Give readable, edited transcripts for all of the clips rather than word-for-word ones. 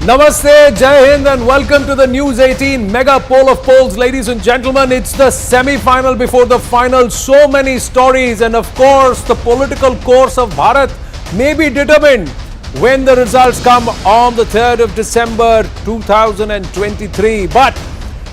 Namaste, Jai Hind and welcome to the News 18 Mega Poll of Polls. Ladies and gentlemen, it's the semi-final before the final. So many stories and of course the political course of Bharat may be determined when the results come on the 3rd of December 2023. But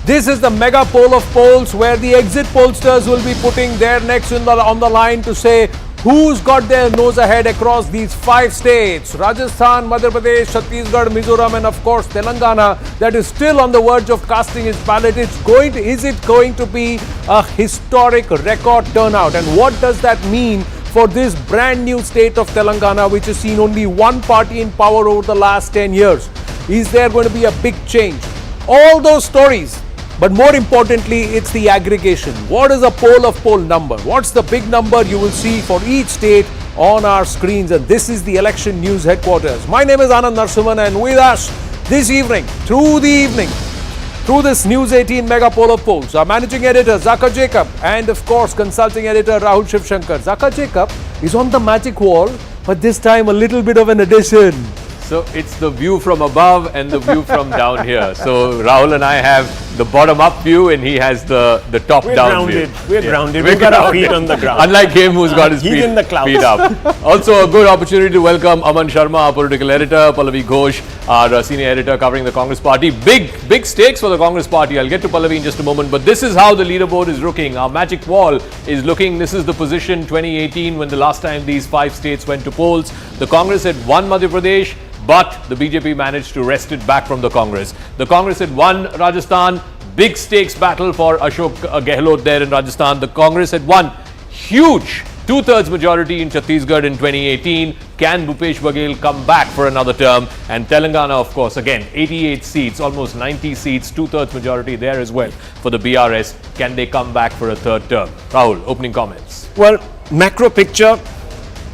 this is the Mega Poll of Polls where the exit pollsters will be putting their necks on the line to say who's got their nose ahead across these 5 states, Rajasthan, Madhya Pradesh, Chhattisgarh, Mizoram and of course Telangana, that is still on the verge of casting its ballot. Is it going to be a historic record turnout? And what does that mean for this brand new state of Telangana, which has seen only one party in power over the last 10 years? Is there going to be a big change? All those stories. But more importantly, it's the aggregation. What is a poll number? What's the big number you will see for each state on our screens? And this is the election news headquarters. My name is Anand Narsiman and with us this evening, through this News 18 Mega Poll of Polls, our managing editor Zakir Jacob and of course consulting editor Rahul Shivshankar. Zakir Jacob is on the magic wall, but this time a little bit of an addition. So it's the view from above and the view from down here. So Rahul and I have the bottom-up view and he has the top-down view. We're grounded. We've got our feet on the ground. Unlike him who's got his feet up. Also a good opportunity to welcome Aman Sharma, our political editor, Pallavi Ghosh, our senior editor covering the Congress party. Big stakes for the Congress party. I'll get to Pallavi in just a moment. But this is how the leaderboard is looking. Our magic wall is looking. This is the position 2018 when the last time these 5 states went to polls. The Congress had won Madhya Pradesh, but the BJP managed to wrest it back from the Congress. The Congress had won Rajasthan, big stakes battle for Ashok Gehlot there in Rajasthan. The Congress had won huge 2/3 majority in Chhattisgarh in 2018. Can Bhupesh Baghel come back for another term? And Telangana, of course, again, 88 seats, almost 90 seats, 2/3 majority there as well for the BRS. Can they come back for a 3rd term? Rahul, opening comments. Well, macro picture,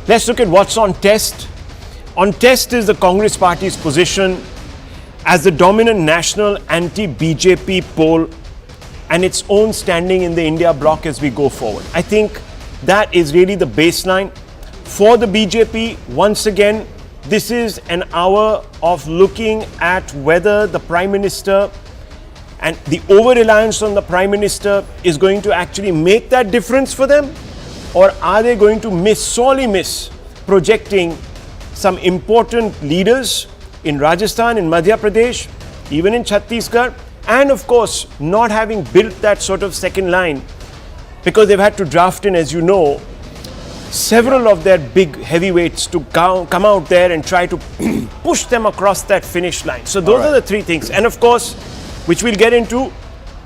let's look at what's on test. On test is the Congress party's position as the dominant national anti-BJP pole and its own standing in the India bloc as we go forward. I think that is really the baseline. For the BJP, once again, this is an hour of looking at whether the Prime Minister and the over-reliance on the Prime Minister is going to actually make that difference for them, or are they going to sorely miss projecting some important leaders in Rajasthan, in Madhya Pradesh, even in Chhattisgarh, and of course not having built that sort of second line because they've had to draft in, as you know, several of their big heavyweights to come out there and try to push them across that finish line. So those are the 3 things. And of course, which we'll get into,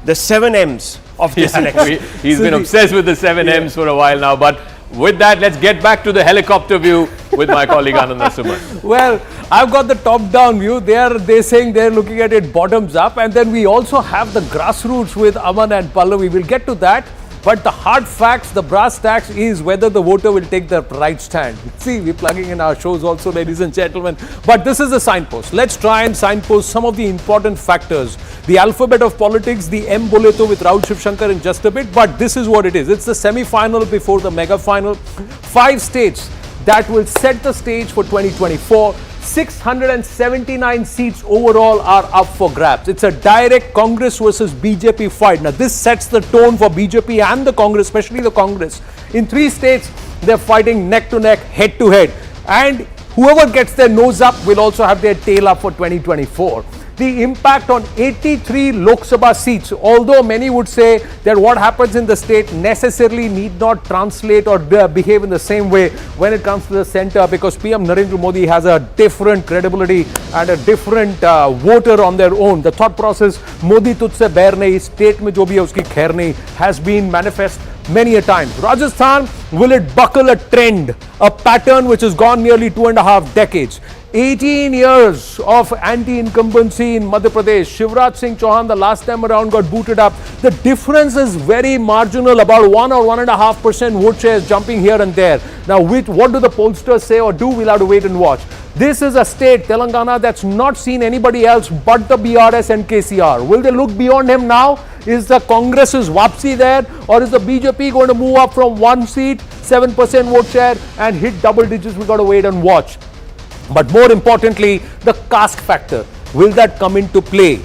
the 7 M's of this election. He's been obsessed with the 7 M's for a while now, but with that, let's get back to the helicopter view with my colleague Anand Narsiman. Well, I've got the top-down view. They're saying they're looking at it bottoms up, and then we also have the grassroots with Aman and Pallavi. We'll get to that. But the hard facts, the brass tacks is whether the voter will take the right stand. See, we're plugging in our shows also, ladies and gentlemen. But this is a signpost. Let's try and signpost some of the important factors. The alphabet of politics, the M Boleto with Rahul Shivshankar in just a bit. But this is what it is. It's the semi-final before the mega final. 5 states that will set the stage for 2024. 679 seats overall are up for grabs. It's a direct Congress versus BJP fight. Now, this sets the tone for BJP and the Congress, especially the Congress. In 3 states, they're fighting neck to neck, head to head. And whoever gets their nose up will also have their tail up for 2024. The impact on 83 Lok Sabha seats, although many would say that what happens in the state necessarily need not translate or behave in the same way when it comes to the center, because PM Narendra Modi has a different credibility and a different voter on their own. The thought process, Modi tujhse bair nahi, state mein jo bhi hai uski khair nahi, has been manifest many a time. Rajasthan, will it buckle a trend, a pattern which has gone nearly 2.5 decades? 18 years of anti-incumbency in Madhya Pradesh. Shivraj Singh Chauhan the last time around got booted up. The difference is very marginal, about 1 or 1.5% vote shares jumping here and there. Now, what do the pollsters say or do? We'll have to wait and watch. This is a state, Telangana, that's not seen anybody else but the BRS and KCR. Will they look beyond him now? Is the Congress's Wapsi there, or is the BJP going to move up from 1 seat, 7% vote share and hit double digits? We've got to wait and watch. But more importantly, the caste factor. will that come into play?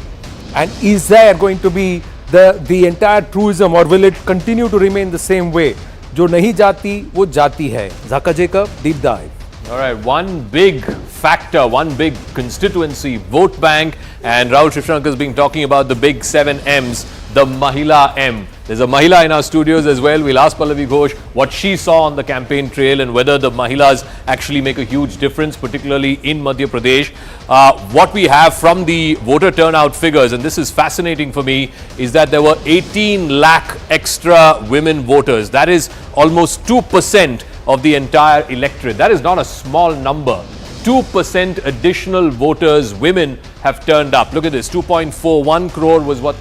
And is there going to be the entire truism, or will it continue to remain the same way? जो नहीं जाती वो जाती है. Zaka Jacob, deep dive. All right, one big factor, one big constituency, vote bank, and Rahul Shivshankar has been talking about the big 7 M's, the Mahila M. There's a Mahila in our studios as well. We'll ask Pallavi Ghosh what she saw on the campaign trail and whether the Mahilas actually make a huge difference, particularly in Madhya Pradesh. What we have from the voter turnout figures, and this is fascinating for me, is that there were 18 lakh extra women voters. That is almost 2% of the entire electorate. That is not a small number. 2% additional voters, women, have turned up. Look at this, 2.41 crore was what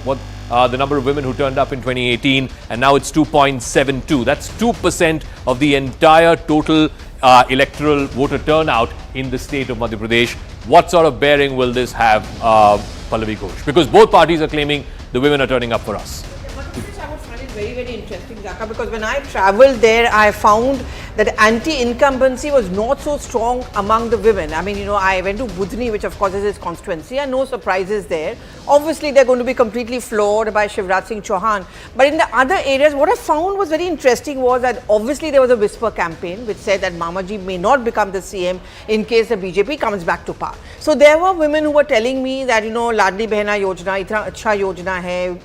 the number of women who turned up in 2018, and now it's 2.72. That's 2% of the entire total electoral voter turnout in the state of Madhya Pradesh. What sort of bearing will this have, Pallavi Ghosh? Because both parties are claiming the women are turning up for us. I would find it very, very interesting, Zaka, because when I travelled there, I found that anti-incumbency was not so strong among the women. I mean, you know, I went to Budhni, which of course is his constituency, and no surprises there. Obviously, they're going to be completely floored by Shivraj Singh Chauhan. But in the other areas, what I found was very interesting was that obviously there was a whisper campaign which said that Mamaji may not become the CM in case the BJP comes back to power. So there were women who were telling me that, you know, Ladli Behna Yojana, itna acha yojana hai.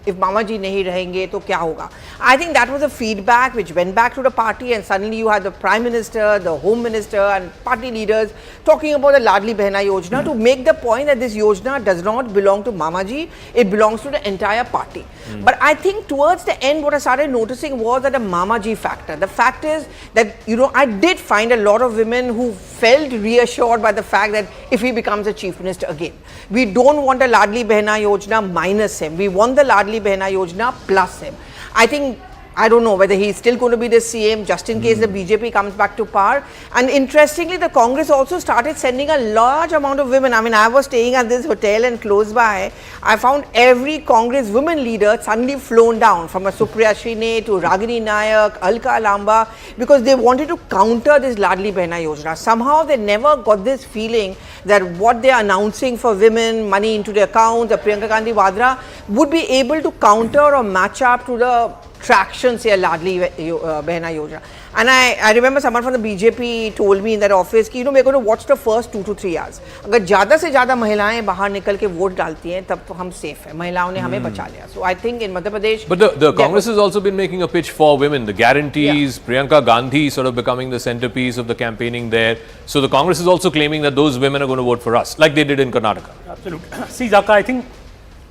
If Mamaji nahi rahenge, to kya hoga? I think that was a feedback which went back to the party, and suddenly you had the Prime Minister, the Home Minister and party leaders talking about the Ladli Behna Yojana to make the point that this Yojana does not belong to Mamaji, it belongs to the entire party. But I think towards the end, what I started noticing was that the Mamaji factor. The fact is that, you know, I did find a lot of women who felt reassured by the fact that if he becomes a Chief Minister again, we don't want a Ladli Behna Yojana minus him. We want the Ladli Behna Yojana plus him. I think, I don't know whether he's still going to be the CM just in case the BJP comes back to power. And interestingly, the Congress also started sending a large amount of women. I mean, I was staying at this hotel and close by, I found every Congress women leader suddenly flown down, from a Supriya Shine to Ragini Nayak, Alka Lamba, because they wanted to counter this Ladli Behna Yojana. Somehow they never got this feeling that what they are announcing for women, money into their accounts, Priyanka Gandhi Vadra, would be able to counter or match up to the traction, say, Ladli Behna Yojana. And I remember someone from the BJP told me in that office कि, you know, we're going to watch the first 2 to 3 hours. अगर ज़्यादा से ज़्यादा महिलाएं बाहर निकल के vote डालती हैं, तब तो हम safe हैं. महिलाओं ने हमें बचा लिया. So I think in Madhya Pradesh. But the Congress has also been making a pitch for women. The guarantees, Priyanka Gandhi sort of becoming the centerpiece of the campaigning there. So the Congress is also claiming that those women are going to vote for us, like they did in Karnataka. Absolutely. See, Zaka, I think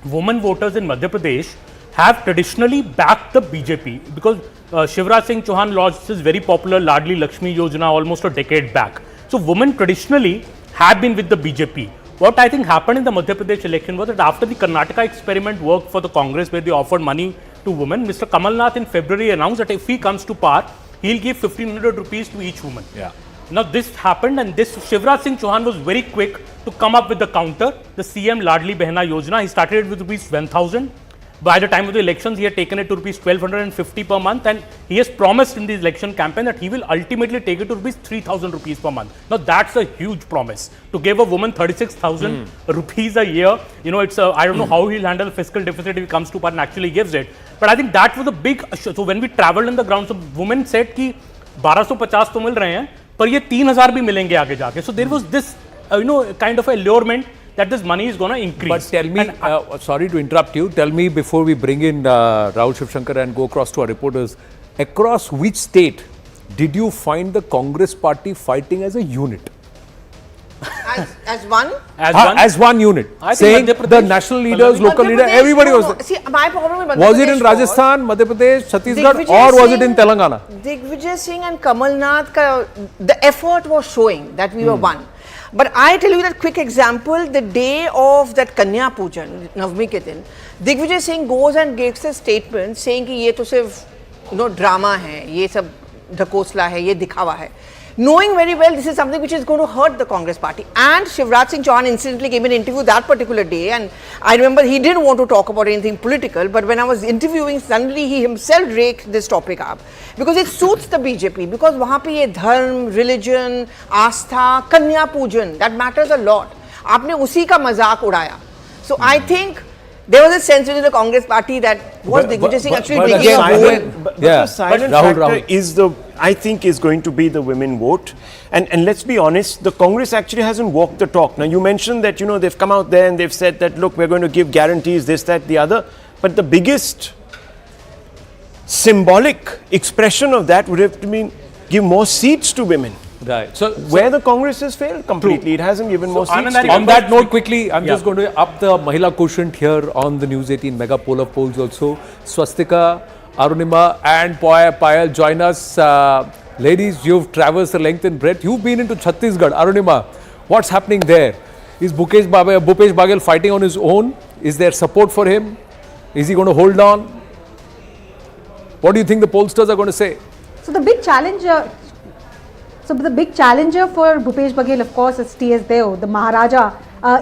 women voters in Madhya Pradesh have traditionally backed the BJP because Shivraj Singh Chauhan launched his very popular Ladli Lakshmi Yojana almost a decade back. So women traditionally have been with the BJP. What I think happened in the Madhya Pradesh election was that after the Karnataka experiment worked for the Congress, where they offered money to women, Mr. Kamal Nath in February announced that if he comes to power, he'll give 1,500 rupees to each woman. Yeah. Now this happened, and this Shivraj Singh Chauhan was very quick to come up with the counter, the CM Ladli Behna Yojana. He started it with rupees 10,000. By the time of the elections, he had taken it to rupees 1,250 per month, and he has promised in the election campaign that he will ultimately take it to rupees 3,000 rupees per month. Now that's a huge promise. To give a woman 36,000 rupees a year, you know, it's I don't know how he'll handle the fiscal deficit if he comes to power and actually gives it. But I think that was a big, so when we traveled in the ground, so women said कि 1250 तो मिल रहे हैं, पर ये 3,000 भी मिलेंगे आगे जाके. So there was this, you know, kind of allurement that this money is going to increase. But tell me, sorry to interrupt you, tell me before we bring in Rahul Shivshankar and go across to our reporters, across which state did you find the Congress party fighting as a unit? As one? As one unit. Saying the national leaders, local leaders, everybody was there. See, my problem with Madhya Was it in Pradesh Rajasthan, Madhya Pradesh, Chhattisgarh, Digvijay or was it Singh- in Telangana? Digvijay Singh and Kamal Nath, the effort was showing that we were one. But I tell you that quick example, the day of that Kanya Pujan, Navami ke din, Digvijay Singh goes and gives a statement saying कि ये तो सिर्फ, you know, drama है, ये सब ढकोसला है, ये दिखावा है. Knowing very well this is something which is going to hurt the Congress party. And Shivraj Singh Chauhan incidentally gave an interview that particular day, and I remember he didn't want to talk about anything political, but when I was interviewing, suddenly he himself raked this topic up because it suits the BJP, because वहाँ पे ये धर्म, religion, आस्था, कन्या पूजन, that matters a lot. आपने उसी का मजाक उड़ाया. So I think there was a sense within the Congress party that was Digvijay Singh actually taking a vote. But the silent factor is I think is going to be the women vote. And let's be honest, the Congress actually hasn't walked the talk. Now, you mentioned that, they've come out there and they've said that, look, we're going to give guarantees, this, that, the other. But the biggest symbolic expression of that would have to mean give more seats to women. Right. So where the Congress has failed completely, it hasn't given more seats. On that note, quickly, I'm just going to up the Mahila quotient here on the News 18 mega poll of polls also. Swastika, Arunima and Payal join us. Ladies, you've traversed the length and breadth. You've been into Chhattisgarh. Arunima, what's happening there? Is Bhupesh Baghel fighting on his own? Is there support for him? Is he going to hold on? What do you think the pollsters are going to say? So the big challenger for Bhupesh Baghel, of course, is T.S. Deo, the Maharaja.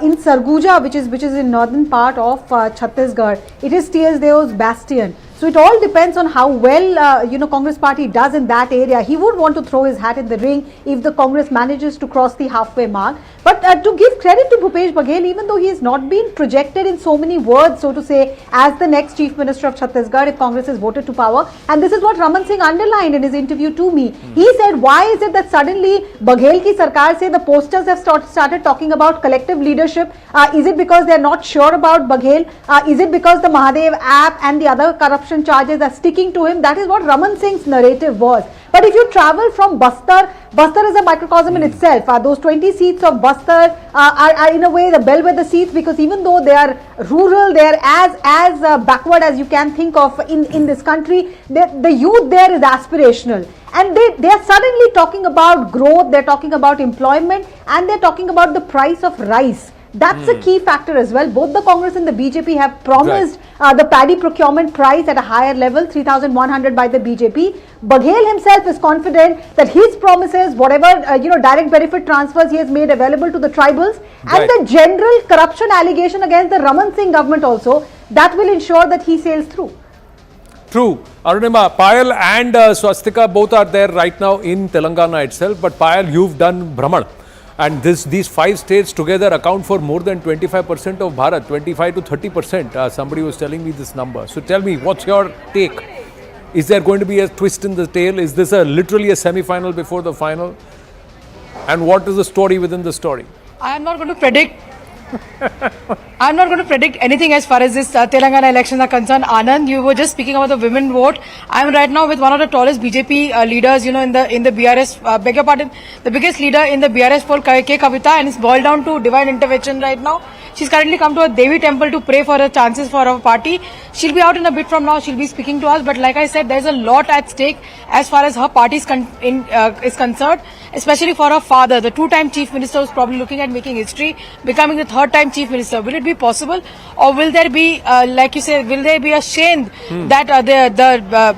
In Sarguja, which is in northern part of Chhattisgarh, it is T.S. Deo's bastion. So it all depends on how well Congress party does in that area. He would want to throw his hat in the ring if the Congress manages to cross the halfway mark. But to give credit to Bhupesh Baghel, even though he has not been projected in so many words, so to say, as the next Chief Minister of Chhattisgarh if Congress is voted to power, and this is what Raman Singh underlined in his interview to me. He said, why is it that suddenly Baghel ki sarkar say the posters have started talking about collective leadership? Is it because they are not sure about Baghel? Is it because the Mahadev app and the other corruption charges are sticking to him? That is what Raman Singh's narrative was. But if you travel from Bastar is a microcosm in itself. Those 20 seats of Bastar are in a way the bellwether seats, because even though they are rural, they are as backward as you can think of in this country. The youth there is aspirational. And they are suddenly talking about growth, they're talking about employment, and they're talking about the price of rice. That's a key factor as well. Both the Congress and the BJP have promised the paddy procurement price at a higher level, 3,100 by the BJP. Baghel himself is confident that his promises, whatever direct benefit transfers he has made available to the tribals, and the general corruption allegation against the Raman Singh government also, that will ensure that he sails through. True. Arunima, Payal and Swastika both are there right now in Telangana itself. But Payal, you've done Brahman. And these 5 states together account for more than 25% of Bharat, 25 to 30%. Somebody was telling me this number. So tell me, what's your take? Is there going to be a twist in the tail? Is this literally a semi-final before the final? And what is the story within the story? I am not going to predict. I'm not going to predict anything as far as this Telangana elections are concerned. Anand, you were just speaking about the women vote. I am right now with one of the tallest BJP leaders, in the BRS. Beg your pardon, the biggest leader in the BRS poll, K. Kavita, and it's boiled down to divine intervention right now. She's currently come to a Devi temple to pray for her chances for our party. She'll be out in a bit from now. She'll be speaking to us. But like I said, there's a lot at stake as far as her party is concerned, especially for her father, the 2-time Chief Minister, who's probably looking at making history, becoming the 3rd-time Chief Minister. Will it be possible, or will there be, like you say, will there be a shame that the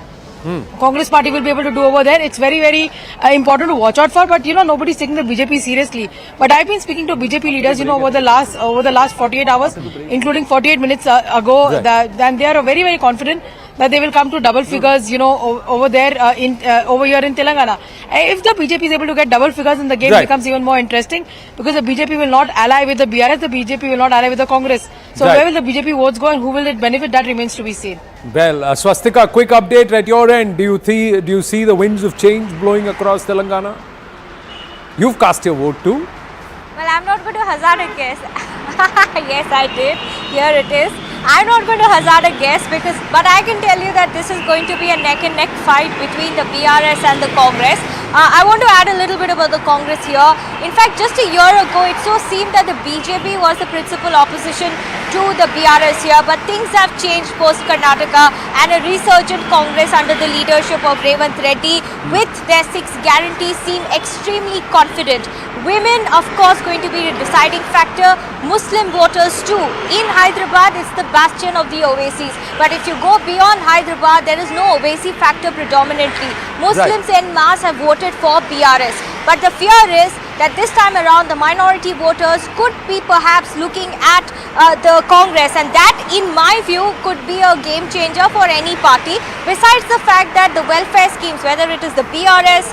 Congress party will be able to do over there? It's very, very important to watch out for. But nobody's taking the BJP seriously. But I've been speaking to BJP leaders, over the last 48 hours, including 48 minutes ago, and they are very, very confident that they will come to double figures, over there over here in Telangana. If the BJP is able to get double figures, then the game becomes even more interesting, because the BJP will not ally with the BRS, the BJP will not ally with the Congress. So where will the BJP votes go and who will it benefit? That remains to be seen. Well, Swastika, quick update at your end. Do you see the winds of change blowing across Telangana? You've cast your vote too. Well, I'm not going to hazard a guess. Yes, I did. Here it is. I'm not going to hazard a guess, but I can tell you that this is going to be a neck-and-neck fight between the BRS and the Congress. I want to add a little bit about the Congress here. In fact, just a year ago, it so seemed that the BJP was the principal opposition to the BRS here, but things have changed post-Karnataka, and a resurgent Congress under the leadership of Revanth Reddy with their 6 guarantees seem extremely confident. Women, of course, going to be a deciding factor. Muslim voters too. In Hyderabad, it's the bastion of the Owaisis. But if you go beyond Hyderabad, there is no Owaisi factor predominantly. Muslims en masse have voted for BRS. But the fear is that this time around the minority voters could be perhaps looking at the Congress, and that in my view could be a game changer for any party, besides the fact that the welfare schemes, whether it is the BRS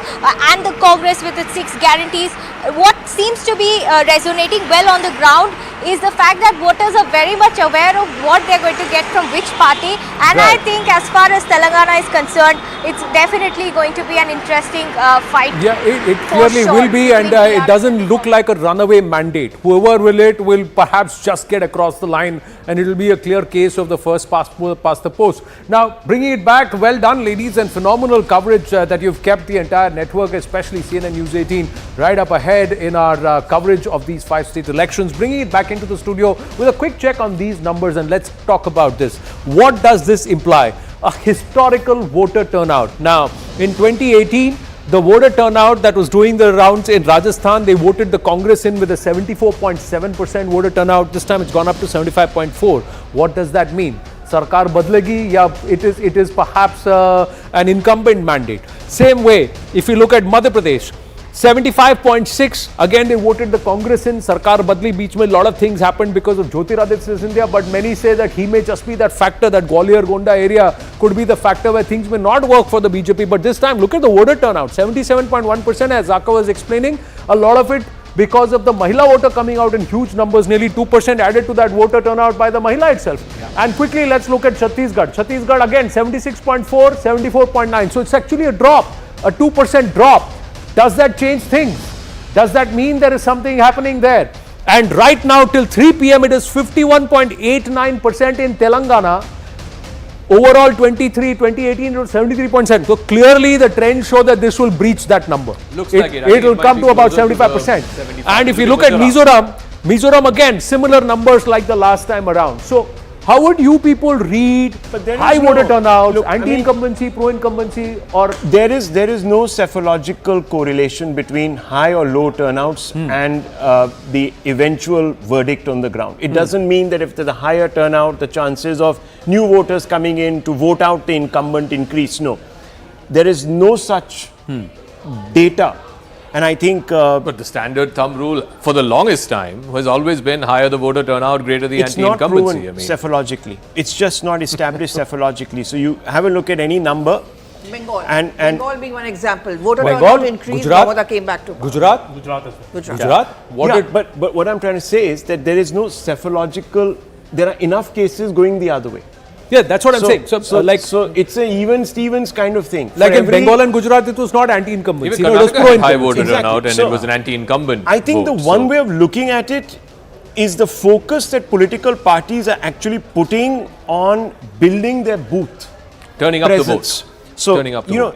and the Congress with its 6 guarantees, what seems to be resonating well on the ground is the fact that voters are very much aware of what they're going to get from which party, and I think as far as Telangana is concerned, it's definitely going to be an interesting fight. Yeah, it clearly will be, and it doesn't look like a runaway mandate. Whoever will perhaps just get across the line, and it will be a clear case of the first past the post. Now, bringing it back, well done, ladies, and phenomenal coverage that you've kept the entire network, especially CNN News 18, right up ahead in our coverage of these 5 state elections. Bringing it back into the studio with a quick check on these numbers, and let's talk about this. What does this imply? A historical voter turnout. Now, in 2018, the voter turnout that was doing the rounds in Rajasthan, they voted the Congress in with a 74.7% voter turnout. This time it's gone up to 75.4%. What does that mean? Sarkar badlegi, ya it is perhaps an incumbent mandate. Same way, if you look at Madhya Pradesh, 75.6, again they voted the Congress in. Sarkar badli, beech mein lot of things happened because of Jyotiraditya Scindia, but many say that he may just be that factor, that Gwalior Gonda area could be the factor where things may not work for the BJP. But this time, look at the voter turnout, 77.1%, as Zaka was explaining. A lot of it because of the Mahila voter coming out in huge numbers, nearly 2% added to that voter turnout by the Mahila itself. Yeah. And quickly, let's look at Chhattisgarh. Chhattisgarh again, 76.4, 74.9. So it's actually a drop, a 2% drop. Does that change things? Does that mean there is something happening there? And right now till 3 p.m. it is 51.89% in Telangana. Overall 2018 it was 73.7. So clearly the trends show that this will breach that number. Looks like it. It will come to about 75%. And if you look at Mizoram again, similar numbers like the last time around. So how would you people read high voter turnouts, anti-incumbency, pro-incumbency, or there is no psephological correlation between high or low turnouts and the eventual verdict on the ground. It doesn't mean that if there's a higher turnout, the chances of new voters coming in to vote out the incumbent increase. No, there is no such data. And I think... but the standard thumb rule for the longest time has always been higher the voter turnout, greater the anti-incumbency. It's not proven cephalogically. It's just not established cephalogically. So you have a look at any number. Bengal. And Bengal being one example. Voter turnout increased, Gujarat came back to Gujarat. But what I'm trying to say is that there is no cephalogical... There are enough cases going the other way. Yeah, that's what I'm saying. So it's a even Stevens kind of thing. Like in Bengal and Gujarat, it was not anti-incumbency. It was pro-incumbency. High voter turnout, and it was an anti-incumbent. I think the one way of looking at it is the focus that political parties are actually putting on building their booth, turning up presence. the votes. So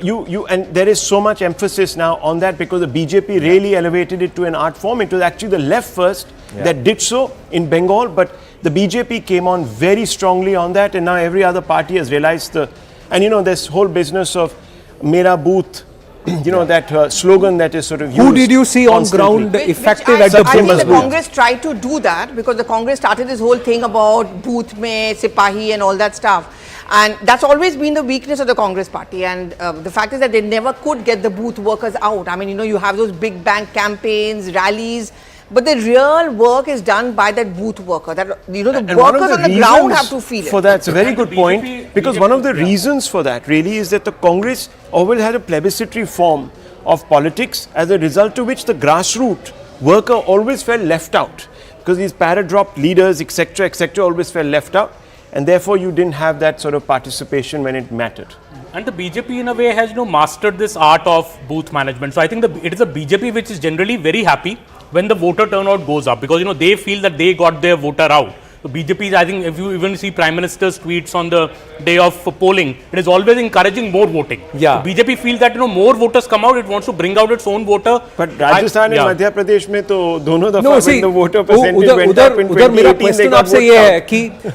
you and there is so much emphasis now on that because the BJP really elevated it to an art form. It was actually the left first that did so in Bengal, but the BJP came on very strongly on that, and now every other party has realized this whole business of Mera Booth, that slogan that is sort of used. Who did you see on ground effective at the booth? I think the Congress tried to do that because the Congress started this whole thing about booth mein, sipahi and all that stuff. And that's always been the weakness of the Congress party. And the fact is that they never could get the booth workers out. I mean, you have those big bang campaigns, rallies, but the real work is done by that booth worker. That the workers on the ground have to feel it. For that's a very good point, because one of the reasons for that really is that the Congress always had a plebiscitary form of politics, as a result of which the grassroots worker always felt left out, because these para-drop leaders, etc., always felt left out, and therefore you didn't have that sort of participation when it mattered. And the BJP in a way has mastered this art of booth management. So I think it is a BJP which is generally very happy when the voter turnout goes up, because they feel that they got their voter out. So BJP is, I think, if you even see Prime Minister's tweets on the day of polling, it is always encouraging more voting. Yeah. So BJP feels that more voters come out, it wants to bring out its own voter. But Rajasthan and Madhya Pradesh mein to dono dafa when the voter percentage went up in 2018, they got voted out.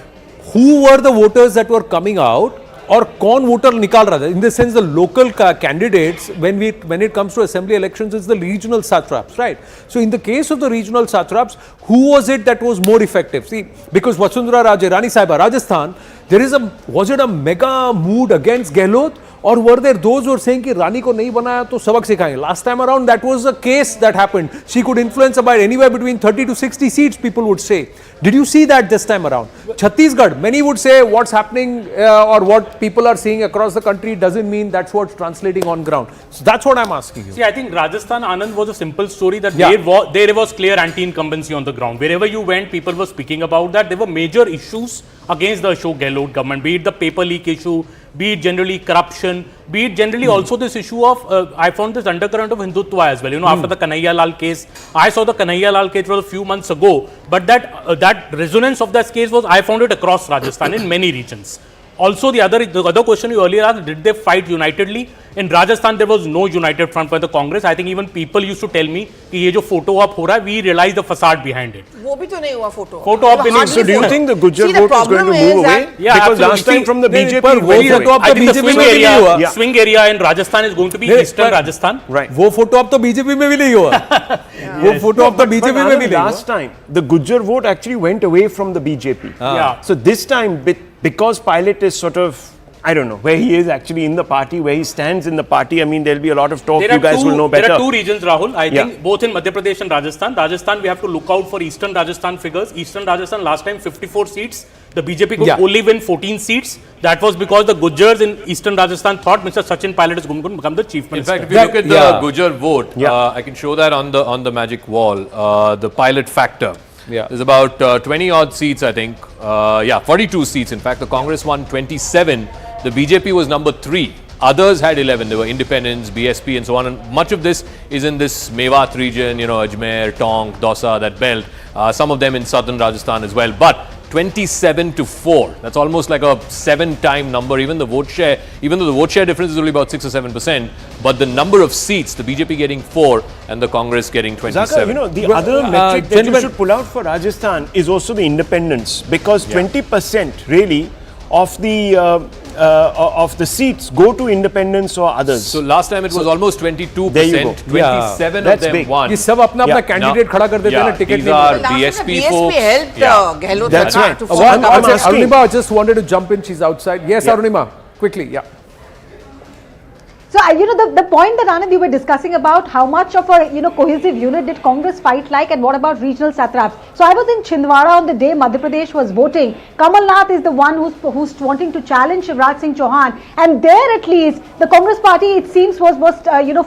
Who were the voters that were coming out? और कौन voter निकाल रहा था? In the sense, the local candidates, when it comes to assembly elections, it's the regional satraps, right? So in the case of the regional satraps, who was it that was more effective? See, because Vasundhara Raje, Rani Saiba, Rajasthan, was it a mega mood against Gehlot? Or were there those who were saying कि रानी को नहीं बनाया तो सबक सिखाएंगे? Last time around, that was a case that happened. She could influence about anywhere between 30 to 60 seats, people would say. Did you see that this time around? Chhattisgarh, many would say what's happening or what people are seeing across the country doesn't mean that's what's translating on ground. So that's what I'm asking you. See, I think Rajasthan, Anand, was a simple story that there was clear anti-incumbency on the ground. Wherever you went, people were speaking about that. There were major issues against the Ashok Gehlot government, be it the paper leak issue, be it generally corruption, be it generally also this issue of, I found this undercurrent of Hindutva as well. You know, after the Kanhaiya Lal case, I saw the Kanhaiya Lal case was a few months ago, but that resonance of that case was, I found it across Rajasthan in many regions. Also, the other question you earlier asked, did they fight unitedly? In Rajasthan, there was no united front by the Congress. I think even people used to tell me कि ये जो photo op हो रहा है, we realized the facade behind it. वो भी तो नहीं हुआ photo. Photo op भी नहीं. So do you think the Gujjar vote is going to move away? Yeah, because last time from the BJP, I think the swing area in Rajasthan is going to be Eastern Rajasthan. Right. वो photo अब तो BJP में भी नहीं हुआ. वो photo अब तो बीजेपी में भी नहीं हुआ. Last time the Gujjar vote actually went away from the BJP. Yeah. So this time, because Pilot is sort of, I don't know, where he is actually in the party, where he stands in the party. I mean, there'll be a lot of talk. You guys will know better. There are two regions, Rahul. I think both in Madhya Pradesh and Rajasthan. Rajasthan, we have to look out for Eastern Rajasthan figures. Eastern Rajasthan, last time 54 seats. The BJP could only win 14 seats. That was because the Gujjars in Eastern Rajasthan thought Mr. Sachin Pilot is going to become the chief minister. In fact, if you look at the Gujjar vote, I can show that on the magic wall. The Pilot factor. There's about 20 odd seats, I think. 42 seats. In fact, the Congress won 27. The BJP was number 3. Others had 11. There were independents, BSP and so on. And much of this is in this Mewat region, you know, Ajmer, Tonk, Dausa, that belt. Some of them in southern Rajasthan as well. But 27-4. That's almost like a 7-time number. Even though the vote share difference is only about 6 or 7%, but the number of seats, the BJP getting 4 and the Congress getting 27. Zaka, you know, the other metric that you should pull out for Rajasthan is also the independents, because 20% really of the seats go to independents or others. So last time it was almost 22%. There you go. 27 of them big. won. ये सब अपना candidate खड़ा कर देते हैं ना ticket These are BSP folks. helped Gehlot. That's right. Arunima just wanted to jump in. She's outside. Yes, Arunima, quickly. So, the point that Anand, you were discussing about how much of a, cohesive unit did Congress fight like, and what about regional satraps? So, I was in Chhindwara on the day Madhya Pradesh was voting. Kamal Nath is the one who's wanting to challenge Shivraj Singh Chauhan, and there at least the Congress party, it seems, was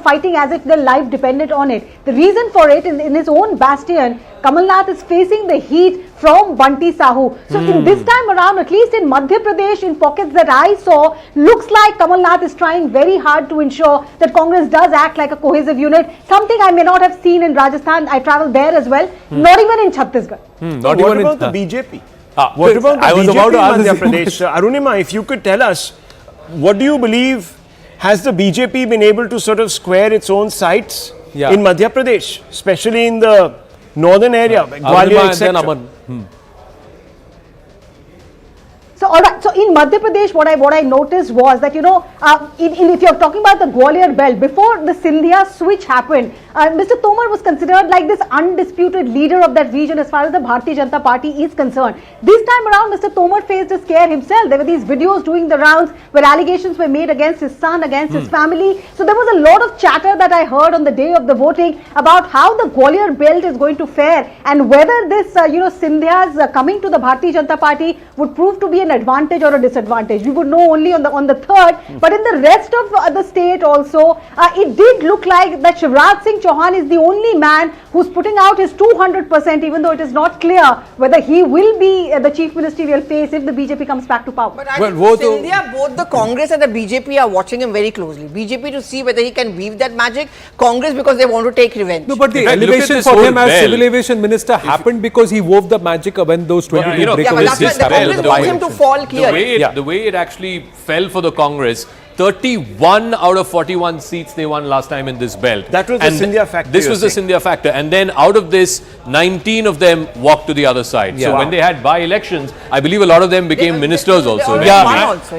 fighting as if their life depended on it. The reason for it, in his own bastion, Kamal Nath is facing the heat from Banti Sahu. So in this time around, at least in Madhya Pradesh, in pockets that I saw, looks like Kamal Nath is trying very hard to ensure that Congress does act like a cohesive unit. Something I may not have seen in Rajasthan. I travelled there as well. Not even in Chhattisgarh. What about the BJP? What about the BJP in Madhya Pradesh? Arunima, if you could tell us, what do you believe, has the BJP been able to sort of square its own sights in Madhya Pradesh, especially in the northern area, Gwalior, etc.? So, all right. So, in Madhya Pradesh, what I noticed was that, if you're talking about the Gwalior belt, before the Scindia switch happened, Mr. Tomar was considered like this undisputed leader of that region as far as the Bharatiya Janata Party is concerned. This time around, Mr. Tomar faced a scare himself. There were these videos doing the rounds where allegations were made against his son, against his family. So, there was a lot of chatter that I heard on the day of the voting about how the Gwalior belt is going to fare, and whether this, Scindia's coming to the Bharatiya Janata Party would prove to be an advantage or a disadvantage. We would know only on the third, but in the rest of the state also, it did look like that Shivraj Singh Chauhan is the only man who's putting out his 200%, even though it is not clear whether he will be the chief ministerial face if the BJP comes back to power. But I think Scindia, both the Congress and the BJP are watching him very closely. BJP to see whether he can weave that magic. Congress because they want to take revenge. No, but the elevation for him as civil aviation minister happened because he wove the magic when those 22 breakaways the Congress wants him to fall here. The way it actually fell for the Congress, 31 out of 41 seats they won last time in this belt. That was the Scindia factor. This was the Scindia factor. And then out of this, 19 of them walked to the other side. So when they had by-elections, I believe a lot of them became ministers also.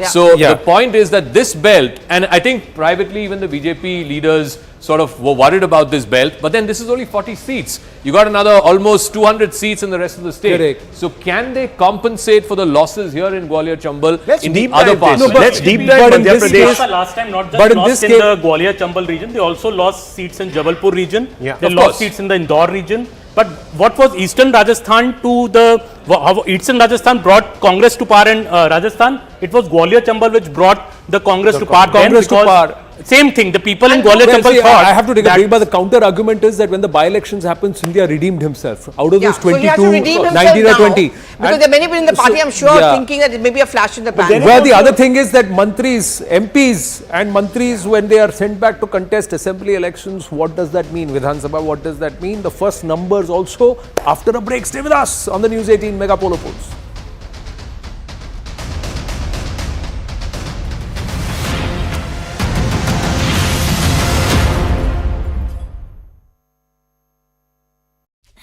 So the point is that this belt, and I think privately even the BJP leaders sort of were worried about this belt. But then this is only 40 seats. You got another almost 200 seats in the rest of the state. Correct. So can they compensate for the losses here in Gwalior Chambal in the deep other dive parts? this. No, but Let's deep but dive in Madhya this Pradesh. case- Last time not just But in lost this in case- the Gwalior Chambal region, they also lost seats in Jabalpur region. Yeah. They Of lost course. seats in the Indore region. But what was Eastern Rajasthan to the how Eastern Rajasthan brought Congress to power in Rajasthan? It was Gwalior Chambal which brought the Congress to power. then Congress to because power. Same thing. The people in Gwalior Well, Chambal see, thought I have to take a that break, but the counter argument is that when the by-elections happened, Scindia redeemed himself. Out of Yeah, those so he has 22, to redeem himself 19 or now, 20. because there are many people in the party, I'm sure, thinking that it may be a flash in the pan. Well, the other thing is that mantris, MPs and mantris, when they are sent back to contest assembly elections, what does that mean? Vidhan Sabha, what does that mean? The first numbers also after a break. Stay with us on the News 18 Mega Polo Polls.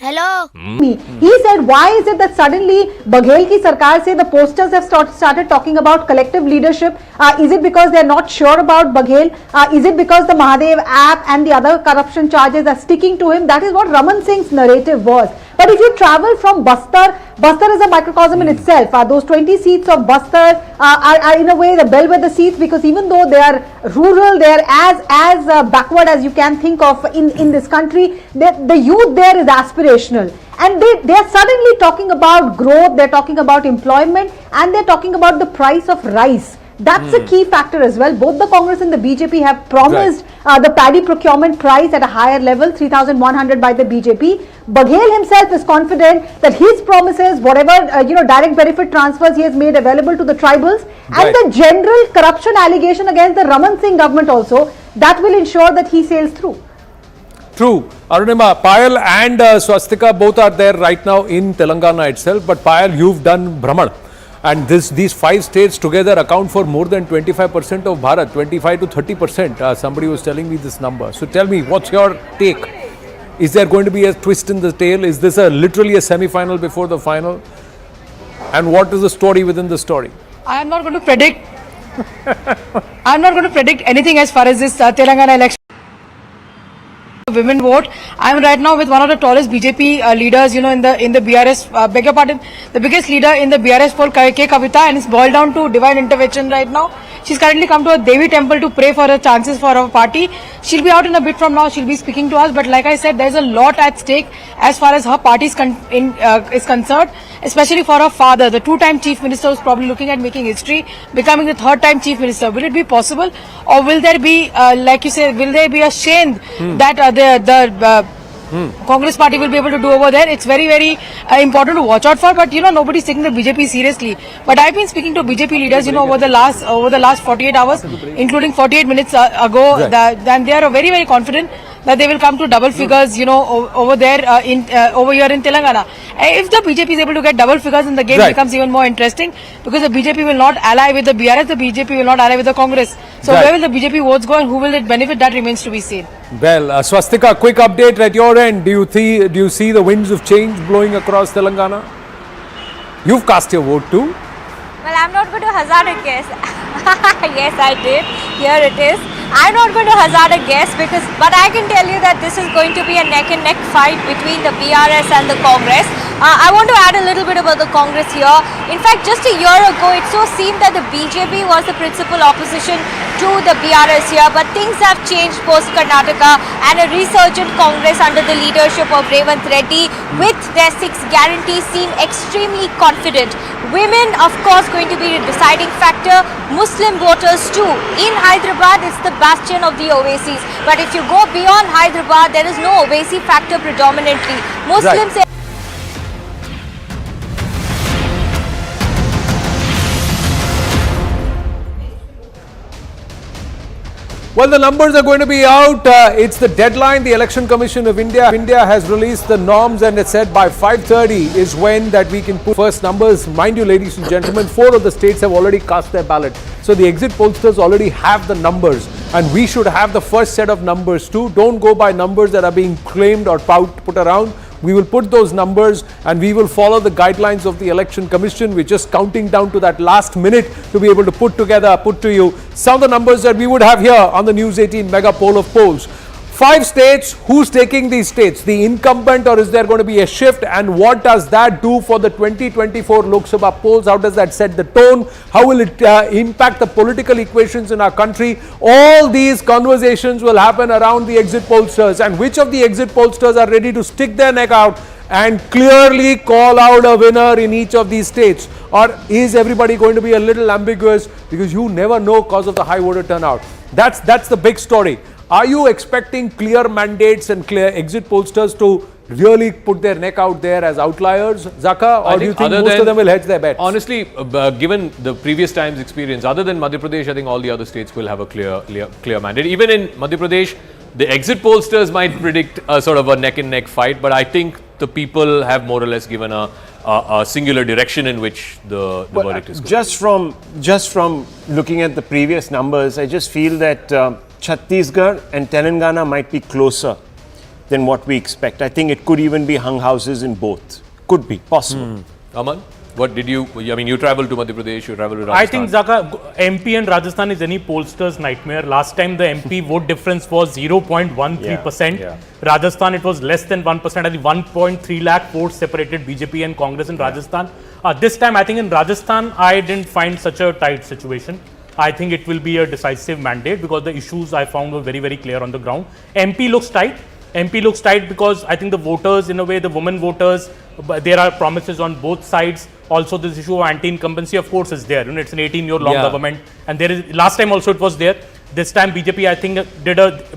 Hello. He said, why is it that suddenly Baghel ki sarkar se the posters have started talking about collective leadership? Is it because they are not sure about Baghel? Is it because the Mahadev app and the other corruption charges are sticking to him? That is what Raman Singh's narrative was. But if you travel from Bastar, Bastar is a microcosm in itself. Those 20 seats of Bastar are in a way the bellwether seats, because even though they are rural, they are as backward as you can think of in this country. The youth there is aspirational. And they are suddenly talking about growth, they're talking about employment, and they're talking about the price of rice. That's a key factor as well. Both the Congress and the BJP have promised the paddy procurement price at a higher level, 3,100 by the BJP. Baghel himself is confident that his promises, whatever direct benefit transfers he has made available to the tribals, and the general corruption allegation against the Raman Singh government also, that will ensure that he sails through. True. Arunima, Payal and Swastika both are there right now in Telangana itself. But Payal, you've done Brahman. And these 5 states together account for more than 25% of Bharat, 25 to 30%. Somebody was telling me this number. So tell me, what's your take? Is there going to be a twist in the tail? Is this literally a semi-final before the final? And what is the story within the story? I am not going to predict. I am not going to predict anything as far as this Telangana election. Women vote. I am right now with one of the tallest BJP leaders, in the BRS. Beg your pardon, the biggest leader in the BRS poll, K. Kavita, and it's boiled down to divine intervention right now. She's currently come to a Devi temple to pray for her chances for our party. She'll be out in a bit from now. She'll be speaking to us. But like I said, there's a lot at stake as far as her party is concerned, especially for her father, the 2-time chief minister, who's probably looking at making history, becoming the 3rd-time chief minister. Will it be possible, or will there be, like you say, will there be a shame that the Congress party will be able to do over there? It's very, very important to watch out for. But nobody's taking the BJP seriously. But I've been speaking to BJP leaders, over the last 48 hours, including 48 minutes ago, and they are very, very confident that they will come to double figures, over there over here in Telangana. If the BJP is able to get double figures, then the game becomes even more interesting, because the BJP will not ally with the BRS, the BJP will not ally with the Congress. So where will the BJP votes go and who will it benefit? That remains to be seen. Well, Swastika, quick update at your end. Do you see the winds of change blowing across Telangana? You've cast your vote too. Well, I'm not going to hazard a guess. Yes, I did. Here it is. I'm not going to hazard a guess, but I can tell you that this is going to be a neck-and-neck fight between the BRS and the Congress. I want to add a little bit about the Congress here. In fact, just a year ago, it so seemed that the BJP was the principal opposition to the BRS here, but things have changed post-Karnataka, and a resurgent Congress under the leadership of Revanth Reddy with their 6 guarantees seem extremely confident. Women, of course, going to be a deciding factor. Muslim voters too. In Hyderabad, it's the bastion of the Owaisis. But if you go beyond Hyderabad, there is no Owaisi factor predominantly. Muslims... Well, the numbers are going to be out. It's the deadline. The Election Commission of India has released the norms, and it said by 5:30 is when that we can put first numbers. Mind you, ladies and gentlemen, 4 of the states have already cast their ballot. So the exit pollsters already have the numbers, and we should have the first set of numbers too. Don't go by numbers that are being claimed or put around. We will put those numbers, and we will follow the guidelines of the Election Commission. We're just counting down to that last minute to be able to put to you some of the numbers that we would have here on the News 18 Mega Poll of Polls. 5 states, who's taking these states? The incumbent, or is there going to be a shift? And what does that do for the 2024 Lok Sabha polls? How does that set the tone? How will it impact the political equations in our country? All these conversations will happen around the exit pollsters. And which of the exit pollsters are ready to stick their neck out and clearly call out a winner in each of these states? Or is everybody going to be a little ambiguous, because you never know because of the high voter turnout? That's the big story. Are you expecting clear mandates and clear exit pollsters to really put their neck out there as outliers, Zaka? Or do you think most of them will hedge their bets? Honestly, given the previous times experience, other than Madhya Pradesh, I think all the other states will have a clear mandate. Even in Madhya Pradesh, the exit pollsters might predict a sort of a neck-and-neck fight, but I think the people have more or less given a singular direction in which the verdict is going. Just from looking at the previous numbers, I just feel that Chhattisgarh and Telangana might be closer than what we expect. I think it could even be hung houses in both. Could be possible. Aman, what did you? I mean, you traveled to Madhya Pradesh, you traveled to Rajasthan. I think, Zaka, MP and Rajasthan is any pollster's nightmare. Last time the MP vote difference was 0.13%. Yeah. Rajasthan, it was less than 1%. I think 1.3 lakh votes separated BJP and Congress in Rajasthan. This time, I think in Rajasthan, I didn't find such a tight situation. I think it will be a decisive mandate because the issues I found were very, very clear on the ground. MP looks tight. MP looks tight because I think the voters, in a way, the women voters, there are promises on both sides. Also, this issue of anti-incumbency, of course, is there. You know, it's an 18-year-long government, and there is. Last time also it was there. This time BJP, I think,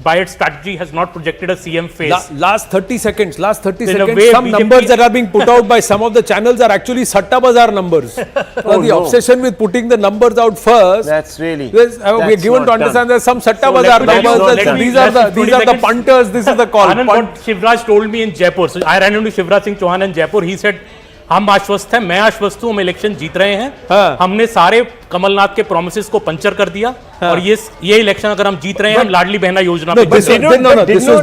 by its strategy, has not projected a CM face. Last 30 seconds, some BJP numbers that are being put out by some of the channels are actually Satta Bazaar numbers. Obsession with putting the numbers out first. That's really. We're given to understand there's some Satta Bazaar numbers. These are the punters. This is the call. Anand, what Shivraj told me in Jaipur. So I ran into Shivraj Singh Chauhan in Jaipur. He said, हम आश्वस्त हैं, मैं आश्वस्त हूं, हम election जीत रहे हैं। हमने सारे कमलनाथ के प्रोमिसेस को पंचर कर दिया और ये इलेक्शन अगर हम जीत रहे हैं, हम लाडली बहना योजना पे this was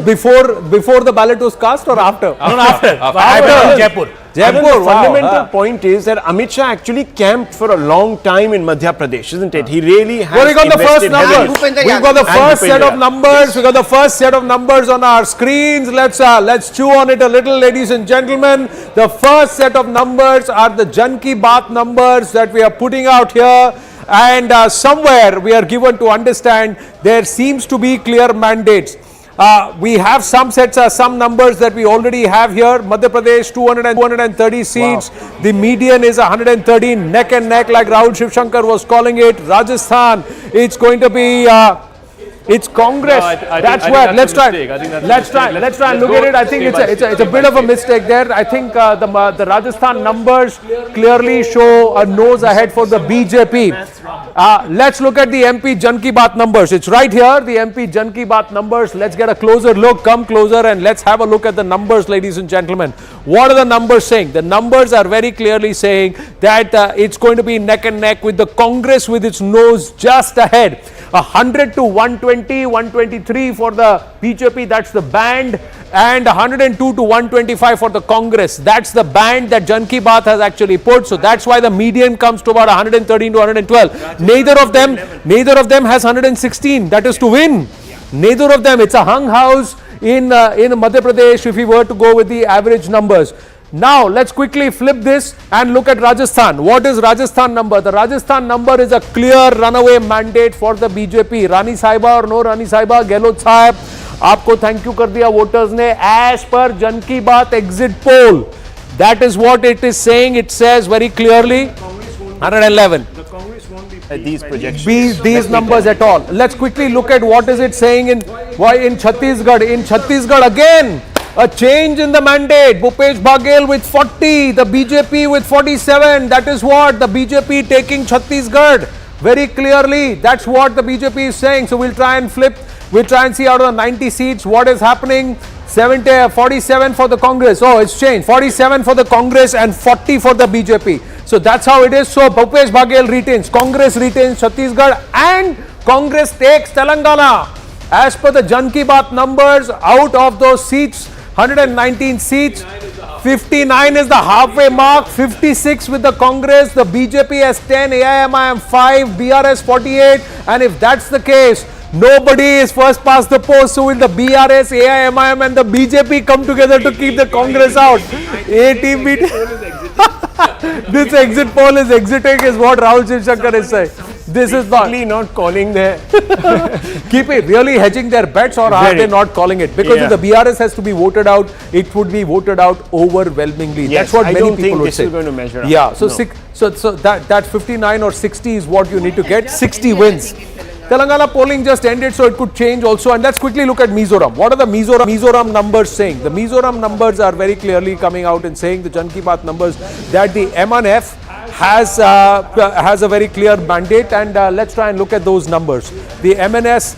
before the ballot was cast or after? After Jaipur. The fundamental point is that Amit Shah actually camped for a long time in Madhya Pradesh, isn't it? He really has. Well, we got the first numbers. We've got the first set of numbers. We got the first set of numbers on our screens. Let's chew on it a little, ladies and gentlemen. The first set of numbers are the Jan Ki Baat numbers that we are putting out here. And somewhere we are given to understand there seems to be clear mandates. We have some numbers that we already have here. Madhya Pradesh, 230 seats. Wow. The median is 113, neck and neck, like Rahul Shivshankar was calling it. Rajasthan, it's going to be, it's Congress. No, Let's try and look at it. I think it's a bit of a mistake there. I think the Rajasthan numbers clearly show a nose ahead for the BJP. Let's look at the MP Jan Ki Baat numbers. It's right here, the MP Jan Ki Baat numbers. Let's get a closer look. Come closer and let's have a look at the numbers, ladies and gentlemen. What are the numbers saying? The numbers are very clearly saying that it's going to be neck and neck with the Congress with its nose just ahead. 100 to 120, 123 for the BJP, that's the band, and 102 to 125 for the Congress. That's the band that Jan Ki Baat has actually put. So that's why the median comes to about 113 to 112. Neither of them has 116. That is to win. Neither of them. It's a hung house in Madhya Pradesh if we were to go with the average numbers. Now, let's quickly flip this and look at Rajasthan. What is Rajasthan number? The Rajasthan number is a clear runaway mandate for the BJP. Rani Sahiba or no Rani Sahiba, Gehlot Sahib, आपको thank you कर दिया voters ने as per Jan Ki Baat exit poll. That is what it is saying. It says very clearly 111. The Congress won't be these projections. These numbers at all. Let's quickly look at what is it saying in Chhattisgarh. In Chhattisgarh again, a change in the mandate. Bhupesh Baghel with 40, the BJP with 47. That is what the BJP taking Chhattisgarh very clearly. That's what the BJP is saying. So we'll try and flip. We'll try and see out of the 90 seats what is happening. 47 for the Congress. Oh, it's changed. 47 for the Congress and 40 for the BJP. So that's how it is. So Bhupesh Baghel retains, Congress retains Chhattisgarh, and Congress takes Telangana. As per the Jan Ki Baat numbers, out of those seats, 119 seats, 59 is the halfway mark, 56 with the Congress, the BJP has 10, AIMIM 5, BRS 48, and if that's the case, Nobody is first past the post. So will the BRS, AIMIM and the BJP come together to keep the Congress out? This exit poll is exiting is what Rahul Shankar is saying. This is not calling their... Keep it really hedging their bets, or are they not calling it? Because if the BRS has to be voted out, it would be voted out overwhelmingly. Yes, that's what many think people would this say. Is going to measure up. Yeah, so that 59 or 60 is what you need to get. 60 wins. Telangana polling just ended, so it could change also. And let's quickly look at Mizoram. What are the Mizoram numbers saying? The Mizoram numbers are very clearly coming out and saying, the Jan Ki Baat numbers, that the MNF has a very clear mandate, and let's try and look at those numbers. The MNF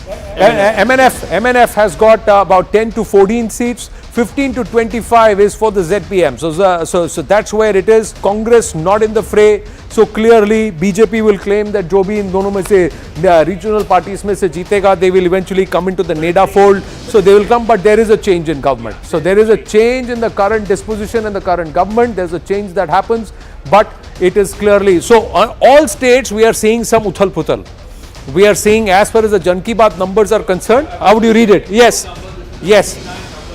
has got about 10 to 14 seats. 15 to 25 is for the ZPM. So that's where it is. Congress not in the fray. So clearly BJP will claim that जो भी इन दोनों में से regional parties में से जीतेगा, they will eventually come into the NEDA fold. So they will come, but there is a change in government. So there is a change in the current disposition in the current government. There's a change that happens, but it is clearly, so on all states we are seeing some uthal-puthal. We are seeing, as far as the Jan Ki Baat numbers are concerned, how would you read it? Yes.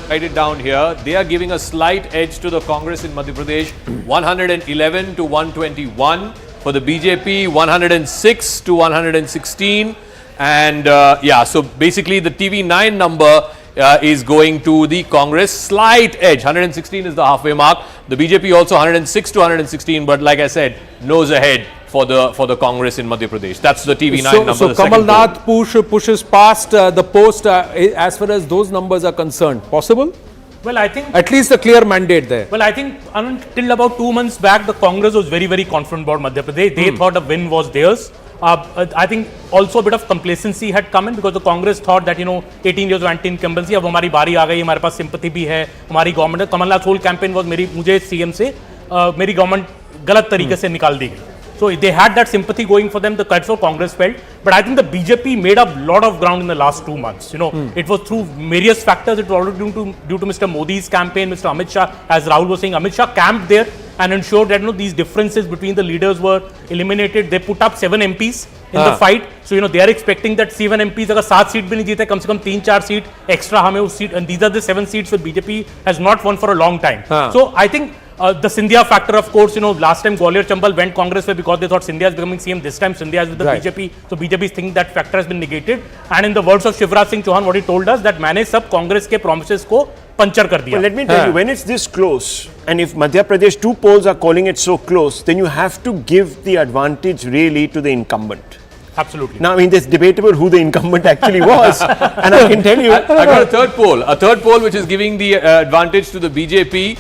Write it down here. They are giving a slight edge to the Congress in Madhya Pradesh, 111 to 121. For the BJP, 106 to 116. And so basically the TV9 number is going to the Congress. Slight edge. 116 is the halfway mark. The BJP also 106 to 116. But like I said, nose ahead for the Congress in Madhya Pradesh. That's the TV9 number. So Kamal Nath pushes past the post as far as those numbers are concerned. Possible? Well, I think at least a clear mandate there. Well, I think until about 2 months back, the Congress was very, very confident about Madhya Pradesh. They thought a win was theirs. I think also a bit of complacency had come in because the Congress thought that 18 years of anti-incumbency, अब हमारी बारी आ गई, हमारे पास sympathy भी है, हमारी government. Kamalnath's whole campaign was मुझे CM से मेरी government गलत तरीके से निकाल दी गई. So they had that sympathy going for them. That's what Congress felt. But I think the BJP made up a lot of ground in the last 2 months. It was through various factors. It was already due to Mr. Modi's campaign, Mr. Amit Shah, as Rahul was saying, Amit Shah camped there and ensured that these differences between the leaders were eliminated. They put up 7 MPs in the fight. So they are expecting that 7 MPs, अगर 7 seat भी नहीं जीते, कम से कम 3-4 seat extra हमें उस seat. And these are the 7 seats that BJP has not won for a long time. So I think the Scindia factor, of course, last time Gwalior Chambal went Congress way because they thought Scindia is becoming CM. This time Scindia is with the BJP. So BJP is thinking that factor has been negated. And in the words of Shivraj Singh Chauhan, what he told us, that मैंने सब Congress के promises को puncture कर दिया. Well, let me tell you, when it's this close, and if Madhya Pradesh 2 polls are calling it so close, then you have to give the advantage really to the incumbent. Absolutely. Now, I mean, it's debatable who the incumbent actually was. And I can tell you... I got a third poll which is giving the advantage to the BJP.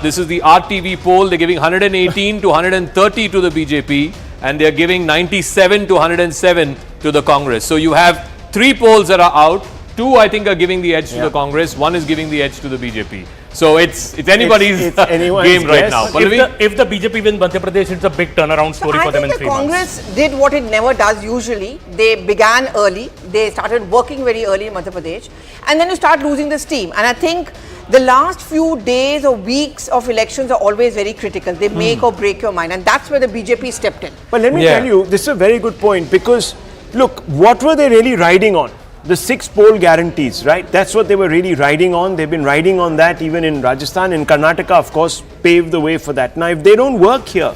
This is the RTV poll. They're giving 118 to 130 to the BJP, and they're giving 97 to 107 to the Congress. So you have 3 polls that are out. 2, I think, are giving the edge to the Congress. 1 is giving the edge to the BJP. So it's anybody's game right now. If the BJP wins Madhya Pradesh, it's a big turnaround story for them in 3 months. Congress did what it never does usually. They began early. They started working very early in Madhya Pradesh. And then you start losing the steam. And I think the last few days or weeks of elections are always very critical. They make or break your mind. And that's where the BJP stepped in. But let me tell you, this is a very good point, because look, what were they really riding on? The 6 poll guarantees, right? That's what they were really riding on. They've been riding on that even in Rajasthan and Karnataka, of course, paved the way for that. Now, if they don't work here,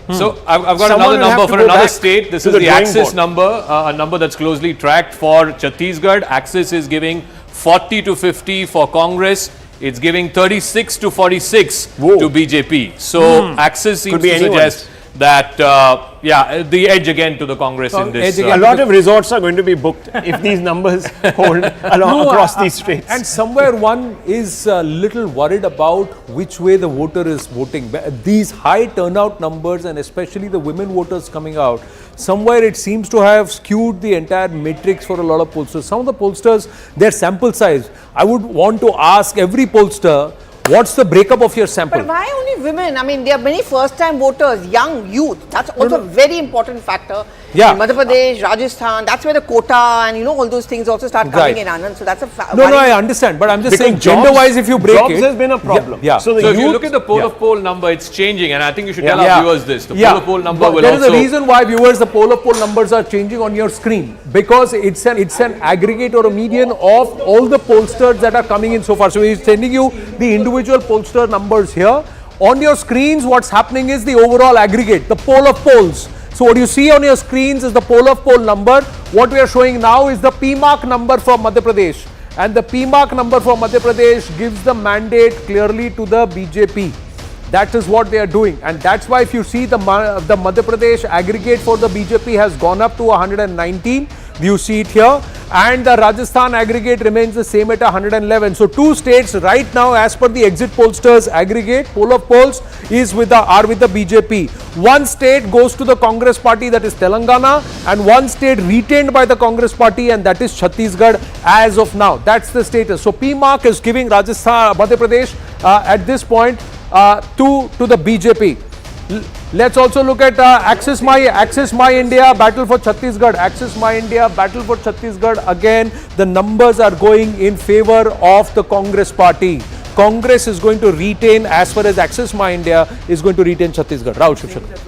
so I've got another number for another state. This is the Axis number, a number that's closely tracked for Chhattisgarh. Axis is giving 40 to 50 for Congress. It's giving 36 to 46 to BJP. So Axis seems to suggest that the edge again to the Congress in this. A lot of resorts are going to be booked if these numbers hold across these states. And somewhere one is a little worried about which way the voter is voting. These high turnout numbers, and especially the women voters coming out, somewhere it seems to have skewed the entire matrix for a lot of pollsters. Some of the pollsters, their sample size, I would want to ask every pollster, what's the breakup of your sample? But why only women? I mean, there are many first-time voters, young youth. That's also a very important factor. Yeah. In Madhya Pradesh, Rajasthan, that's where the quota and you know all those things also start coming Right. in, Anand. So that's a No, I understand, but I'm just saying Because jobs- gender-wise, if you break jobs it, has been a problem. Yeah. So the So if you youth- look at the poll number, it's changing, and I think you should tell Yeah. our viewers this. The poll number But will there also. is a reason why, viewers, the poll numbers are changing on your screen, because it's an aggregate or a median of all the pollsters that are coming in so far. So he's sending you the individual pollster numbers here. On your screens, what's happening is the overall aggregate, the poll of polls. So what you see on your screens is the poll of poll number. What we are showing now is the PMark number from Madhya Pradesh. And the PMark number from Madhya Pradesh gives the mandate clearly to the BJP. That is what they are doing. And that's why if you see the Madhya Pradesh aggregate for the BJP has gone up to 119. You see it here. And the Rajasthan aggregate remains the same at 111. So two states right now, as per the exit pollsters aggregate, poll of polls are with the BJP. One state goes to the Congress party, that is Telangana, and one state retained by the Congress party, and that is Chhattisgarh as of now. That's the status. So PMark is giving Rajasthan, Madhya Pradesh at this point to the BJP. Let's also look at Access My India, battle for Chhattisgarh. Access My India, battle for Chhattisgarh. Again, the numbers are going in favor of the Congress party. Congress is going to retain, as far as Access My India is going to retain Chhattisgarh. Rahul Shivshankar.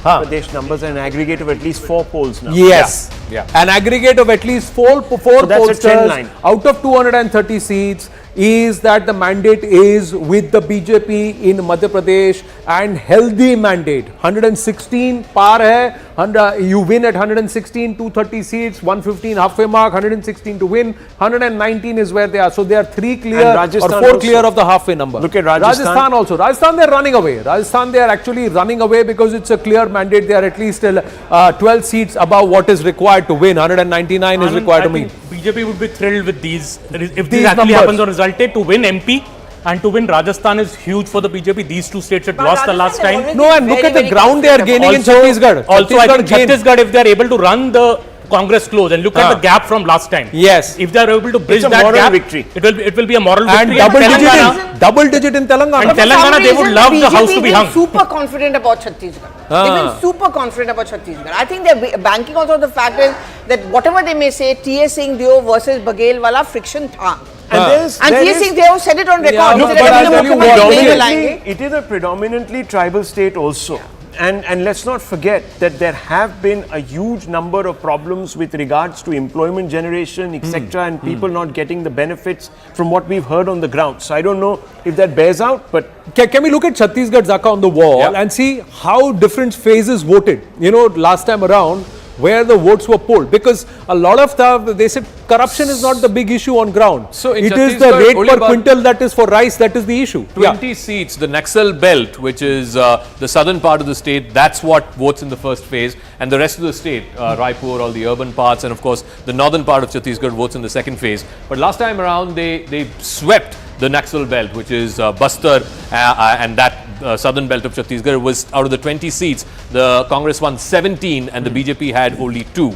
Pradesh numbers and an aggregate of at least 4 polls now. Yes. Yeah. An aggregate of at least four that's a trend pollsters line. out of 230 seats is that the mandate is with the BJP in Madhya Pradesh, and healthy mandate. 116 par hai, you win at 116, 230 seats, 115 halfway mark, 116 to win, 119 is where they are. So they are 3 clear And or Rajasthan 4 also. clear of the halfway number. Look at Rajasthan. Rajasthan also. Rajasthan, they are running away. Rajasthan, they are actually running away because it's a clear mandate. They are at least 12 seats above what is required to win. 199 is required to meet. BJP would be thrilled with these. If These this actually numbers. happens or resulted, to win MP and to win Rajasthan is huge for the BJP. These two states had But lost the last Rajasthan, time. they've No, and look very, at the very ground they are confident gaining in Also, Chhattisgarh. also I think gained. Chhattisgarh, if they are able to run the Congress close and look at the gap from last time. Yes. If they are able to bridge It's a that moral gap, victory. it will be a moral And victory. double digit in Telangana. And Telangana, they would love the house to be hung. Super confident about Chhattisgarh. They've been super confident about Chhattisgarh. I think they're banking also on the fact is that whatever they may say, T.S. Singh Deo versus Baghel wala friction tha. And T.S. Singh Deo said it on record. Yeah, He look, said, but "Abhi I'll tell you मुख्यमंत्री what, नहीं okay. लाएंगे." it is a predominantly tribal state also. And let's not forget that there have been a huge number of problems with regards to employment generation, etc., and people not getting the benefits from what we've heard on the ground. So I don't know if that bears out, but Can we look at Chhattisgarh, Zaka, on the wall and see how different phases voted? You know, last time around, where the votes were polled, because a lot of they said corruption is not the big issue on ground. So in it is the Chhattisgarh, rate only per about quintal that is for rice that is the issue. 20 seats, the Naxal belt, which is the southern part of the state, that's what votes in the first phase, and the rest of the state, Raipur, all the urban parts, and of course the northern part of Chhattisgarh votes in the second phase. But last time around, they swept the Naxal belt, which is Bastar, and that southern belt of Chhattisgarh was out of the 20 seats. The Congress won 17 and the BJP had only 2.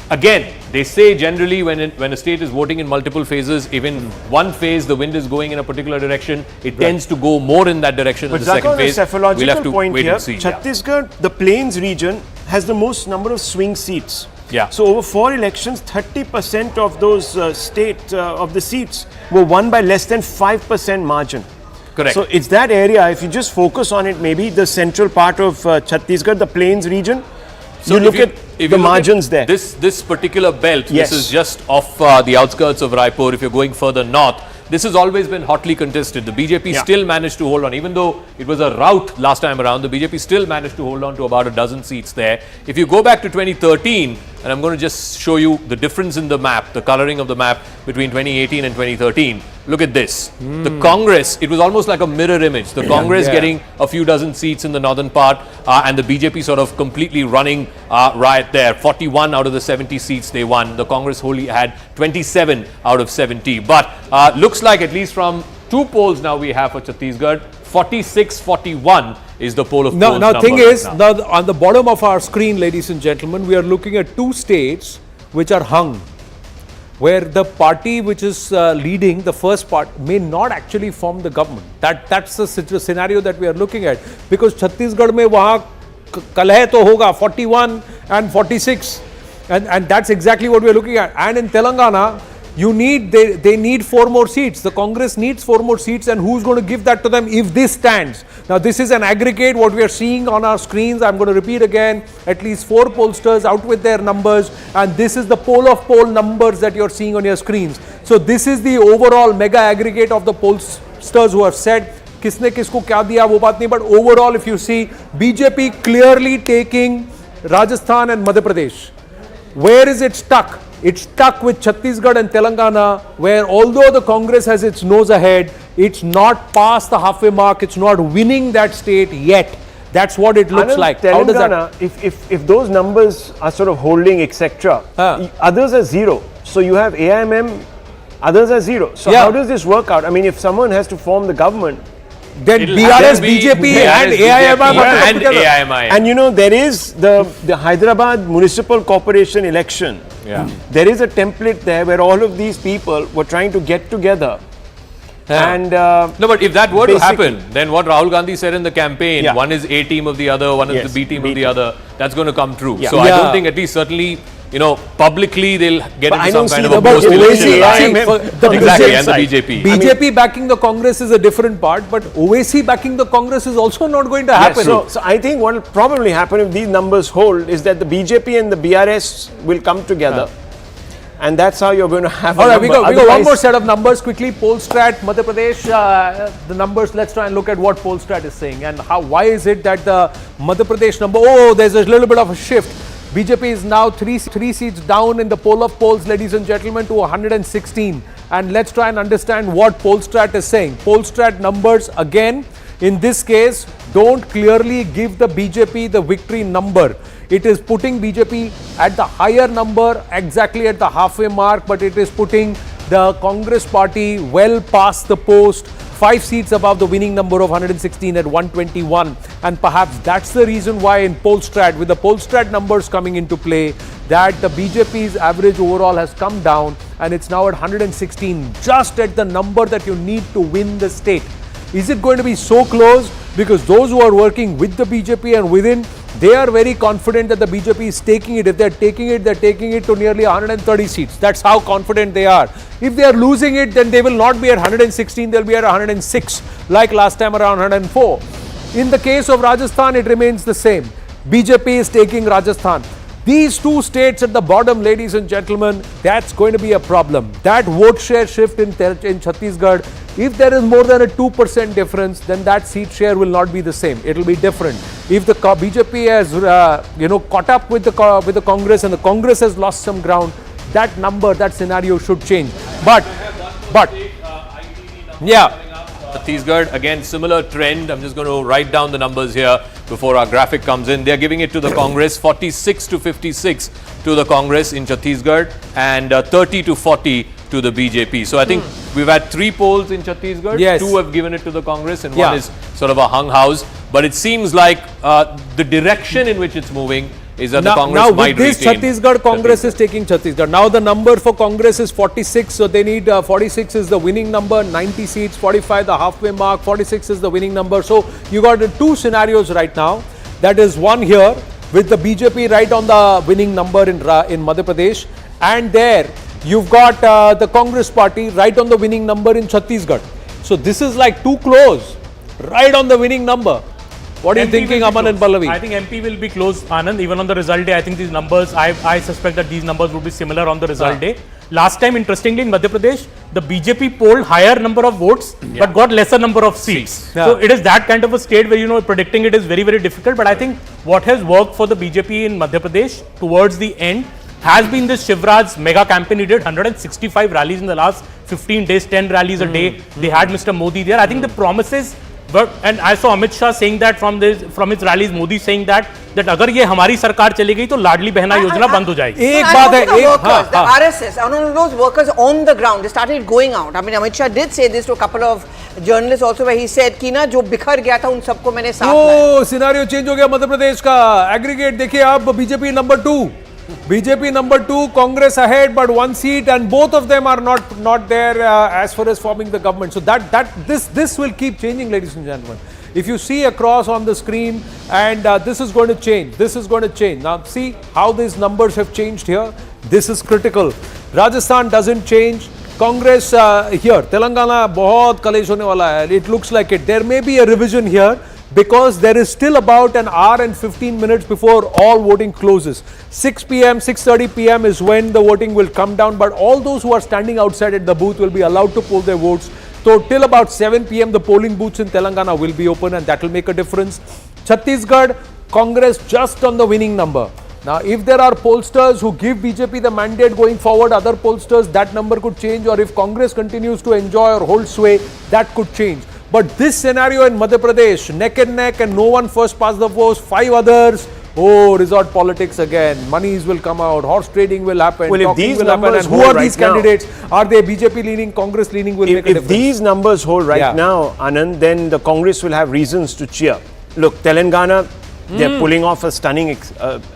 Again, they say generally when a state is voting in multiple phases, if in one phase the wind is going in a particular direction, it tends to go more in that direction in the second Zaka, phase. the psephological We'll have to point wait here, and see. Chhattisgarh, the plains region, has the most number of swing seats. Yeah. So over 4 elections, 30% of those of the seats were won by less than 5% margin. Correct. So it's that area, if you just focus on it, maybe the central part of Chhattisgarh, the plains region, you look at the margins there. This particular belt, Yes. this is just off the outskirts of Raipur. If you're going further north, this has always been hotly contested. The BJP still managed to hold on, even though it was a rout last time around. The BJP still managed to hold on to about a dozen seats there. If you go back to 2013, and I'm going to just show you the difference in the map, the coloring of the map between 2018 and 2013. Look at this. The Congress, it was almost like a mirror image. The Congress getting a few dozen seats in the northern part, and the BJP sort of completely running riot there. 41 out of the 70 seats they won. The Congress wholly had 27 out of 70. But looks like, at least from 2 polls now we have for Chhattisgarh, 46-41 is the poll of polls Now, number thing right is, now. now on the bottom of our screen, ladies and gentlemen, we are looking at 2 states which are hung, where the party which is leading, the first part, may not actually form the government. That's the scenario that we are looking at, because Chhattisgarh mein wahan कलह तो होगा 41 and 46. And that's exactly what we're looking at. And in Telangana, they need 4 more seats. The Congress needs 4 more seats, and who's going to give that to them if this stands? Now, this is an aggregate, what we are seeing on our screens. I'm going to repeat again, at least 4 pollsters out with their numbers, and this is the poll of poll numbers that you're seeing on your screens. So this is the overall mega aggregate of the pollsters who have said किसने किसको क्या दिया वो बात नहीं, but overall if you see BJP clearly taking Rajasthan and Madhya Pradesh. Where is it stuck? It's stuck with Chhattisgarh and Telangana, where although the Congress has its nose ahead, it's not past the halfway mark, it's not winning that state yet. That's what it looks like. How does that? If those numbers are sort of holding, etc., others are 0. So you have AIMM, others are 0. So how does this work out? I mean, if someone has to form the government, then BRS, BJP and AIMI. And you know, there is the Hyderabad Municipal Corporation election. Yeah. There is a template there where all of these people were trying to get together. And no, but if that were to happen, then what Rahul Gandhi said in the campaign, one is A team of the other, one is the B team of the other, that's going to come true. So I don't think, at least certainly, you know, publicly they'll get into some kind of a post-election line. Exactly, and the BJP. BJP backing the Congress is a different part, but OAC backing the Congress is also not going to happen. So I think what will probably happen if these numbers hold is that the BJP and the BRS will come together. And that's how you're going to have. All right, we got one more set of numbers quickly. Pollstrat, Madhya Pradesh, the numbers. Let's try and look at what Pollstrat is saying and why is it that the Madhya Pradesh number. Oh, there's a little bit of a shift. BJP is now three seats down in the poll of polls, ladies and gentlemen, to 116. And let's try and understand what Pollstrat is saying. Pollstrat numbers again, in this case, don't clearly give the BJP the victory number. It is putting BJP at the higher number, exactly at the halfway mark, but it is putting the Congress party well past the post, 5 seats above the winning number of 116 at 121. And perhaps that's the reason why in Pollstrat, with the Pollstrat numbers coming into play, that the BJP's average overall has come down and it's now at 116, just at the number that you need to win the state. Is it going to be so close? Because those who are working with the BJP and within, they are very confident that the BJP is taking it. If they're taking it to nearly 130 seats. That's how confident they are. If they are losing it, then they will not be at 116, they'll be at 106, like last time around 104. In the case of Rajasthan, it remains the same. BJP is taking Rajasthan. These 2 states at the bottom, ladies and gentlemen, that's going to be a problem. That vote share shift in Chhattisgarh, if there is more than a 2% difference, then that seat share will not be the same. It will be different. If the BJP has, caught up with the Congress and the Congress has lost some ground, that number, that scenario should change. But, yeah. Chhattisgarh, again, similar trend. I'm just going to write down the numbers here before our graphic comes in. They're giving it to the Congress, 46 to 56 to the Congress in Chhattisgarh and 30 to 40 to the BJP. So I think we've had 3 polls in Chhattisgarh. Yes. 2 have given it to the Congress and 1 is sort of a hung house. But it seems like the direction in which it's moving is that the Congress might retain. Now with this Chhattisgarh, Congress is taking Chhattisgarh. Now the number for Congress is 46, so they need 46 is the winning number, 90 seats, 45 the halfway mark, 46 is the winning number. So you got 2 scenarios right now. That is one here with the BJP right on the winning number in Madhya Pradesh, and there you've got the Congress party right on the winning number in Chhattisgarh. So this is like too close, right on the winning number. What are you thinking, Aman and Pallavi? I think MP will be close, Anand. Even on the result day, I think these numbers, I suspect that these numbers would be similar on the result day. Last time, interestingly, in Madhya Pradesh, the BJP polled higher number of votes, but got lesser number of seats. Yeah. So it is that kind of a state where, predicting it is very, very difficult. But I think what has worked for the BJP in Madhya Pradesh towards the end has been this Shivraj's mega campaign. He did 165 rallies in the last 15 days, 10 rallies a day. They had Mr. Modi there. I think the promises. And I saw Amit Shah saying that from his rallies, Modi saying that अगर ये हमारी सरकार चली गई तो लाडली बहना योजना बंद हो जाएगी. एक बात है, the RSS, and all those workers on the ground, they started going out. I mean, Amit Shah did say this to a couple of journalists also, where he said कि ना जो बिखर गया था उन सबको मैंने साथ लाया. सिनेरियो चेंज हो गया मध्य प्रदेश का. एग्रीगेट देखिए आप, BJP number 2. BJP number 2, Congress ahead, but 1 seat, and both of them are not there as far as forming the government. So this will keep changing, ladies and gentlemen. If you see across on the screen, and this is going to change. This is going to change. Now see how these numbers have changed here. This is critical. Rajasthan doesn't change. Congress here, Telangana, बहुत कलेश होने वाला है. It looks like it. There may be a revision here because there is still about an hour and 15 minutes before all voting closes. 6 p.m., 6:30 p.m. is when the voting will come down. But all those who are standing outside at the booth will be allowed to poll their votes. So till about 7 p.m. the polling booths in Telangana will be open, and that will make a difference. Chhattisgarh, Congress just on the winning number. Now, if there are pollsters who give BJP the mandate going forward, other pollsters, that number could change, or if Congress continues to enjoy or hold sway, that could change. But this scenario in Madhya Pradesh, neck and neck, and no one first past the post, 5 others, oh, resort politics again. Monies will come out, horse trading will happen, well, talking if these will happen. And who are these candidates? Are they BJP leaning, Congress leaning? Will make a difference. If these numbers hold now, Anand, then the Congress will have reasons to cheer. Look, Telangana, they're pulling off a stunning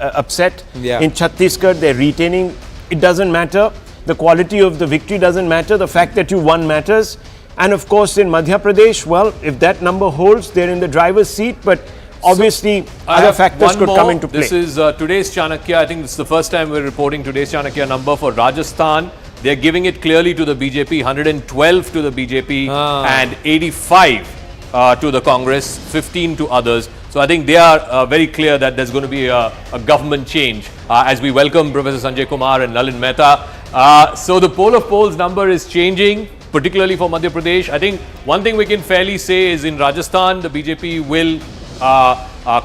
upset. In Chhattisgarh, they're retaining. It doesn't matter. The quality of the victory doesn't matter. The fact that you won matters. And of course, in Madhya Pradesh, well, if that number holds, they're in the driver's seat. But obviously, other factors could come into play. This is today's Chanakya. I think this is the first time we're reporting today's Chanakya number for Rajasthan. They're giving it clearly to the BJP, 112 to the BJP and 85 to the Congress, 15 to others. So I think they are very clear that there's going to be a government change as we welcome Professor Sanjay Kumar and Nalin Mehta. So the poll of polls number is changing, particularly for Madhya Pradesh. I think one thing we can fairly say is in Rajasthan, the BJP will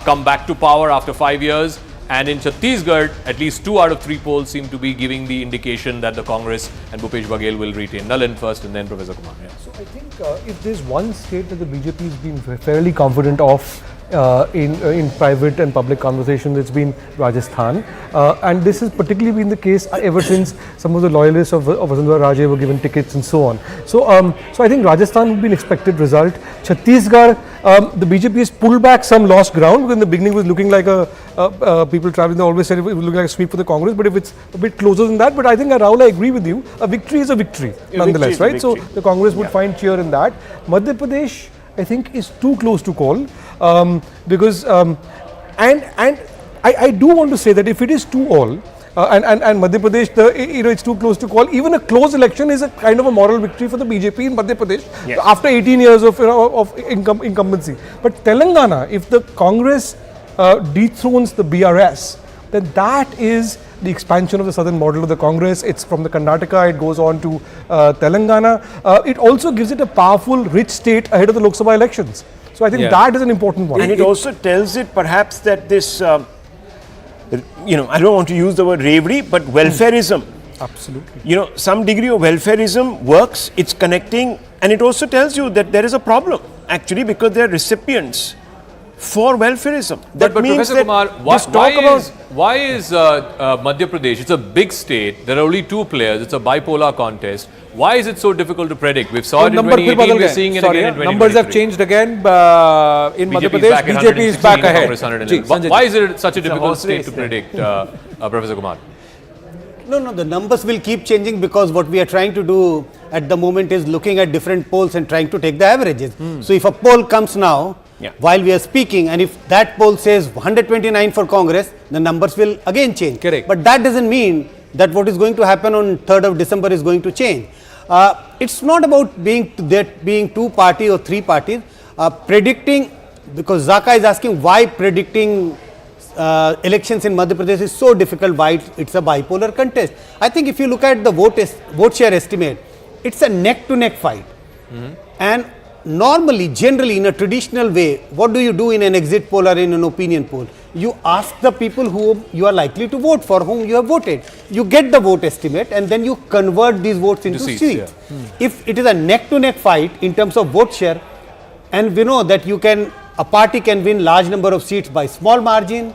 come back to power after 5 years. And in Chhattisgarh, at least 2 out of 3 polls seem to be giving the indication that the Congress and Bhupesh Baghel will retain. Nalin first and then Professor Kumar. So I think if there's one state that the BJP has been fairly confident of in private and public conversations, it's been Rajasthan, and this has particularly been the case ever since some of the loyalists of Vasundhara Raje were given tickets and so on. So I think Rajasthan would be an expected result. Chhattisgarh, the BJP has pulled back some lost ground, because in the beginning it was looking like people traveling, they always said it was looking like a sweep for the Congress, but if it's a bit closer than that, but I think Rahul, I agree with you, a victory is a victory nonetheless, right? So the Congress would find cheer in that. Madhya Pradesh, I think, is too close to call, because I do want to say that if it is 2-all and Madhya Pradesh, it's too close to call, even a close election is a kind of a moral victory for the BJP in Madhya Pradesh after 18 years of incumbency. But Telangana, if the Congress dethrones the BRS, then that is the expansion of the southern model of the Congress. It's from the Karnataka, it goes on to Telangana. It also gives it a powerful, rich state ahead of the Lok Sabha elections. So I think that is an important one. And it also tells it perhaps that this, I don't want to use the word bravery, but welfareism. Absolutely. Some degree of welfareism works, it's connecting, and it also tells you that there is a problem, actually, because there are recipients for welfareism. But Professor Kumar, why is Madhya Pradesh, it's a big state, there are only 2 players, it's a bipolar contest. Why is it so difficult to predict? We've saw it in 2018, we're seeing it again in 2023. Numbers have changed again in Madhya Pradesh, BJP is back ahead. Why is it such a difficult state to predict, Professor Kumar? No, the numbers will keep changing, because what we are trying to do at the moment is looking at different polls and trying to take the averages. So if a poll comes now, while we are speaking, and if that poll says 129 for Congress, the numbers will again change. Correct. But that doesn't mean that what is going to happen on 3rd of December is going to change. It's not about being 2 parties or 3 parties. Predicting, because Zaka is asking why predicting elections in Madhya Pradesh is so difficult, why it's a bipolar contest. I think if you look at the vote share estimate, it's a neck-to-neck fight. And normally, generally, in a traditional way, what do you do in an exit poll or in an opinion poll? You ask the people whom you are likely to vote, for whom you have voted. You get the vote estimate, and then you convert these votes into seats. If it is a neck-to-neck fight in terms of vote share, and we know that a party can win large number of seats by small margin,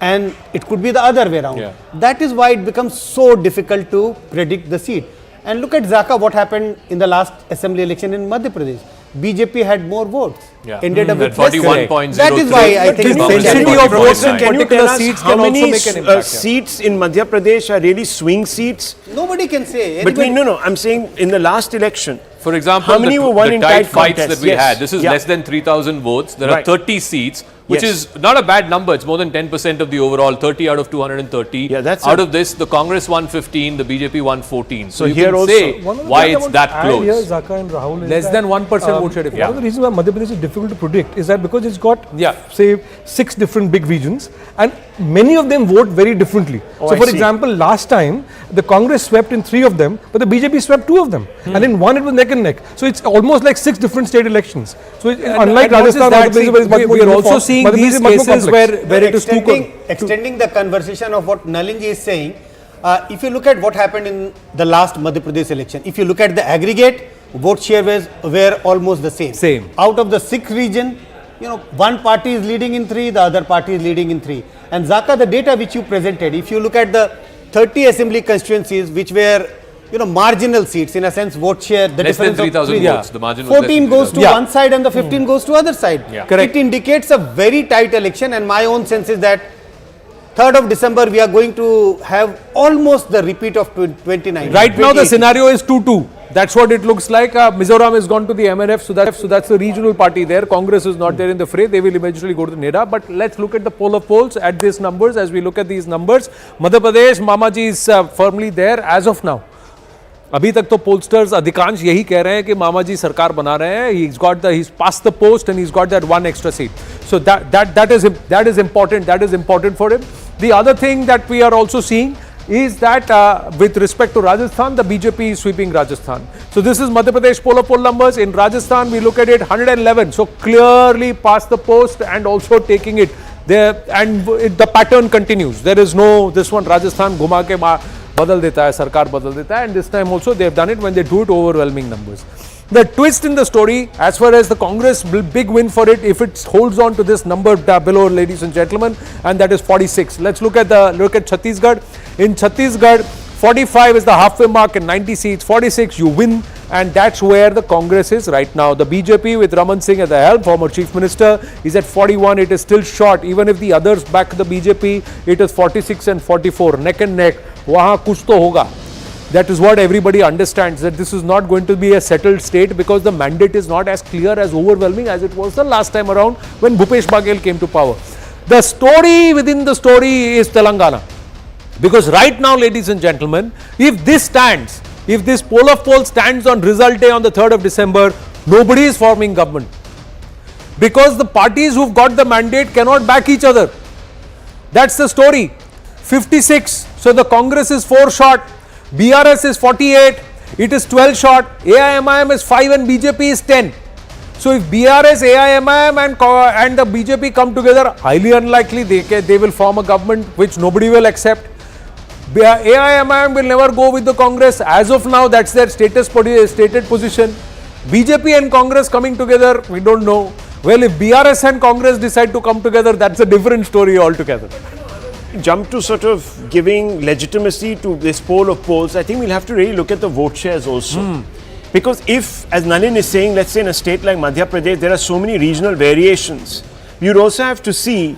and it could be the other way around. That is why it becomes so difficult to predict the seat. And look at Zaka, what happened in the last assembly election in Madhya Pradesh. BJP had more votes. ended up That with less. 41.03. That is why I think the it's density of votes in Can you particular tell us seats how can also many make an impact. seats in Madhya Pradesh are really swing seats? Nobody can say. Between, no, I'm saying in the last election. For example, How many were won the in tight tight fights contests? that we Yes. had, this is Yeah. less than 3,000 votes. There are Right. 30 seats, which Yes. is not a bad number. It's more than 10% of the overall, 30 out of 230. Yeah, that's out a- of this, the Congress won 15, the BJP won 14. So you here can also- say One of the why things I it's want that to add here, close. Zaka and Rahul, is Less that, than 1% vote share difference. One of the reasons why Madhya Pradesh is difficult to predict is that because it's got, Yeah. say, 6 different big regions, and many of them vote very differently. Oh, So, I for see. example, last time the Congress swept in 3 of them, but the BJP swept 2 of them, and in one it was neck and neck. So it's almost like 6 different state elections. So unlike And what is Rajasthan, that? Madhya Pradesh is very much more We are also uniform. seeing Madhya Pradesh these is much more cases complex. where it is too extending the conversation of what Nalinji is saying, if you look at what happened in the last Madhya Pradesh election, if you look at the aggregate, vote share were almost the same. Same. Out of the 6 region, one party is leading in 3, the other party is leading in 3. And Zaka, the data which you presented, if you look at the 30 assembly constituencies which were marginal seats, in a sense, vote share, the Less than difference of 3,000 three- votes. The margin was less 14 than goes to 3,000. one side and the 15 goes to other side. Correct. It indicates a very tight election, and my own sense is that 3rd of December we are going to have almost the repeat of 2019. Right now the scenario is 2-2. That's what it looks like. Mizoram has gone to the MNF, so that's the regional party there. Congress is not there in the fray. They will eventually go to NEDA. But let's look at the poll of polls at these numbers. As we look at these numbers, Madhya Pradesh, Mamaji is firmly there as of now. अभी तक तो pollsters अधिकांश यही कह रहे हैं कि मामा जी सरकार बना रहे हैं. He's passed the post and he's got that one extra seat. So that is important. That is important for him. The other thing that we are also seeing is that with respect to Rajasthan, the BJP is sweeping Rajasthan. So this is Madhya Pradesh poll numbers. In Rajasthan, we look at it 111. So clearly past the post and also taking it there, and the pattern continues. There is no this one Rajasthan घुमा के बदल देता है, सरकार बदल देता है, and this time also they have done it when they do it overwhelming numbers. The twist in the story, as far as the Congress, big win for it if it holds on to this number below, ladies and gentlemen, and that is 46. Let's look at Chhattisgarh. In Chhattisgarh, 45 is the halfway mark and 90 seats. 46 you win, and that's where the Congress is right now. The BJP with Raman Singh at the helm, former Chief Minister, is at 41. It is still short. Even if the others back the BJP, it is 46 and 44, neck and neck. वहाँ कुछ तो होगा. That is what everybody understands, that this is not going to be a settled state because the mandate is not as clear, as overwhelming as it was the last time around when Bhupesh Baghel came to power. The story within the story is Telangana. Because right now, ladies and gentlemen, if this stands, if this poll of polls stands on result day on the 3rd of December, nobody is forming government. Because the parties who've got the mandate cannot back each other. That's the story. 56. So the Congress is 4 short. BRS is 48. It is 12 short. AIMIM is 5 and BJP is 10. So if BRS, AIMIM and the BJP come together, highly unlikely they will form a government which nobody will accept. AIMIM will never go with the Congress. As of now, that's their stated position. BJP and Congress coming together, we don't know. Well, if BRS and Congress decide to come together, that's a different story altogether. Jump to sort of giving legitimacy to this poll of polls, I think we'll have to really look at the vote shares also. Because if, as Nalin is saying, let's say in a state like Madhya Pradesh, there are so many regional variations, you'd also have to see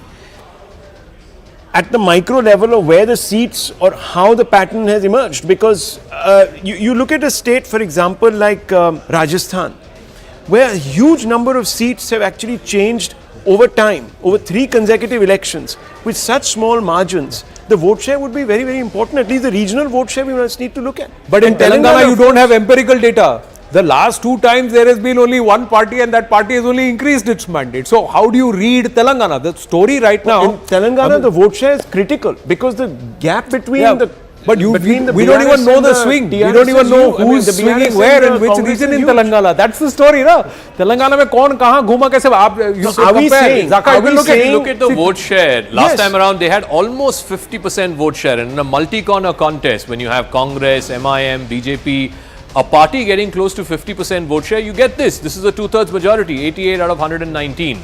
at the micro level of where the seats or how the pattern has emerged. Because you look at a state, for example, like Rajasthan, where a huge number of seats have actually changed over time, over 3 consecutive elections, with such small margins. The vote share would be very, very important. At least the regional vote share we must need to look at. But in Telangana, you don't have empirical data. The last 2 times there has been only one party and that party has only increased its mandate. So how do you read Telangana? The story right now... In Telangana, the vote share is critical because the gap between the... But we don't even know the swing. We don't even know who is swinging where in which region in Telangana. That's the story, na? Telangana में कौन कहाँ घूमा कैसे Are we saying look at the vote share? Last time around they had almost 50% vote share, and in a multi-corner contest when you have Congress, MIM, BJP, a party getting close to 50% vote share, you get this. This is a 2/3 majority, 88 out of 119.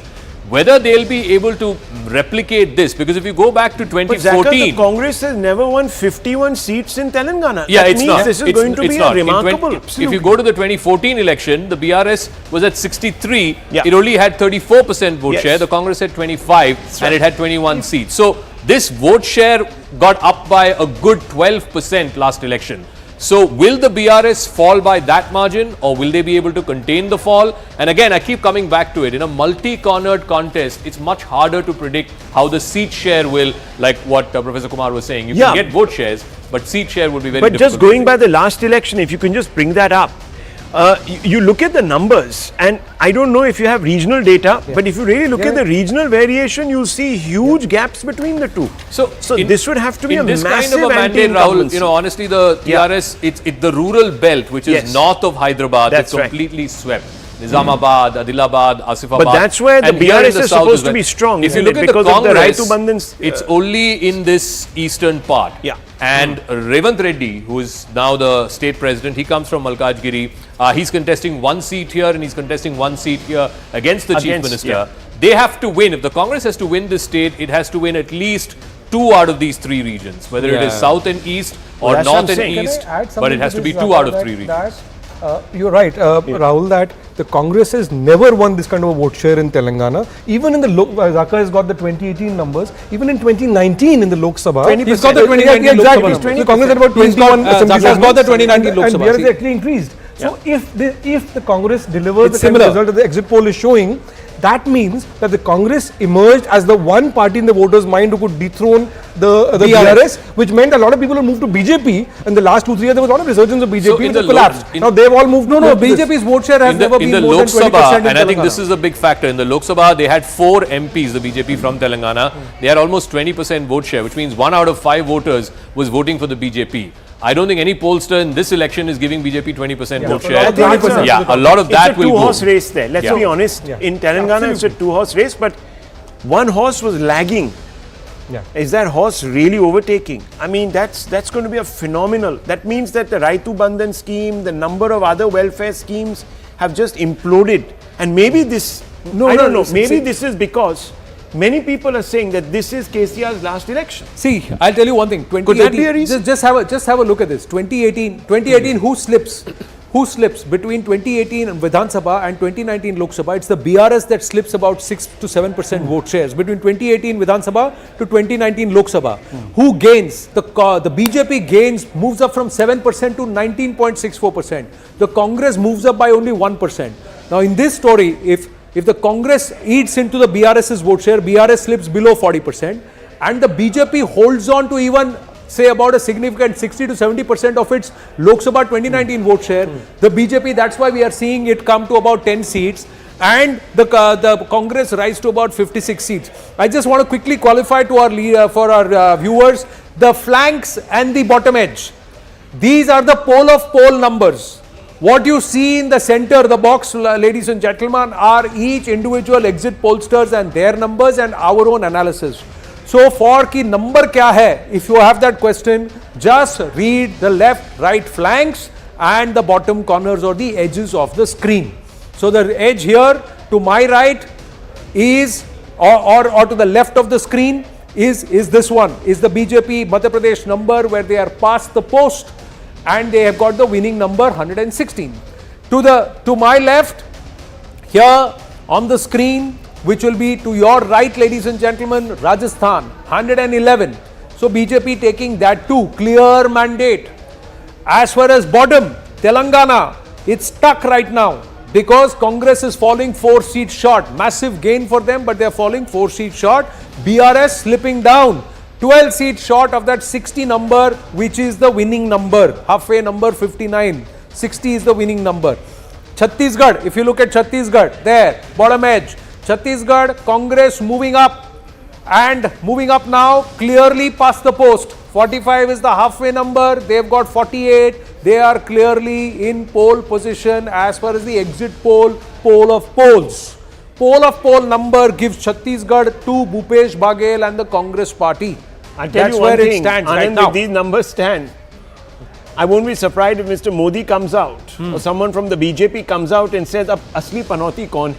Whether they'll be able to replicate this, because if you go back to But Zaka, 2014, the Congress has never won 51 seats in Telangana. yeah, That it's means not. this is It's- going to it's be not. a In remarkable. if you go to the 2014 election, the BRS was at 63. Yeah. It only had 34% vote Yes. share. The Congress had 25, and it had 21 seats. So this vote share got up by a good 12% last election. So will the BRS fall by that margin, or will they be able to contain the fall? And again, I keep coming back to it. In a multi-cornered contest, it's much harder to predict how the seat share will, like what Professor Kumar was saying. You Yeah. can get vote shares, but seat share would be very But difficult. just going by the last election, if you can just bring that up, you look at the numbers, and I don't know if you have regional data, but if you really look at the regional variation, you'll see huge gaps between the two. So This would have to be a in this massive kind of a mandate, Rahul, anti-incumbency. you know, honestly, the Yeah. TRS, it's the rural belt, which is Yes. north of Hyderabad, That's it's right. completely swept. Nizamabad, Adilabad, Asifabad. But that's where the and here in BRS the is south supposed as to well. be strong, If you isn't look it? at Because the of the Congress, Raitu Bandhan's, it's only in this eastern part. Yeah. And Revant Reddy, who is now the state president, he comes from Malkajgiri. He's contesting one seat here and he's contesting one seat here against the chief minister. yeah. They have to win. If the Congress has to win this state, it has to win at least 2 out of these 3 regions, whether it is Yeah. south and east or that's what north I'm and saying. Can I east, add but something it has to be this, 2 Zaka, out of that- 3 regions. You're right, Rahul, that the Congress has never won this kind of a vote share in Telangana. Even in the Zaka has got the 2018 numbers. Even in 2019 in the Lok Sabha, 20%. He's got the 2019 Yeah, Lok Sabha exactly. numbers. The Congress had about He's got, 21 assembly Zaka has got the segments, 2019 Lok and Sabha BRS seat. actually increased. So if the Congress delivers It's the kind of similar. result that the exit poll is showing, that means that the Congress emerged as the one party in the voters' mind who could dethrone the BRS, which meant a lot of people will move to BJP. In the last 2-3 years, there was a lot of resurgence of BJP, So in which the has collapsed. in- Now they've all moved. No, to this. BJP's vote share has In the, never in been the more Lok than 20% Sabha, in and I think this Telangana. is a big factor. In the Lok Sabha, they had 4 MPs, the BJP from Telangana. They had almost 20% vote share, which means 1 out of 5 voters was voting for the BJP. I don't think any pollster in this election is giving BJP 20% vote share. 20%. Yeah, a lot of that it's a will go. two-horse race there. Let's Yeah. be honest. Yeah. In Telangana, it's a two-horse race, but one horse was lagging. Yeah. Is that horse really overtaking? I mean, that's going to be a phenomenal. That means that the Raitu Bandhan scheme, the number of other welfare schemes have just imploded. And maybe this, I don't know, maybe this is because many people are saying that this is KCR's last election. See, I'll tell you one thing. 2018, Could that be a reason? Just have a look at this. 2018, who slips? Who slips between 2018 and Vidhan Sabha and 2019 Lok Sabha? It's the BRS that slips about 6 to 7% vote shares between 2018 Vidhan Sabha to 2019 Lok Sabha. Who gains? The BJP gains, moves up from 7% to 19.64%. The Congress moves up by only 1%. Now in this story, if the Congress eats into the BRS's vote share, BRS slips below 40%, and the BJP holds on to even say about a significant 60 to 70% of its Lok Sabha 2019 vote share. The BJP, that's why we are seeing it come to about 10 seats, and the Congress rise to about 56 seats. I just want to quickly qualify to our for our viewers, the flanks and the bottom edge. These are the poll numbers. What you see in the center, the box, ladies and gentlemen, are each individual exit pollsters and their numbers and our own analysis. So for ki number kya hai, if you have that question, just read the left, right flanks and the bottom corners or the edges of the screen. So the edge here to my right is, or to the left of the screen is this one, is the BJP Madhya Pradesh number where they are past the post and they have got the winning number 116. To my left, here on the screen, which will be to your right, ladies and gentlemen, Rajasthan, 111. So BJP taking that too, clear mandate. As far as bottom, Telangana, it's stuck right now because Congress is falling 4 seats short. Massive gain for them, but they are falling 4 seats short. BRS slipping down 12 seats short of that 60 number, which is the winning number. Halfway number 59. 60 is the winning number. Chhattisgarh, if you look at Chhattisgarh, there, bottom edge. Chhattisgarh, Congress moving up and moving up now, clearly past the post. 45 is the halfway number, they've got 48. They are clearly in pole position as far as the exit poll of polls. Poll of poll number gives Chhattisgarh to Bhupesh Baghel and the Congress party. I'll tell That's you where one it thing, stands Anand, right now. if these numbers stand, I won't be surprised if Mr. Modi comes out or someone from the BJP comes out and says, "Ab asli panauti kaun?"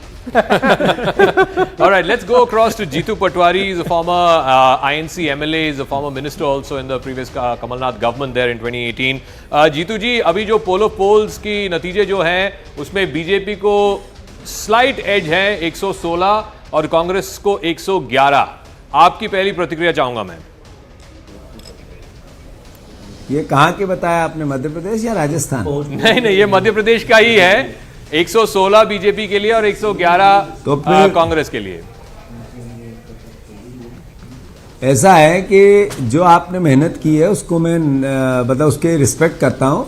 All right, let's go across to Jeetu Patwari. He's a former INC MLA, he's a former minister also in the previous Kamalnath government there in 2018. Jeetu ji, अभी जो पोल of poles की नतीजे जो हैं, उसमें BJP को slight as है 116 और कांग्रेस को 111. आपकी पहली प्रतिक्रिया चाहूंगा मैं. ये कहाँ के बताया आपने, मध्य प्रदेश या राजस्थान? नहीं, ये मध्य प्रदेश का ही है. 116 बीजेपी के लिए और 111 तो कांग्रेस के लिए. ऐसा है कि जो आपने मेहनत की है उसको मैं मतलब उसके रिस्पेक्ट करता हूं,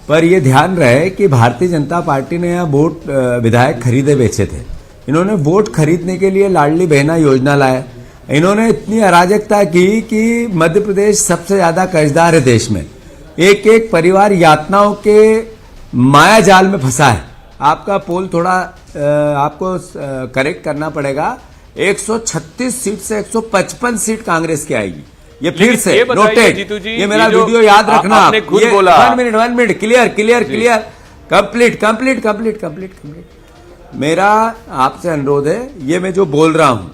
पर ये ध्यान रहे कि भारतीय जनता पार्टी ने यहाँ वोट विधायक खरीदे बेचे थे. इन्होंने वोट खरीदने के लिए लाडली बहना योजना लाया. इन्होंने इतनी अराजकता की कि मध्य प्रदेश सबसे ज्यादा कर्जदार है देश में. एक एक परिवार यातनाओं के माया जाल में फंसा है. आपका पोल थोड़ा आपको करेक्ट करना पड़ेगा. 136 सीट से 155 सीट कांग्रेस की आएगी. ये फिर से नोटेड. ये मेरा वीडियो याद रखना. आपने खुद बोला. 1 मिनट क्लियर कंप्लीट. मेरा आपसे अनुरोध है, ये मैं जो बोल रहा हूं,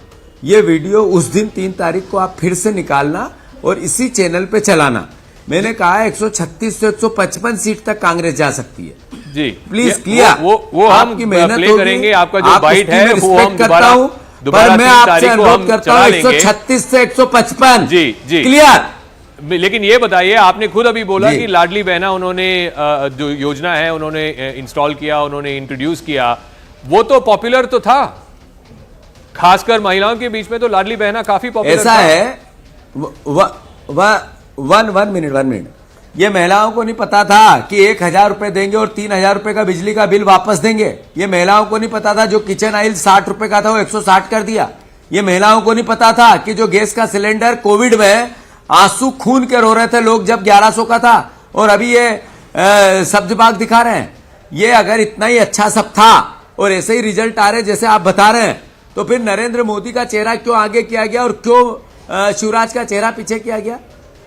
ये वीडियो उस दिन 3 तारीख को आप फिर से निकालना और इसी चैनल पे चलाना. मैंने कहा 136 से 155 सीट तक कांग्रेस जा सकती है. जी प्लीज क्लियर. वो हम प्ले करेंगे. आपका जो बाइट है वो हम दोबारा पर मैं आपसे अनुरोध करता हूं 136 से 155. जी क्लियर. लेकिन ये बताइए, आपने खुद अभी बोला कि लाडली बहना उन्होंने जो योजना है उन्होंने इंस्टॉल किया, उन्होंने इंट्रोड्यूस किया. वो तो पॉपुलर तो था, खासकर महिलाओं के बीच में तो लाडली बहना काफी पॉपुलर ऐसा है. 1 मिनट. ये महिलाओं को नहीं पता था कि 1,000 रुपए देंगे और 3,000 रुपए का बिजली का बिल वापस देंगे. ये महिलाओं को नहीं पता था जो किचन ऑयल 60 रुपए का था वो 160 कर दिया. ये महिलाओं को नहीं पता था कि जो गैस का सिलेंडर कोविड में आंसू खून के रो रहे थे लोग जब 1100 का था, और अभी ये सब्ज बाग दिखा रहे हैं. ये अगर इतना ही अच्छा सब था और ऐसे ही रिजल्ट आ रहे जैसे आप बता रहे हैं, तो फिर नरेंद्र मोदी का चेहरा क्यों आगे किया गया और क्यों शिवराज का चेहरा पीछे किया गया?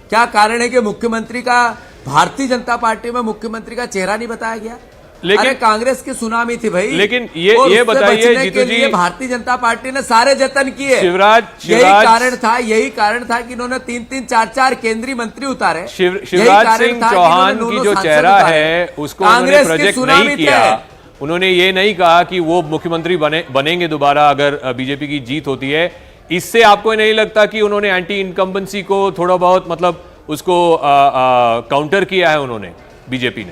क्या कारण है कि मुख्यमंत्री का, भारतीय जनता पार्टी में मुख्यमंत्री का चेहरा नहीं बताया गया? लेकिन कांग्रेस की सुनामी थी भाई. लेकिन ये बताइए जीतू जी, भारतीय जनता पार्टी ने सारे जतन किए. यही कारण था कि इन्होंने 3-3, 4-4 केंद्रीय मंत्री उतारे. शिवराज सिंह चौहान की जो चेहरा है उसको उन्होंने प्रोजेक्ट नहीं किया. उन्होंने ये नहीं कहा कि वो मुख्यमंत्री बनेंगे दोबारा अगर बीजेपी की जीत होती है. इससे आपको नहीं लगता कि उन्होंने एंटी इनकम्बेंसी को थोड़ा बहुत मतलब उसको काउंटर किया है उन्होंने, बीजेपी ने?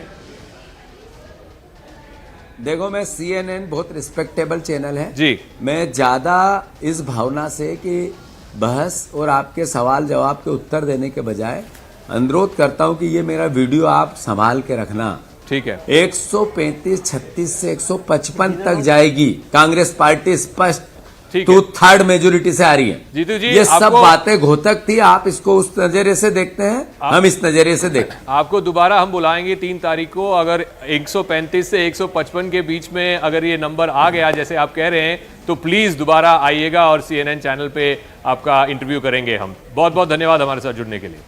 देखो, मैं CNN बहुत रिस्पेक्टेबल चैनल है जी. मैं ज्यादा इस भावना से कि बहस और आपके सवाल जवाब के उत्तर देने के बजाय अनुरोध करता हूं कि ये मेरा वीडियो आप संभाल के रखना. ठीक है. 135, 36 से 155 तक जाएगी कांग्रेस पार्टी. स्पष्ट ठीक है. 2/3 मेजोरिटी से आ रही है. जीतू जी, ये सब बातें घोतक थी. आप इसको उस नजरिए से देखते हैं, हम इस नजरिए से देखते हैं. आपको दोबारा हम बुलाएंगे 3 तारीख को. अगर 135 से 155 के बीच में अगर ये नंबर आ गया जैसे आप कह रहे हैं, तो प्लीज दोबारा आइएगा और CNN चैनल पे आपका इंटरव्यू करेंगे हम. बहुत बहुत धन्यवाद हमारे साथ जुड़ने के लिए.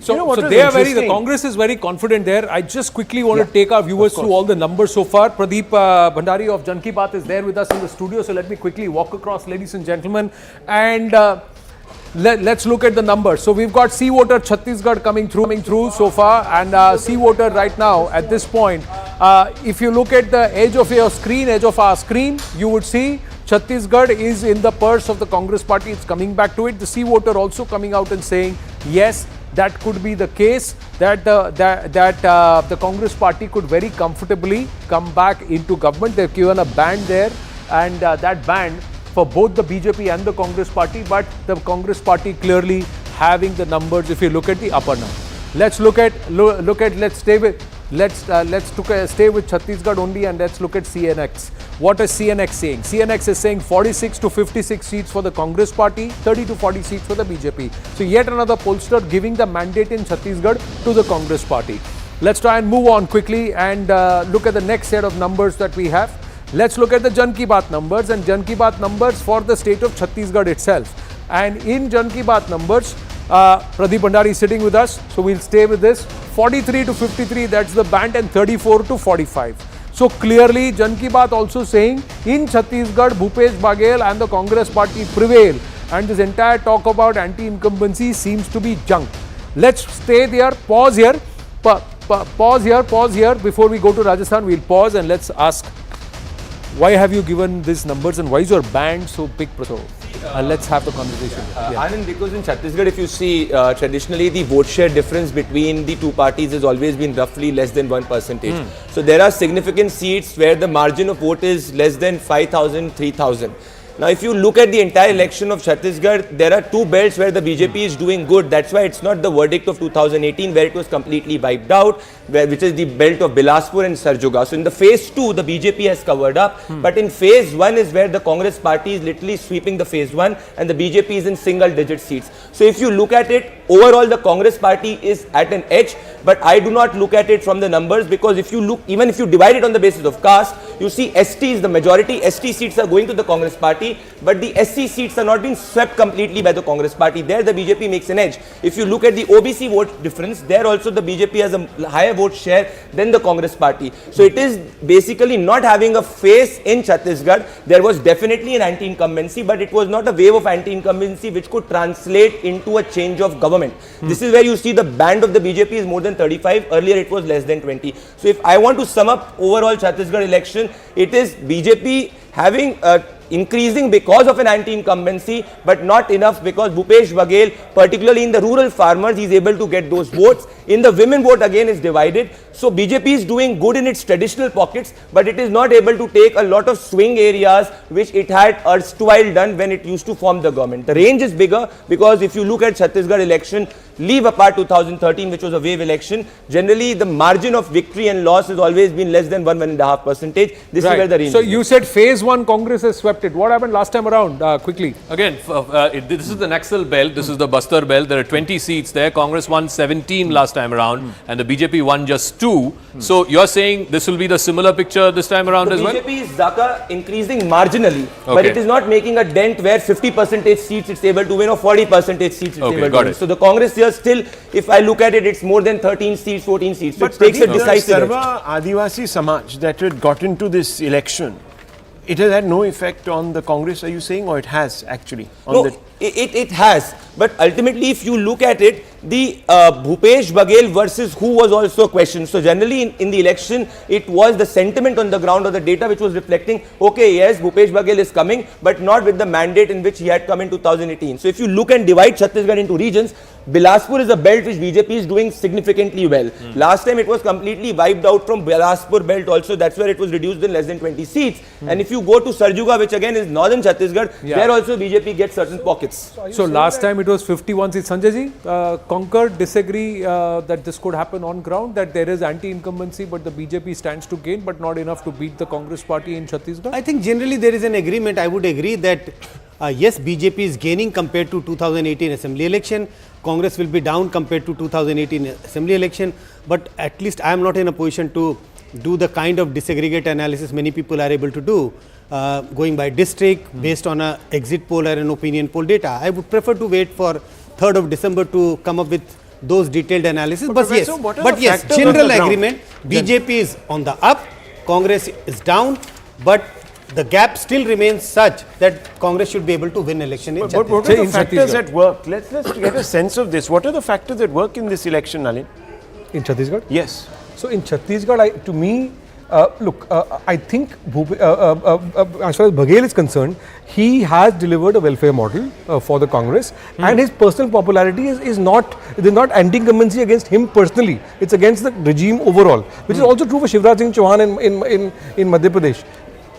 So the Congress is very confident there. I just quickly want to take our viewers through all the numbers so far. Pradeep Bhandari of Jan Ki Baat is there with us in the studio. So let me quickly walk across, ladies and gentlemen, and let's look at the numbers. So we've got C voter Chhattisgarh coming through so far, and C voter right now at this point. If you look at the edge of our screen, you would see Chhattisgarh is in the purse of the Congress party. It's coming back to it. The C voter also coming out and saying yes, that could be the case, that the Congress party could very comfortably come back into government. They've given a band there, and that band for both the BJP and the Congress party, but the Congress party clearly having the numbers if you look at the upper number. Let's stay with Chhattisgarh only, and let's look at CNX. What is CNX saying? CNX is saying 46 to 56 seats for the Congress party, 30 to 40 seats for the BJP. So yet another pollster giving the mandate in Chhattisgarh to the Congress party. Let's try and move on quickly and look at the next set of numbers that we have. Let's look at the Jan Ki Baat numbers, and Jan Ki Baat numbers for the state of Chhattisgarh itself. And in Jan Ki Baat numbers, Pradeep Bhandari is sitting with us, so we'll stay with this. 43 to 53, that's the band, and 34 to 45. So clearly, Jan Ki Baat also saying in Chhattisgarh, Bhupesh Baghel and the Congress party prevail, and this entire talk about anti-incumbency seems to be junk. Let's stay there, pause here, pause here. Before we go to Rajasthan, we'll pause and let's ask, why have you given these numbers and why is your band so big? Let's have the conversation. Anand, because in Chhattisgarh, if you see, traditionally the vote share difference between the two parties has always been roughly less than 1%. So there are significant seats where the margin of vote is less than 5,000, 3,000. Now, if you look at the entire election of Chhattisgarh, there are two belts where the BJP is doing good. That's why it's not the verdict of 2018 where it was completely wiped out, which is the belt of Bilaspur and Sarjuga. So in the phase 2, the BJP has covered up. But in phase 1 is where the Congress party is literally sweeping the phase 1 and the BJP is in single digit seats. So if you look at it, overall the Congress party is at an edge. But I do not look at it from the numbers, because if you look, even if you divide it on the basis of caste, you see ST is the majority. ST seats are going to the Congress party, but the SC seats are not being swept completely by the Congress party. There the BJP makes an edge. If you look at the OBC vote difference, there also the BJP has a higher vote share than the Congress party. So it is basically not having a face in Chhattisgarh. There was definitely an anti-incumbency, but it was not a wave of anti-incumbency which could translate into a change of government. This is where you see the band of the BJP is more than 35. Earlier it was less than 20. So if I want to sum up overall Chhattisgarh election, it is BJP having increasing because of an anti-incumbency, but not enough because Bhupesh Baghel, particularly in the rural farmers, is able to get those votes. In the women vote again is divided. So BJP is doing good in its traditional pockets, but it is not able to take a lot of swing areas which it had erstwhile done when it used to form the government. The range is bigger because if you look at Chhattisgarh election, leave apart 2013, which was a wave election, generally the margin of victory and loss has always been less than 1.5%. This is where the range So is. you said phase 1 Congress has swept it. What happened last time around? Quickly. Again, this is the Naxal belt, this is the Bastar belt. There are 20 seats there. Congress won 17 last time around and the BJP won just 2. So you're saying this will be the similar picture this time around as well? The BJP is Zaka increasing marginally, but it is not making a dent where 50% seats it's able to win or 40% seats it's able to win. So the Congress here still, if I look at it, it's more than 13 seats, 14 seats. So But it takes a Pradeep, decisive the Sarva Adivasi Samaj that had got into this election, it has had no effect on the Congress, are you saying, or it has actually? No, it has. But ultimately, if you look at it, the Bhupesh Baghel versus who was also a question. So generally in the election, it was the sentiment on the ground or the data which was reflecting, okay, yes, Bhupesh Baghel is coming, but not with the mandate in which he had come in 2018. So if you look and divide Chhattisgarh into regions, Bilaspur is a belt which BJP is doing significantly well. Last time it was completely wiped out from Bilaspur belt also. That's where it was reduced in less than 20 seats. And if you go to Sarjuga, which again is northern Chhattisgarh, there also BJP gets certain pockets. So last time it was 51 seats. Sanjay ji, concur, disagree that this could happen on ground, that there is anti-incumbency, but the BJP stands to gain, but not enough to beat the Congress party in Chhattisgarh? I think generally there is an agreement. I would agree that yes, BJP is gaining compared to 2018 assembly election. Congress will be down compared to 2018 assembly election. But at least I am not in a position to do the kind of disaggregate analysis many people are able to do, going by district based on a exit poll or an opinion poll data. I would prefer to wait for 3rd of December to come up with those detailed analysis. But yes, general agreement, BJP is on the up, Congress is down, but the gap still remains such that Congress should be able to win election in Chhattisgarh. But what are the factors at work? Let's get a sense of this. What are the factors at work in this election, Nalin? In Chhattisgarh? Yes. So in Chhattisgarh, to me, look, I think as far as Baghel is concerned, he has delivered a welfare model for the Congress, and his personal popularity is not anti-incumbency against him personally. It's against the regime overall, which is also true for Shivraj Singh Chauhan in Madhya Pradesh.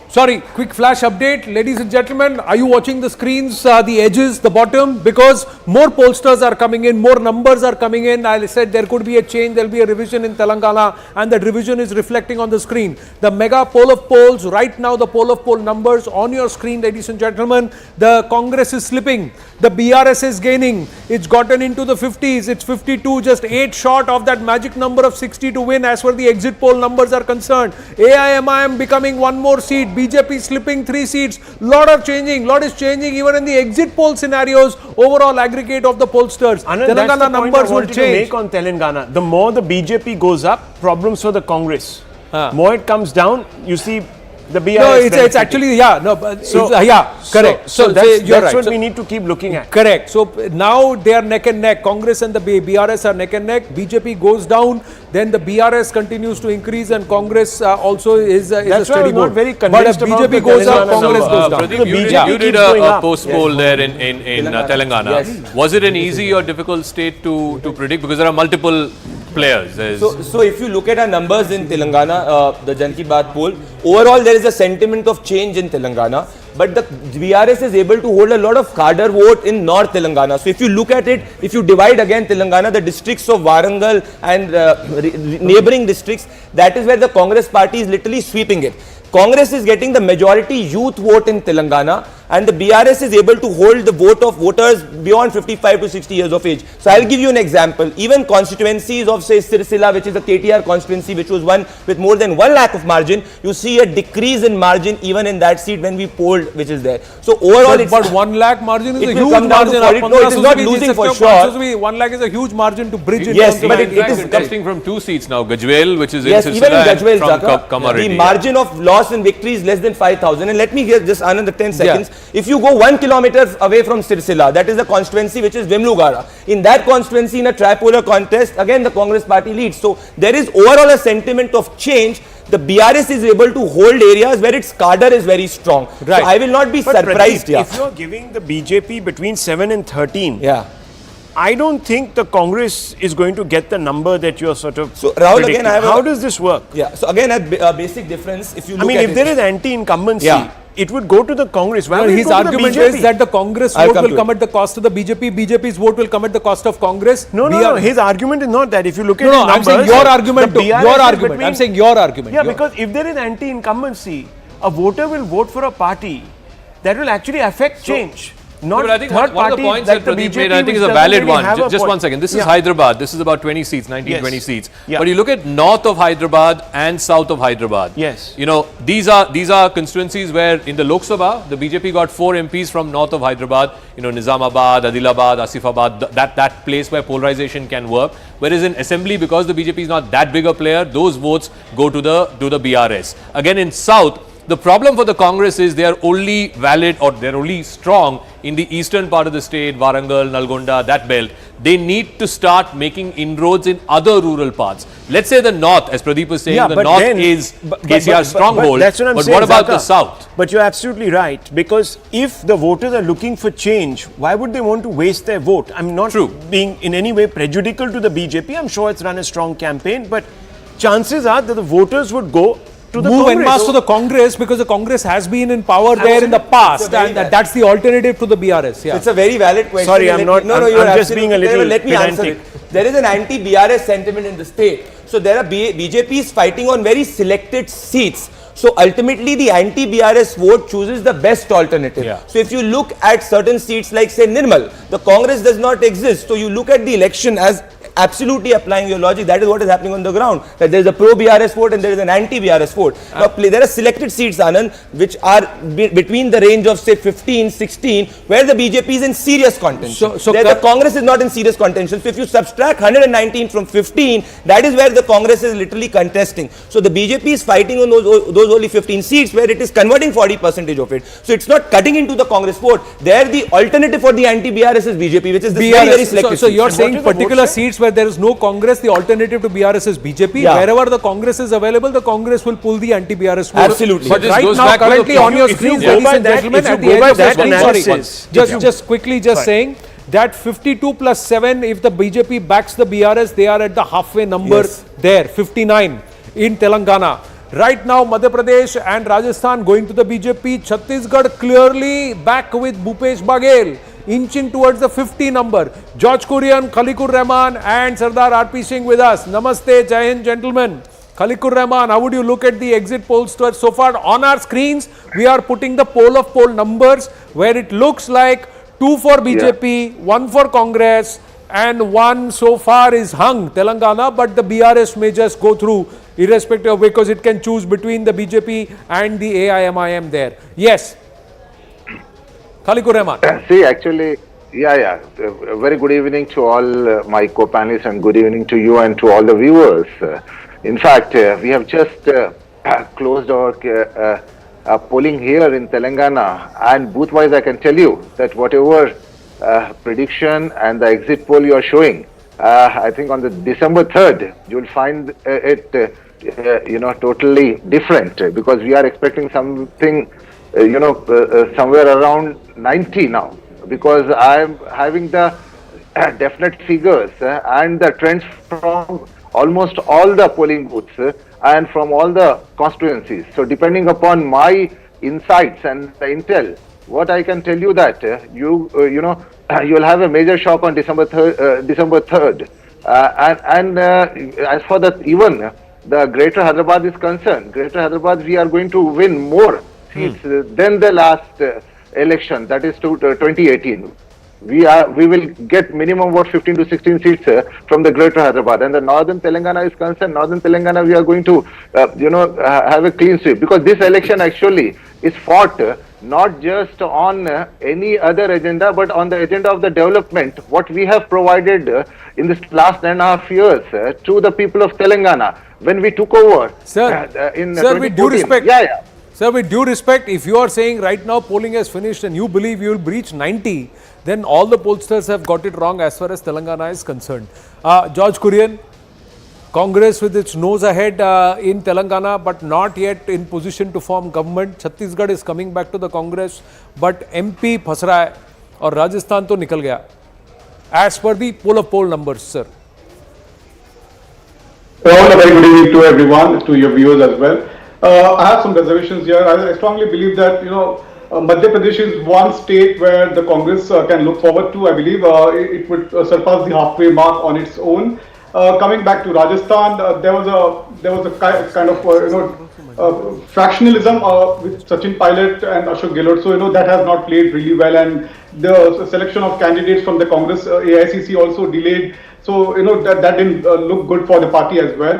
Sorry, quick flash update. Ladies and gentlemen, are you watching the screens, the edges, the bottom? Because more pollsters are coming in, more numbers are coming in. I said there could be a change, there will be a revision in Telangana, and that revision is reflecting on the screen. The mega poll of polls, right now the poll of poll numbers on your screen, ladies and gentlemen. The Congress is slipping, the BRS is gaining, it's gotten into the 50s, it's 52, just 8 short of that magic number of 60 to win as far as the exit poll numbers are concerned. AIMIM becoming one more seat, BJP slipping 3 seats. Lot is changing even in the exit poll scenarios. Overall aggregate of the pollsters. Anand, Telangana numbers will change. To make on Telangana. The more the BJP goes up, problems for the Congress. More it comes down, you see the BRS. No, it's actually, correct. So that's what we need to keep looking at. Correct. So now they are neck and neck. Congress and the BRS are neck and neck. BJP goes down, then the BRS continues to increase, and Congress also is a steady not board. very But convinced if about BJP the goes up, Telangana Congress number. goes down. Pradeep, you did a post poll there in Telangana. Was it an easy or difficult state to predict? Because there are multiple players. So if you look at our numbers in Telangana, the Jan Ki Baat poll, overall there is a sentiment of change in Telangana, but the BRS is able to hold a lot of cadre vote in North Telangana. So if you look at it, if you divide again Telangana, the districts of Warangal and neighboring districts, that is where the Congress party is literally sweeping it. Congress is getting the majority youth vote in Telangana, and the BRS is able to hold the vote of voters beyond 55 to 60 years of age. So I'll give you an example. Even constituencies of, say, Sirsila, which is a KTR constituency, which was won with more than 1 lakh of margin, you see a decrease in margin even in that seat when we polled, which is there. So overall, but 1 lakh margin is a huge margin. No, it is not losing for sure. 1 lakh is a huge margin to bridge. Yes, but it is contesting from 2 seats now. Gajwel, which is in Sirsila, even in Gajwel, Kamaredi. the margin of loss and victory is less than 5,000. And let me just another 10 seconds. If you go 1 kilometer away from Sirsila, that is the constituency which is Vimlugara. In that constituency, in a tripolar contest, again the Congress party leads. So there is overall a sentiment of change. The BRS is able to hold areas where its cadre is very strong. Right. So I will not be surprised. Pradeep, if you are giving the BJP between 7 and 13, I don't think the Congress is going to get the number that you are sort of Rahul, predicting. again, how does this work? So again, a basic difference. If you look if there is anti-incumbency, it would go to the Congress. Well, his argument is that the Congress vote will come at the cost of the BJP. BJP's vote will come at the cost of Congress. No. His argument is not that. If you look at his numbers, I'm saying your argument. I'm saying your argument. Yeah, because if there is anti-incumbency, a voter will vote for a party that will actually affect change. But I think one of the points that Pradeep made, I think, is a valid one. Just 1 second. This is Hyderabad. This is about 20 seats, 19-20 seats. But you look at north of Hyderabad and south of Hyderabad. Yes. You know, these are constituencies where in the Lok Sabha, the BJP got 4 MPs from north of Hyderabad. You know, Nizamabad, Adilabad, Asifabad, that place where polarization can work. Whereas in assembly, because the BJP is not that big a player, those votes go to the BRS. Again, in south, the problem for the Congress is they are only valid or they're only strong in the eastern part of the state, Warangal, Nalgonda, that belt. They need to start making inroads in other rural parts. Let's say the north, as Pradeep was saying, the north is KCR's stronghold. That's what I'm saying, what about Zaka, the south? But you're absolutely right, because if the voters are looking for change, why would they want to waste their vote? I'm not being in any way prejudicial to the BJP. I'm sure it's run a strong campaign, but chances are that the voters would go to the move en Congress. masse to the Congress, because the Congress has been in power there in the past, and that's the alternative to the BRS. It's a very valid question. Sorry, I'm just being a little Let me answer it. There is an anti-BRS sentiment in the state. So there are BJPs fighting on very selected seats. So ultimately, the anti-BRS vote chooses the best alternative. So if you look at certain seats like, say, Nirmal, the Congress does not exist. So you look at the election as absolutely applying your logic. That is what is happening on the ground. That there is a pro-BRS vote and there is an anti-BRS vote. Now, there are selected seats, Anand, which are between the range of, say, 15, 16, where the BJP is in serious contention. So the Congress is not in serious contention. So if you subtract 119 from 15, that is where the Congress is literally contesting. So the BJP is fighting on those only 15 seats, where it is converting 40% of it. So it's not cutting into the Congress vote. There, the alternative for the anti-BRS is BJP, which is the very selected. So you're saying particular seats where there is no Congress, the alternative to BRS is BJP. Wherever the Congress is available, the Congress will pull the anti-BRS vote. Absolutely. But right now, currently on your screen, ladies and gentlemen, at the edge of the screen, just quickly saying that 52 plus 7, if the BJP backs the BRS, they are at the halfway number there, 59 in Telangana. Right now, Madhya Pradesh and Rajasthan going to the BJP. Chhattisgarh clearly back with Bhupesh Baghel, inching towards the 50 number. George Kurian, Khalikur Rahman and Sardar RP Singh with us. Namaste, Jai Hind, gentlemen. Khalikur Rahman, how would you look at the exit polls so far? On our screens, we are putting the poll numbers, where it looks like 2 for BJP, 1 for Congress, and one so far is hung, Telangana, but the BRS may just go through irrespective of, because it can choose between the BJP and the AIMIM there. Yes. Khalikur Rahman. See, actually, a very good evening to all my co-panelists and good evening to you and to all the viewers. In fact, we have just closed our polling here in Telangana, and booth-wise I can tell you that whatever prediction and the exit poll you are showing, I think on the December 3rd, you will find it totally different, because we are expecting something, somewhere around 90 now, because I am having the definite figures and the trends from almost all the polling booths and from all the constituencies. So depending upon my insights and the intel, what I can tell you that you will have a major shock on December 3rd. And as for even the Greater Hyderabad is concerned, Greater Hyderabad we are going to win more seats than the last election, that is 2018. We will get minimum about 15 to 16 seats from the Greater Hyderabad. And the Northern Telangana is concerned, Northern Telangana we are going to have a clean sweep, because this election actually is fought not just on any other agenda, but on the agenda of the development, what we have provided in this last 9.5 years to the people of Telangana when we took over. Sir, with due respect, sir, with due respect, if you are saying right now polling has finished and you believe you will breach 90, then all the pollsters have got it wrong as far as Telangana is concerned. George Kurian, Congress with its nose ahead in Telangana, but not yet in position to form government. Chhattisgarh is coming back to the Congress, but MP फंस रहा है और राजस्थान तो निकल गया. As per the poll numbers, sir. Well, a very good evening to everyone, to your viewers as well. I have some reservations here. I strongly believe that Madhya Pradesh is one state where the Congress can look forward to. I believe it would surpass the halfway mark on its own. Coming back to Rajasthan, there was a kind of fractionalism with Sachin Pilot and Ashok Gehlot. So that has not played really well, and the selection of candidates from the Congress AICC also delayed. So that didn't look good for the party as well.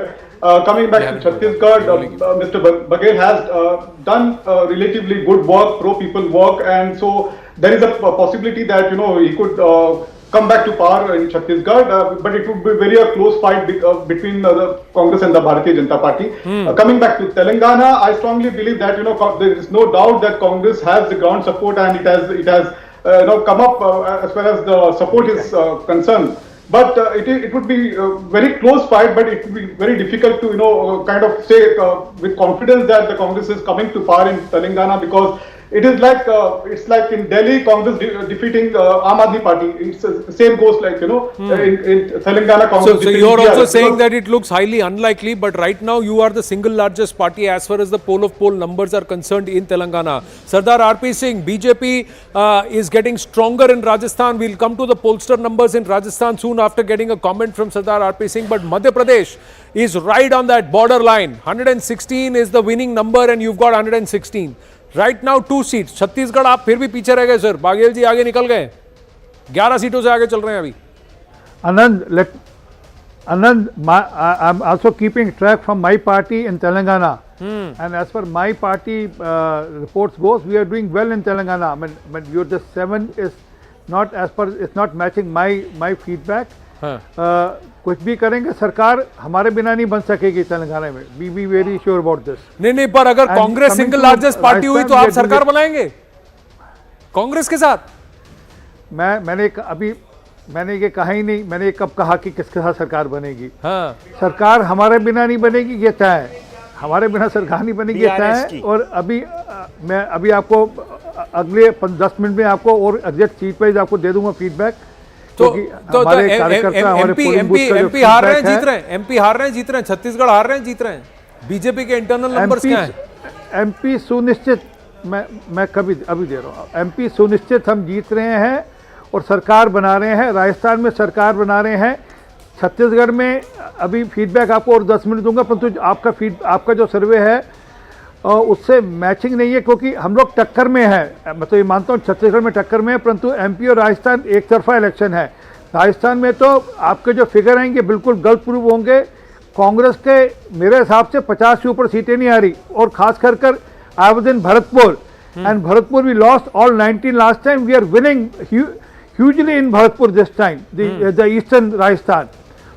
Coming back to Chhattisgarh, Mr. Baghel has done relatively good work, pro-people work, and so there is a possibility that he could come back to power in Chhattisgarh, but it would be very close fight between the Congress and the Bharatiya Janata Party. Coming back to Telangana, I strongly believe that there is no doubt that Congress has the ground support, and it has come up as far as the support is concerned. But it would be a very close fight, but it would be very difficult to kind of say with confidence that the Congress is coming to power in Telangana, because it is like it's like in Delhi, Congress defeating Aam Aadmi Party. It's the same goes like in Telangana, Congress. So you are also saying that it looks highly unlikely, but right now you are the single largest party as far as the poll numbers are concerned in Telangana. Sardar RP Singh, BJP is getting stronger in Rajasthan. We'll come to the pollster numbers in Rajasthan soon after getting a comment from Sardar RP Singh. But Madhya Pradesh is right on that borderline. 116 is the winning number, and you've got 116. Right now 2 seats. Chhattisgarh आप फिर भी पीछे रह गए sir. Baghel जी आगे निकल गए. 11 सीटों से आगे चल रहे हैं अभी. Anand, I'm also keeping track from my party in Telangana, and as per my party reports goes, we are doing well in Telangana. I mean, your the 7 is not as per, it's not matching my feedback. कुछ भी करेंगे सरकार हमारे बिना नहीं बन सकेगी तेलंगाना में. Be very sure about this. नहीं, पर अगर कांग्रेस सिंगल लार्जेस्ट पार्टी हुई तो आप सरकार बनाएंगे कांग्रेस के साथ? मैंने ये कहा ही नहीं. मैंने कब कहा कि किसके साथ सरकार बनेगी? सरकार हमारे बिना नहीं बनेगी, ये तय है. हमारे बिना सरकार नहीं बनेगी, ये तय है. और मैं अभी आपको अगले 10 मिनट में आपको और एग्जैक्ट सीट पे आपको दे दूंगा फीडबैक. तो एमपी हार रहे हैं, जीत रहे हैं. एमपी हार रहे हैं, जीत रहे हैं. छत्तीसगढ़ हार रहे हैं, जीत रहे हैं. बीजेपी के इंटरनल नंबर्स क्या हैं? एमपी सुनिश्चित, मैं कभी अभी दे रहा हूँ. एमपी सुनिश्चित हम जीत रहे हैं और सरकार बना रहे हैं. राजस्थान में सरकार बना रहे हैं. छत्तीसगढ़ में अभी फीडबैक आपको और 10 मिनट दूंगा, परंतु आपका जो सर्वे है उससे मैचिंग नहीं है, क्योंकि हम लोग टक्कर में हैं. मैं तो ये मानता हूँ छत्तीसगढ़ में टक्कर में है, परंतु एमपी और राजस्थान एक तरफा इलेक्शन है. राजस्थान में तो आपके जो फिगर आएंगे बिल्कुल गलत प्रूव होंगे। कांग्रेस के मेरे हिसाब से 50 से ऊपर सीटें नहीं आ रही, और खास कर I was in Bharatpur and Bharatpur we lost all 19 last time, we are winning hugely in Bharatpur this time, the eastern Rajasthan.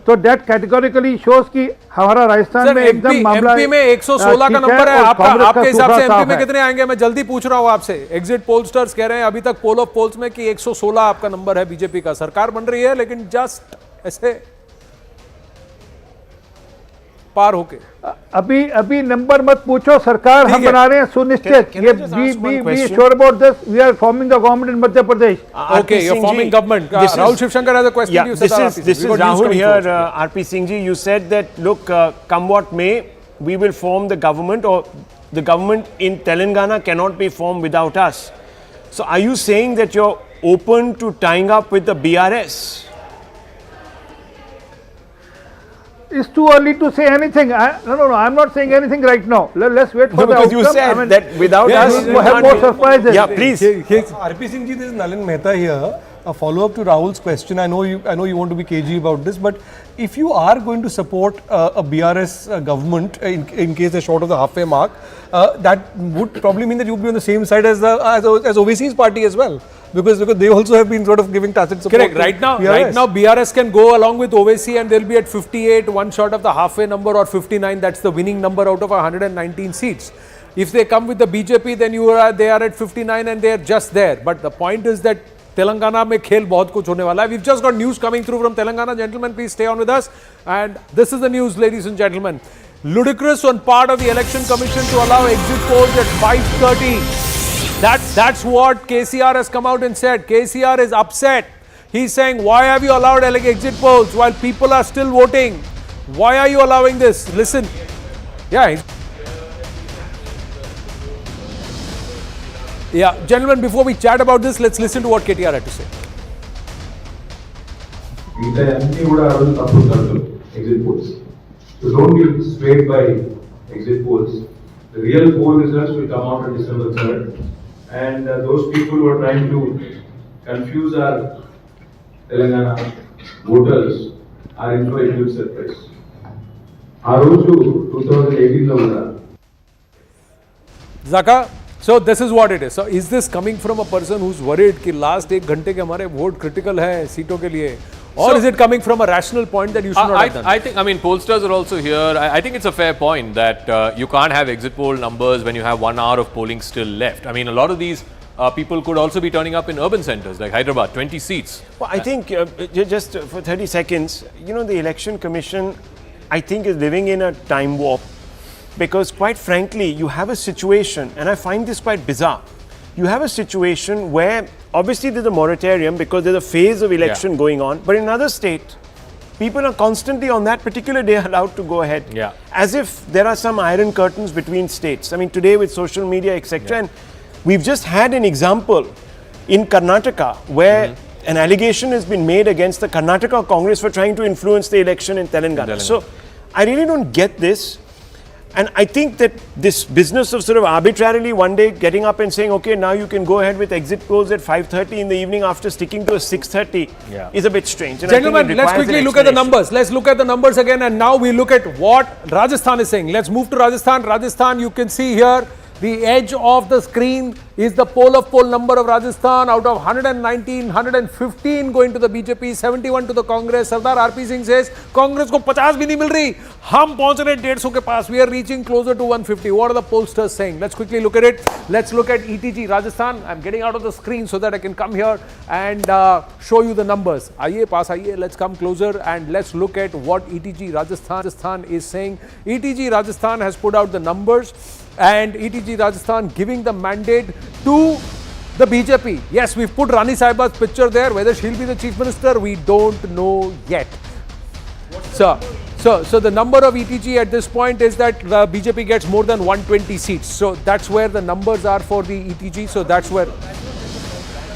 तो that categorically shows कि हमारा राजस्थान में एकदम मामला एमपी में 116 का नंबर है आपका, आपके हिसाब से एमपी में कितने आएंगे? मैं जल्दी पूछ रहा हूँ आपसे। एग्जिट पोलस्टर्स कह रहे हैं अभी तक पोल ऑफ पोल्स में कि 116 आपका नंबर है बीजेपी का। सरकार बन रही है लेकिन जस्ट ऐसे पार होके। अभी नंबर मत पूछो, सरकार हम बना रहे हैं सुनिश्चित। ये be sure about this, we are forming the government in Madhya Pradesh. Okay, you're forming government. Rahul Shivshankar has a question. Yeah, this is Rahul here. RP Singh ji, you said that look, come what may, we will form the government, or the government in Telangana cannot be formed without us. So are you saying that you're open to tying up with the BRS? It's too early to say anything. No, I'm not saying anything right now. Let's wait for the outcome. Because you said that without us, we have more surprises. Yeah, please. RP Singh ji, this is Nalin Mehta here. A follow-up to Rahul's question. I know you want to be cagey about this, but if you are going to support a BRS government in case they're short of the halfway mark, that would probably mean that you would be on the same side as OVC's party as well. Because they also have been sort of giving tacit support. Correct. Right now BRS can go along with OVC and they'll be at 58, one short of the halfway number, or 59. That's the winning number out of 119 seats. If they come with the BJP, then they are at 59 and they are just there. But the point is that Telangana में खेल बहुत कुछ होने वाला है. We've just got news coming through from Telangana. Gentlemen, please stay on with us. And this is the news, ladies and gentlemen. Ludicrous on part of the Election Commission to allow exit polls at 5:30. That's what KCR has come out and said. KCR is upset. He's saying, why have you allowed exit polls while people are still voting? Why are you allowing this? Listen. Yeah, gentlemen, before we chat about this, let's listen to what KTR had to say. Exit polls. So don't be swayed by exit polls. The real poll results will come out on December 3rd. And those people who are trying to confuse our Telangana voters are in for a huge surprise. Aroju 2018 Zaka, so this is what it is. So is this coming from a person who's worried कि last एक घंटे के हमारे vote critical है सीटों के लिए? Or is it coming from a rational point that you should not have done? I think, pollsters are also here. I think it's a fair point that you can't have exit poll numbers when you have 1 hour of polling still left. A lot of these people could also be turning up in urban centers like Hyderabad, 20 seats. Well, I think just for 30 seconds, the Election Commission, I think, is living in a time warp, because quite frankly, you have a situation, and I find this quite bizarre. You have a situation where obviously there's a moratorium because there's a phase of election going on, but in another state, people are constantly on that particular day allowed to go ahead. As if there are some iron curtains between states. Today with social media, etc. And we've just had an example in Karnataka where an allegation has been made against the Karnataka Congress for trying to influence the election in Telangana. So I really don't get this. And I think that this business of sort of arbitrarily one day getting up and saying, okay, now you can go ahead with exit polls at 5:30 in the evening after sticking to a 6:30 is a bit strange. And gentlemen, let's quickly look at the numbers. Let's look at the numbers again, and now we look at what Rajasthan is saying. Let's move to Rajasthan. Rajasthan, you can see here, the edge of the screen is the poll of poll number of Rajasthan. Out of 119, 115 going to the BJP, 71 to the Congress. Sardar RP Singh says, Congress को 50 भी नहीं मिल रही. हम पहुंच रहे 150 के पास. We are reaching closer to 150. What are the pollsters saying? Let's quickly look at it. Let's look at ETG Rajasthan. I'm getting out of the screen so that I can come here and show you the numbers. आइए पास आइए. Let's come closer and let's look at what ETG Rajasthan is saying. ETG Rajasthan has put out the numbers. And ETG Rajasthan giving the mandate to the BJP. Yes, we've put Rani Sahiba's picture there. Whether she'll be the chief minister, we don't know yet. So the number of ETG at this point is that the BJP gets more than 120 seats. So that's where the numbers are for the ETG. So that's where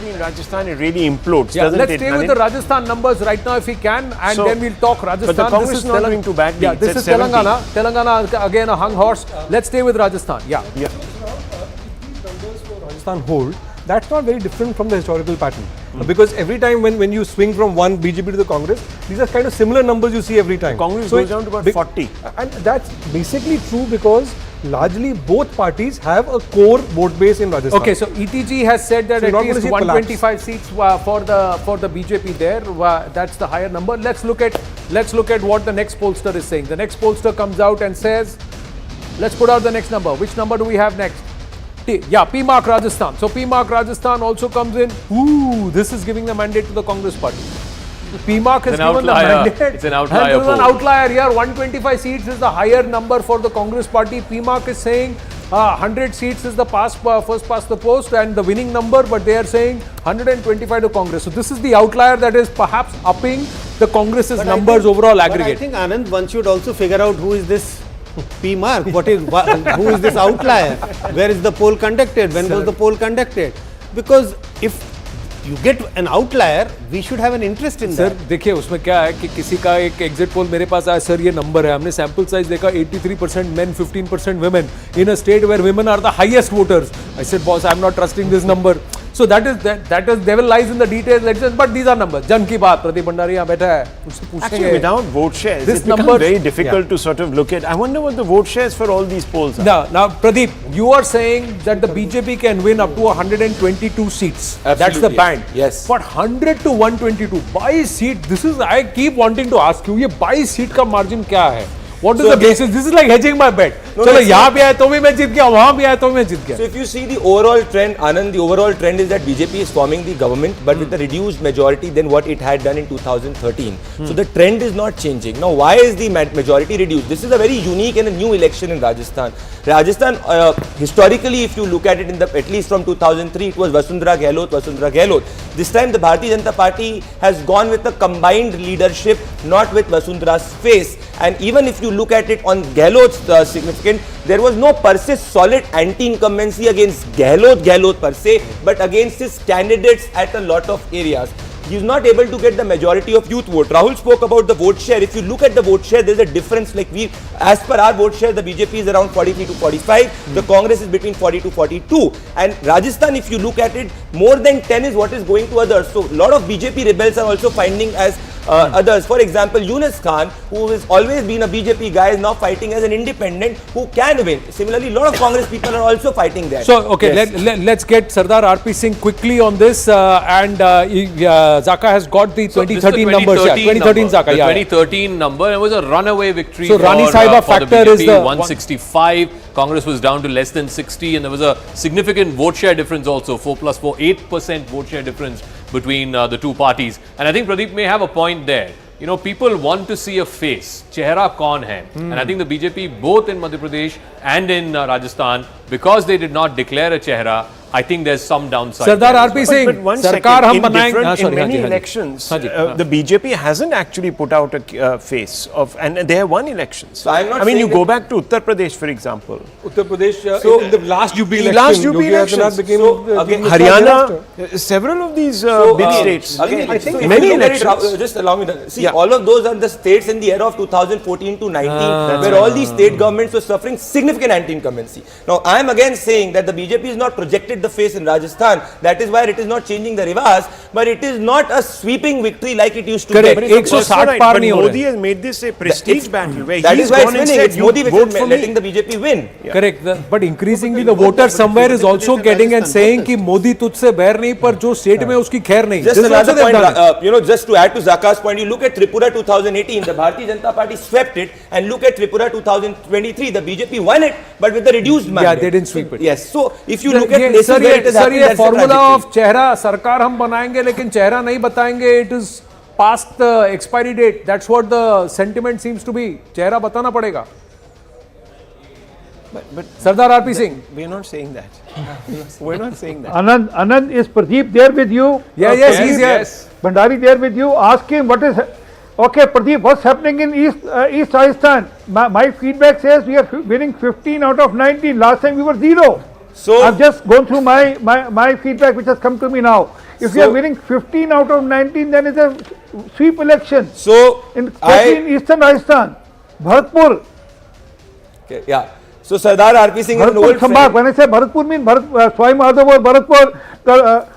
in Rajasthan it really implodes, doesn't let's it? Stay with the Rajasthan numbers right now if we can, and then we'll talk Rajasthan. But the Congress is not doing too badly. Yeah, this is Telangana. Telangana again a hung horse. Let's stay with Rajasthan. Rajasthan hold, that's not very different from the historical pattern. Because every time when you swing from one BJP to the Congress, these are kind of similar numbers you see every time. Congress goes down to about 40. And that's basically true because largely both parties have a core vote base in Rajasthan. Okay, so ETG has said that at least 125 seats for the BJP there. That's the higher number. Let's look at what the next pollster is saying. The next pollster comes out and says, let's put out the next number. Which number do we have next? Yeah, P-Mark Rajasthan. So P-Mark Rajasthan also comes in. Ooh, this is giving the mandate to the Congress party. P-Mark has given the mandate. It's an outlier. It's an outlier here. 125 seats is the higher number for the Congress party. P-Mark is saying 100 seats is the first past the post and the winning number, but they are saying 125 to Congress. So this is the outlier that is perhaps upping the Congress's numbers overall aggregate. I think Anand, one should also figure out who is this P-Mark. Who is this outlier? Where is the poll conducted? When was the poll conducted? Because if you get an outlier, we should have an interest in that. Sir देखिए उसमें क्या है कि किसी का एक exit poll मेरे पास आया, सर ये नंबर है, हमने सैंपल साइज देखा 83% men, 15% women in a state where women are the highest voters. I said, boss, I'm not trusting this number. So that is devil lies in the details, but these are numbers. जन की बात, प्रदीप भंडारी यहाँ बैठा है, उससे पूछेंगे. Actually, without vote shares, it's become very difficult to sort of look at. I wonder what the vote shares for all these polls are. Now, Pradeep, you are saying that the BJP can win up to 122 seats. Absolutely. That's the band. Yes. But 100 to 122, by seat, this is, I keep wanting to ask you, ये by seat का margin क्या है? What is the basis? This is like hedging my bet. चलो यहाँ भी आए तो भी मैं जीत गया, वहाँ भी आए तो मैं जीत गया. So if you see the overall trend, Anand, the overall trend is that BJP is forming the government, but with a reduced majority than what it had done in 2013. So the trend is not changing. Now, why is the majority reduced? This is a very unique and a new election in Rajasthan. Rajasthan, historically, if you look at it, at least from 2003, it was Vasundhara Gehlot. This time, the Bharatiya Janata Party has gone with a combined leadership, not with Vasundhara's face. And even if you look at it on Gehlot's significant, there was no per se solid anti-incumbency against Gehlot per se, but against his candidates at a lot of areas. He is not able to get the majority of youth vote. Rahul spoke about the vote share. If you look at the vote share, there is a difference. Like as per our vote share, the BJP is around 43 to 45. The Congress is between 40 to 42. And Rajasthan, if you look at it, more than 10 is what is going to others. So a lot of BJP rebels are also finding as others. For example, Yunus Khan, who has always been a BJP guy, is now fighting as an independent who can win. Similarly, a lot of Congress people are also fighting there. So, okay, yes. let's get Sardar RP Singh quickly on this. Zaka has got the 2013 numbers. 2013 Zaka, the 2013 number. It was a runaway victory so Rani Sahiba for the factor BJP, is the 165. Congress was down to less than 60, and there was a significant vote share difference also, 4 plus 4, 8% vote share difference between the two parties. And I think Pradeep may have a point there. You know, people want to see a face. Chehra kaun hai? And I think the BJP, both in Madhya Pradesh and in Rajasthan, because they did not declare a chehra, I think there's some downside. Sardar RP Singh, but one Sarkar second, in many elections, the BJP hasn't actually put out a face of, and they have won elections. So I mean, you go back to Uttar Pradesh, for example. Uttar Pradesh, in the last UP election, last UP elections. Haryana, several of these big states. Again, I think many elections. Just allow me to see, all of those are the states in the era of 2014 to 19, where all these state governments were suffering significant anti-incumbency. Now, I am again saying that the BJP is not projected the face in Rajasthan. That is why it is not changing the rivas, but it is not a sweeping victory like it used to be. But Modi has made this a prestige battle where that he's is why gone and said, Modi which is letting the BJP win. Correct. But increasingly the voter somewhere is also getting and saying कि मोदी तुझसे बैर नहीं पर जो state में उसकी खैर नहीं. Just another point, just to add to Zaka's point, you look at Tripura 2018, the Bharatiya Janata Party swept it, and look at Tripura 2023, the BJP won it, but with the reduced mandate. Yeah, they didn't sweep it. Yes, so if you look at sir ये formula of चेहरा सरकार हम बनाएंगे लेकिन चेहरा नहीं बताएंगे, it is past the expiry date. That's what the sentiment seems to be. चेहरा बताना पड़ेगा. But Sardar RP Singh, we are not saying that. We're not saying that. Anand, is Pradeep there with you? Yes, he's here. Bhandari there with you? Ask him what is. Okay, Pradeep, what's happening in East Rajasthan? My feedback says we are winning 15 out of 19. Last time we were 0. So I've just gone through my feedback which has come to me now. If we are winning 15 out of 19, then it's a sweep election. So in Eastern Rajasthan, Bharatpur. Okay, yeah. So Sardar RP Singh is an old friend. When I say Bharatpur, mean Swai Madhav or Bharatpur.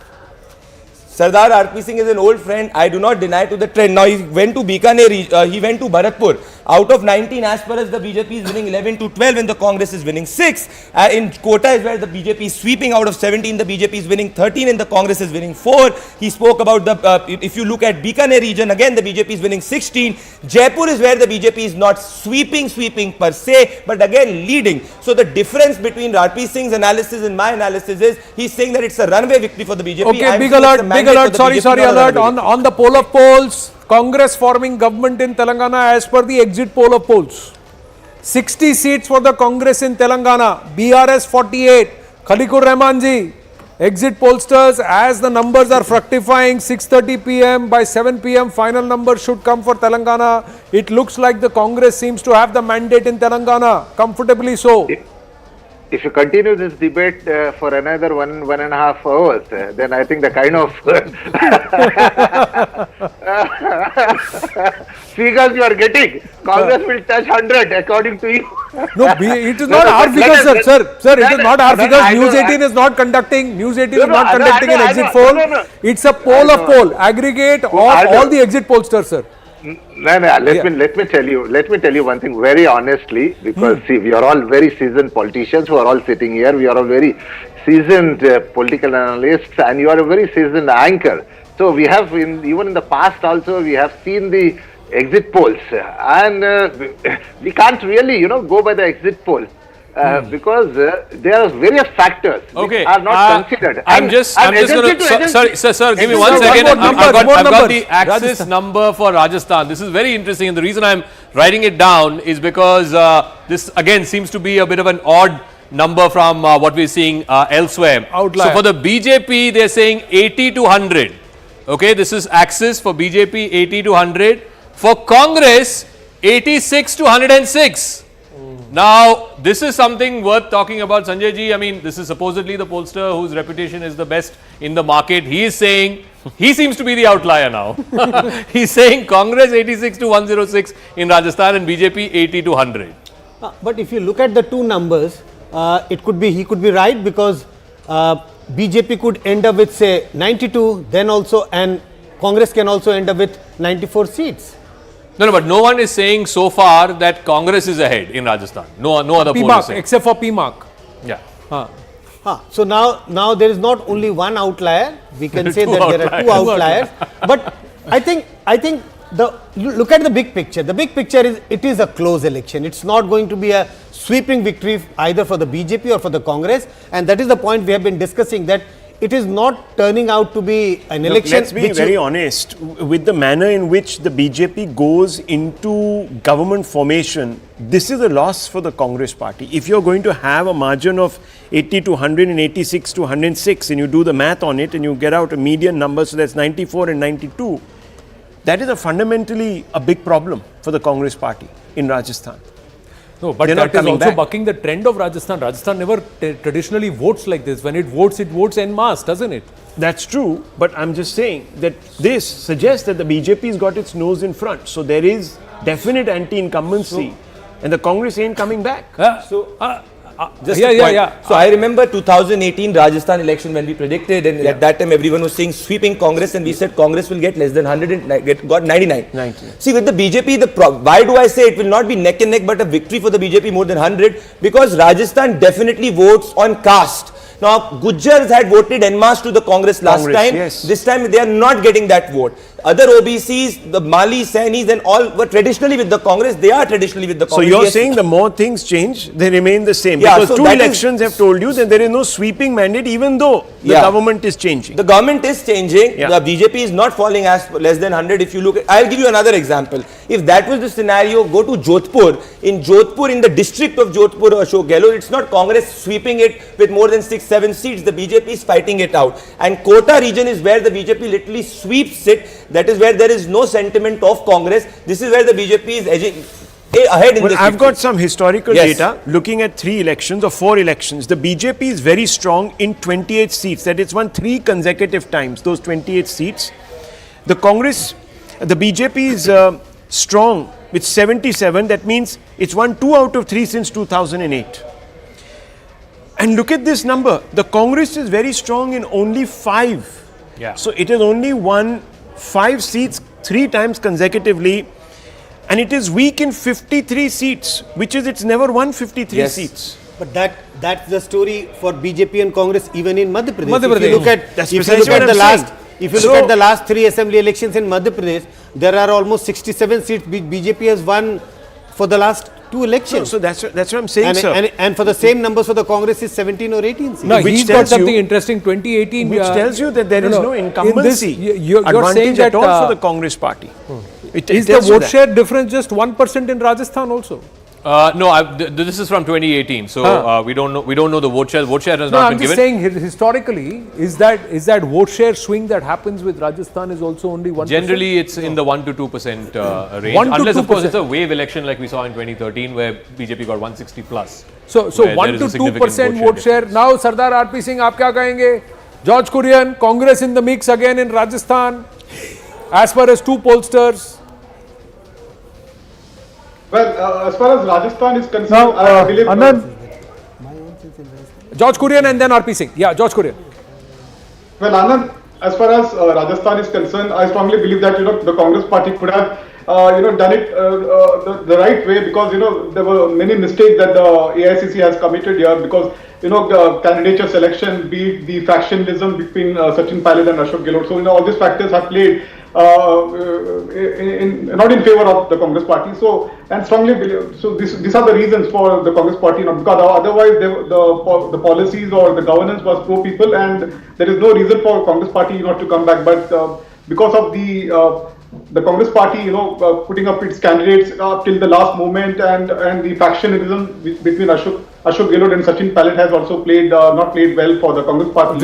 Sardar RP Singh is an old friend. I do not deny to the trend. Now he went to Bikaner, he went to Bharatpur. Out of 19 aspirants, the BJP is winning 11 to 12 and the Congress is winning 6. In Kota is where the BJP is sweeping. Out of 17, the BJP is winning 13 and the Congress is winning 4. He spoke about the, if you look at Bikaner region, again the BJP is winning 16. Jaipur is where the BJP is not sweeping per se, but again leading. So the difference between RP Singh's analysis and my analysis is, he's saying that it's a runaway victory for the BJP. Okay, big alert, sorry, alert. On the poll of polls, Congress forming government in Telangana as per the exit poll of polls. 60 seats for the Congress in Telangana, BRS 48, Khalikur Rahmanji. Exit pollsters, as the numbers are fructifying, 6:30 p.m. by 7 p.m. final numbers should come for Telangana. It looks like the Congress seems to have the mandate in Telangana, comfortably so. If you continue this debate for another 1.5 hours, then I think the kind of figures you are getting, Congress will touch 100 according to you. No, it is not our figures, sir. It is not our figures. News 18 is not conducting. An exit poll. It's a poll of poll, aggregate of all the exit pollsters, sir. No, let me tell you one thing very honestly, because see, we are all very seasoned politicians who are all sitting here. We are all very seasoned political analysts, and you are a very seasoned anchor. So we have, even in the past also, we have seen the exit polls, and we can't really, go by the exit poll. Because there are various factors which are not considered. I'm just going to, sir, give me 1 second. I've got the axis number for Rajasthan. This is very interesting, and the reason I'm writing it down is because this again seems to be a bit of an odd number from what we're seeing elsewhere. Outlier. So for the BJP, they're saying 80 to 100. Okay, this is axis for BJP, 80 to 100. For Congress, 86 to 106. Now, this is something worth talking about, Sanjay ji. I mean, this is supposedly the pollster whose reputation is the best in the market. He is saying, he seems to be the outlier now. He's saying Congress 86 to 106 in Rajasthan and BJP 80 to 100. But if you look at the two numbers, he could be right, because BJP could end up with say 92, then also, and Congress can also end up with 94 seats. No, but no one is saying so far that Congress is ahead in Rajasthan. No other poll is saying. Except for PMark. Yeah. So now there is not only one outlier. We can say that there are two outliers. But I think look at the big picture. The big picture is, it is a close election. It's not going to be a sweeping victory either for the BJP or for the Congress, and that is the point we have been discussing, that it is not turning out to be an election. Let's be very honest, with the manner in which the BJP goes into government formation, this is a loss for the Congress party. If you're going to have a margin of 80 to 100 and 86 to 106, and you do the math on it and you get out a median number, so that's 94 and 92, that is fundamentally a big problem for the Congress party in Rajasthan. No, but that is also bucking the trend of Rajasthan. Rajasthan never traditionally votes like this. When it votes en masse, doesn't it? That's true, but I'm just saying that this suggests that the BJP's got its nose in front. So there is definite anti-incumbency, and the Congress ain't coming back. So I remember 2018 Rajasthan election when we predicted, and at that time everyone was saying sweeping Congress, and we said Congress will get less than 100 and got 99. 90. See, with the BJP, why do I say it will not be neck and neck but a victory for the BJP more than 100? Because Rajasthan definitely votes on caste. Now, Gujjars had voted en masse to the Congress last time. Yes. This time they are not getting that vote. Other OBCs, the Mali, Sainis and all were traditionally with the Congress. They are traditionally with the Congress. So you're saying the more things change, they remain the same. Yeah, because so two elections have told you that there is no sweeping mandate, even though the government is changing. The government is changing. The BJP is not falling as less than 100. If you look at, I'll give you another example. If that was the scenario, go to Jodhpur. In Jodhpur, in the district of Jodhpur, Ashok Gehlot, it's not Congress sweeping it with more than 6-7 seats. The BJP is fighting it out. And Kota region is where the BJP literally sweeps it. That is where there is no sentiment of Congress. This is where the BJP is edging ahead in this. I've got some historical data looking at 3 elections or 4 elections. The BJP is very strong in 28 seats. That it's won 3 consecutive times, those 28 seats. The Congress, the BJP is strong with 77. That means it's won 2 out of 3 since 2008. And look at this number. The Congress is very strong in only 5. Yeah. So it has only won 5 seats 3 times consecutively. And it is weak in 53 seats, which is it's never won 53 seats. But that's the story for BJP and Congress even in Madhya Pradesh. Madhya Pradesh. That's precisely what I'm saying. If you look at the last 3 assembly elections in Madhya Pradesh, there are almost 67 seats which BJP has won for the last 2 elections. So that's what I'm saying, and, sir. And for the same numbers for the Congress is 17 or 18 seats. No, Which he's tells got something you- interesting. 2018, Which tells you that there is no incumbency you're advantage saying that at all for the Congress party. Is the vote share difference just 1% in Rajasthan also? No, this is from 2018, so we don't know. We don't know the vote share. Vote share has No, not I'm been just given. saying historically, is that vote share swing that happens with Rajasthan is also only 1%? Generally, it's in the 1 to 2% range, 1 to unless of course 2%. it's a wave election like we saw in 2013, where BJP got 160 plus. So where 1 there is to a significant 2% vote share. Now, Sardar RP Singh, आप क्या कहेंगे? George Kurian, Congress in the mix again in Rajasthan. As far as 2 pollsters. Well, as far as Rajasthan is concerned, Now, I believe. Anand, George Kurian and then RP Singh. Yeah, George Kurian. Well, Anand, as far as Rajasthan is concerned, I strongly believe that the Congress party could have done it the right way, because there were many mistakes that the AICC has committed here, because candidature selection, be it the factionalism between Sachin Pilot and Ashok Gehlot. So all these factors have played not in favor of the Congress party. So, and strongly believe, so these are the reasons for the Congress party, because otherwise the policies or the governance was pro people, and there is no reason for Congress party to come back. But because of the Congress party putting up its candidates till the last moment, and the factionalism between Ashok Gehlot and Sachin Pilot has also not played well for the Congress party.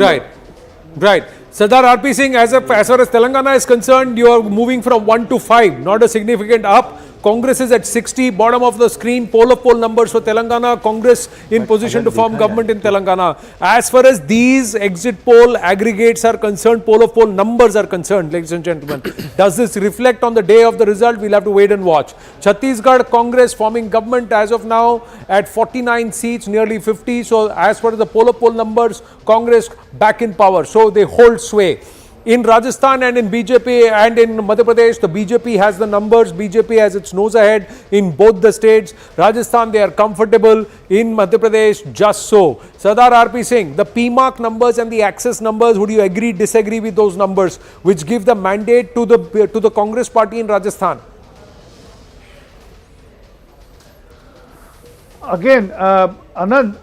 Right. Sardar RP Singh, as far as Telangana is concerned, you are moving from 1 to 5, not a significant up. Congress is at 60, bottom of the screen, poll of poll numbers for Telangana, Congress in position to form government in Telangana. As far as these exit poll aggregates are concerned, poll of poll numbers are concerned, ladies and gentlemen, does this reflect on the day of the result? We'll have to wait and watch. Chhattisgarh Congress forming government as of now at 49 seats, nearly 50. So as far as the poll of poll numbers, Congress back in power. So they hold sway. In Rajasthan and in BJP and in Madhya Pradesh, the BJP has the numbers. BJP has its nose ahead in both the states. Rajasthan, they are comfortable. In Madhya Pradesh, just so. Sardar RP Singh, the PMark numbers and the access numbers, would you agree, disagree with those numbers, which give the mandate to the Congress party in Rajasthan? again, Anand,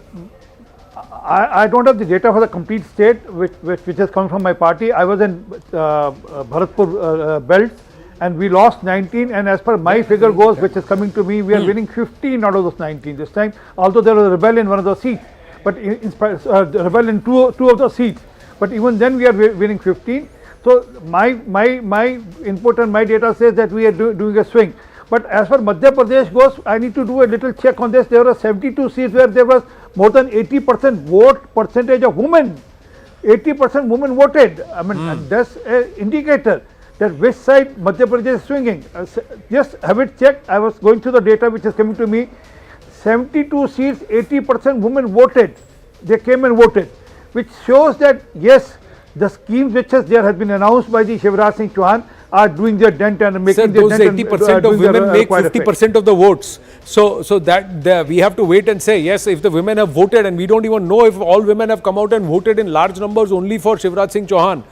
I don't have the data for the complete state which has come from my party. I was in Bharatpur belt and we lost 19, and as per my figure goes, which is coming to me, we are winning 15 out of those 19 this time, although there was a rebel in one of those seats, but rebel in two of those seats, but even then we are winning 15. So my input and my data says that we are doing a swing. But as far Madhya Pradesh goes, I need to do a little check on this. There were 72 seats where there was more than 80% vote percentage of women. 80% women voted. I mean, that's an indicator that which side Madhya Pradesh is swinging. Just have it checked. I was going through the data which is coming to me. 72 seats, 80% women voted. They came and voted, which shows that yes, the schemes which there has been announced by the Shivraj Singh Chauhan are doing their dent and making their dent. Those 80% of women make 50% of the votes. So that we have to wait and say, yes, if the women have voted, and we don't even know if all women have come out and voted in large numbers only for Shivraj Singh Chauhan.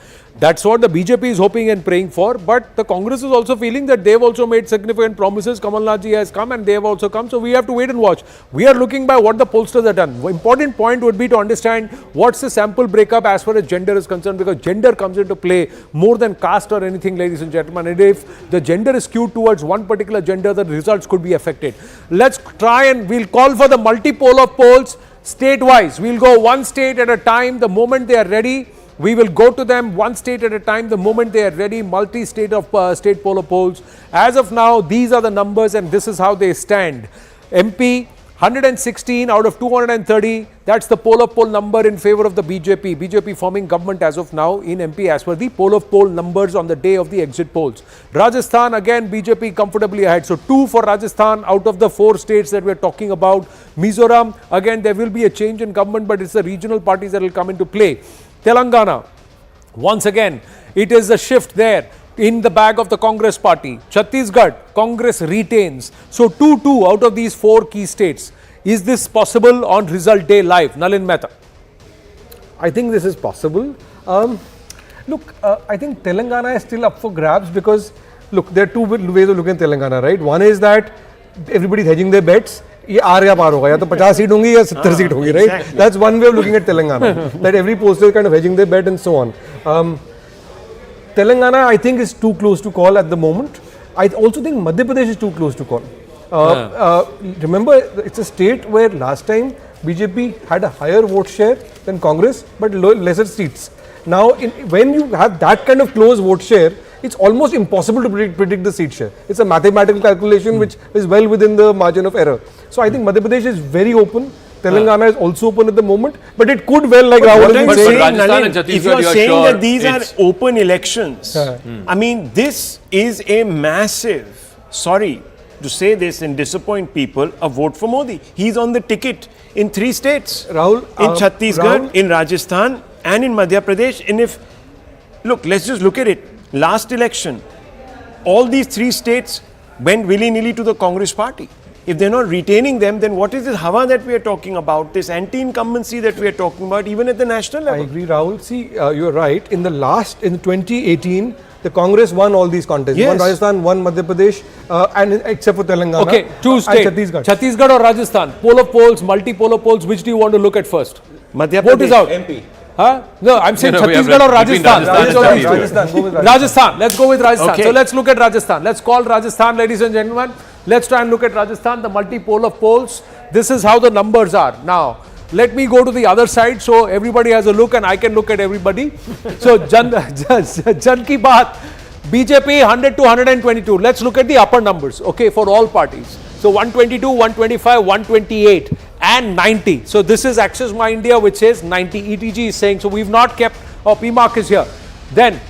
That's what the BJP is hoping and praying for. But the Congress is also feeling that they've also made significant promises. Kamal Nath ji has come and they have also come. So we have to wait and watch. We are looking by what the pollsters have done. Important point would be to understand what's the sample breakup as far as gender is concerned, because gender comes into play more than caste or anything, ladies and gentlemen. And if the gender is skewed towards one particular gender, the results could be affected. Let's try and we'll call for the multi-poll of polls state-wise. We'll go one state at a time. The moment they are ready, we will go to them one state at a time the moment they are ready, multi-state of state poll of polls. As of now, these are the numbers and this is how they stand. MP, 116 out of 230. That's the poll of poll number in favor of the BJP. BJP forming government as of now in MP as per the poll of poll numbers on the day of the exit polls. Rajasthan, again, BJP comfortably ahead. So 2 for Rajasthan out of the 4 states that we're talking about. Mizoram, again, there will be a change in government, but it's the regional parties that will come into play. Telangana, once again, it is a shift there in the bag of the Congress party. Chhattisgarh, Congress retains. So 2-2 out of these 4 key states. Is this possible on result day live? Nalin Mehta. I think this is possible. Look, I think Telangana is still up for grabs because, look, there are 2 ways of looking at Telangana, right? One is that everybody is hedging their bets. ये are या पार होगा या तो 50 seat होंगी या 70 seat होंगी, right? That's one way of looking at Telangana. That every pollster is kind of hedging their bet and so on. Telangana, I think, is too close to call at the moment. I also think Madhya Pradesh is too close to call. Remember, it's a state where last time BJP had a higher vote share than Congress, but lesser seats. Now, when you have that kind of close vote share, it's almost impossible to predict the seat share. It's a mathematical calculation which is well within the margin of error. So I think Madhya Pradesh is very open. Telangana is also open at the moment, but it could well, like Rahul has been saying. Rajasthan and Chhattisgarh, if you're saying sure that these are open elections, I mean, this is a massive, sorry to say this and disappoint people, a vote for Modi. He's on the ticket in 3 states. Rahul, in Chhattisgarh, in Rajasthan and in Madhya Pradesh. And if, look, let's just look at it. Last election, all these 3 states went willy-nilly to the Congress party. If they're not retaining them, then what is this hawa that we are talking about, this anti-incumbency that we are talking about, even at the national level? I agree, Rahul. See, you're right. In 2018, the Congress won all these contests. Yes. One Rajasthan, one Madhya Pradesh, and except for Telangana. Okay, 2 states. Chhattisgarh or Rajasthan? Poll of polls, multi-poll polls, which do you want to look at first? Madhya Vote is out. MP. Huh? No, I'm saying Chhattisgarh or Rajasthan. Rajasthan. Let's go with Rajasthan. Okay. So let's look at Rajasthan. Let's call Rajasthan, ladies and gentlemen. Let's try and look at Rajasthan, the multi-poll of polls. This is how the numbers are. Now, let me go to the other side so everybody has a look and I can look at everybody. So, Jan ki baat, BJP 100 to 122. Let's look at the upper numbers, okay, for all parties. So, 122, 125, 128 and 90. So, this is Access My India, which says 90. ETG is saying, so we've not kept, PMARC is here. Then,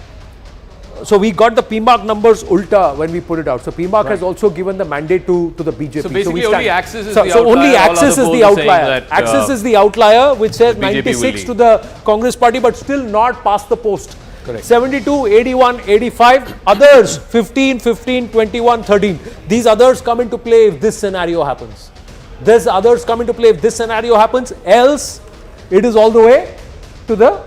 so we got the PMARC numbers ulta when we put it out. So PMARC has also given the mandate to the BJP. So basically only Access is the outlier. So only Access is the outlier. That, Access is the outlier which says 96 to the Congress party but still not past the post. Correct. 72, 81, 85. Others 15, 15, 21, 13. These others come into play if this scenario happens. These others come into play if this scenario happens. Else it is all the way to the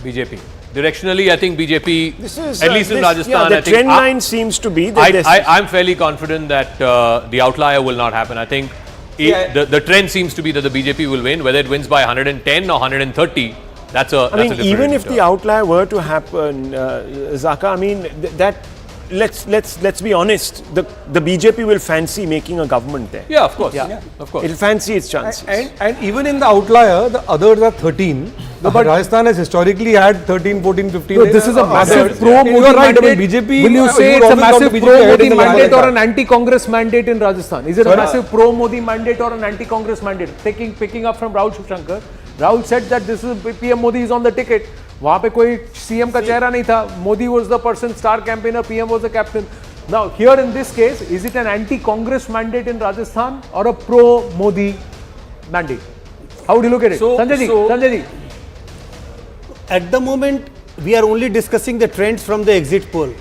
BJP. Directionally, I think BJP, at least in Rajasthan, yeah, the I think trend line seems to be that I'm fairly confident that the outlier will not happen. I think the trend seems to be that the BJP will win. Whether it wins by 110 or 130, that's a different even if the outlier were to happen, Zaka, I mean that. Let's be honest. The BJP will fancy making a government there. Yeah, of course. Of course. It'll fancy its chances. And even in the outlier, the others are 13. But Rajasthan has historically had 13, 14, 15. No, this is a massive pro-Modi mandate. BJP, will you say it's a massive pro-Modi mandate or an anti-Congress mandate in Rajasthan? Is it a massive pro-Modi mandate or an anti-Congress mandate? Picking up from Rahul Shivshankar, Rahul said that this is PM Modi is on the ticket. वहाँ पे कोई CM का चेहरा नहीं था. Modi was the person, star campaigner, PM was the captain. Now here in this case, is it an anti-Congress mandate in Rajasthan or a pro-Modi mandate? How would you look at it? Sanjay ji. At the moment, we are only discussing the trends from the exit poll.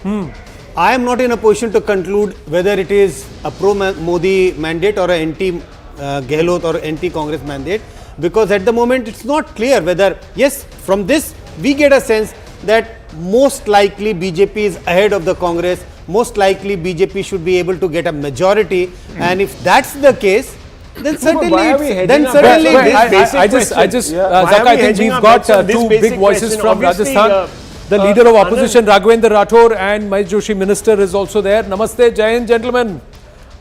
I am not in a position to conclude whether it is a pro-Modi mandate or an anti-Gehlot or anti-Congress mandate, because at the moment it's not clear whether, yes, from this we get a sense that most likely BJP is ahead of the Congress, most likely BJP should be able to get a majority, and if that's the case, then certainly I think we've got 2 big voices from Rajasthan. The leader of opposition Raghavendra Rathore and Mahesh Joshi minister is also there. Namaste, Jai Hind, gentlemen.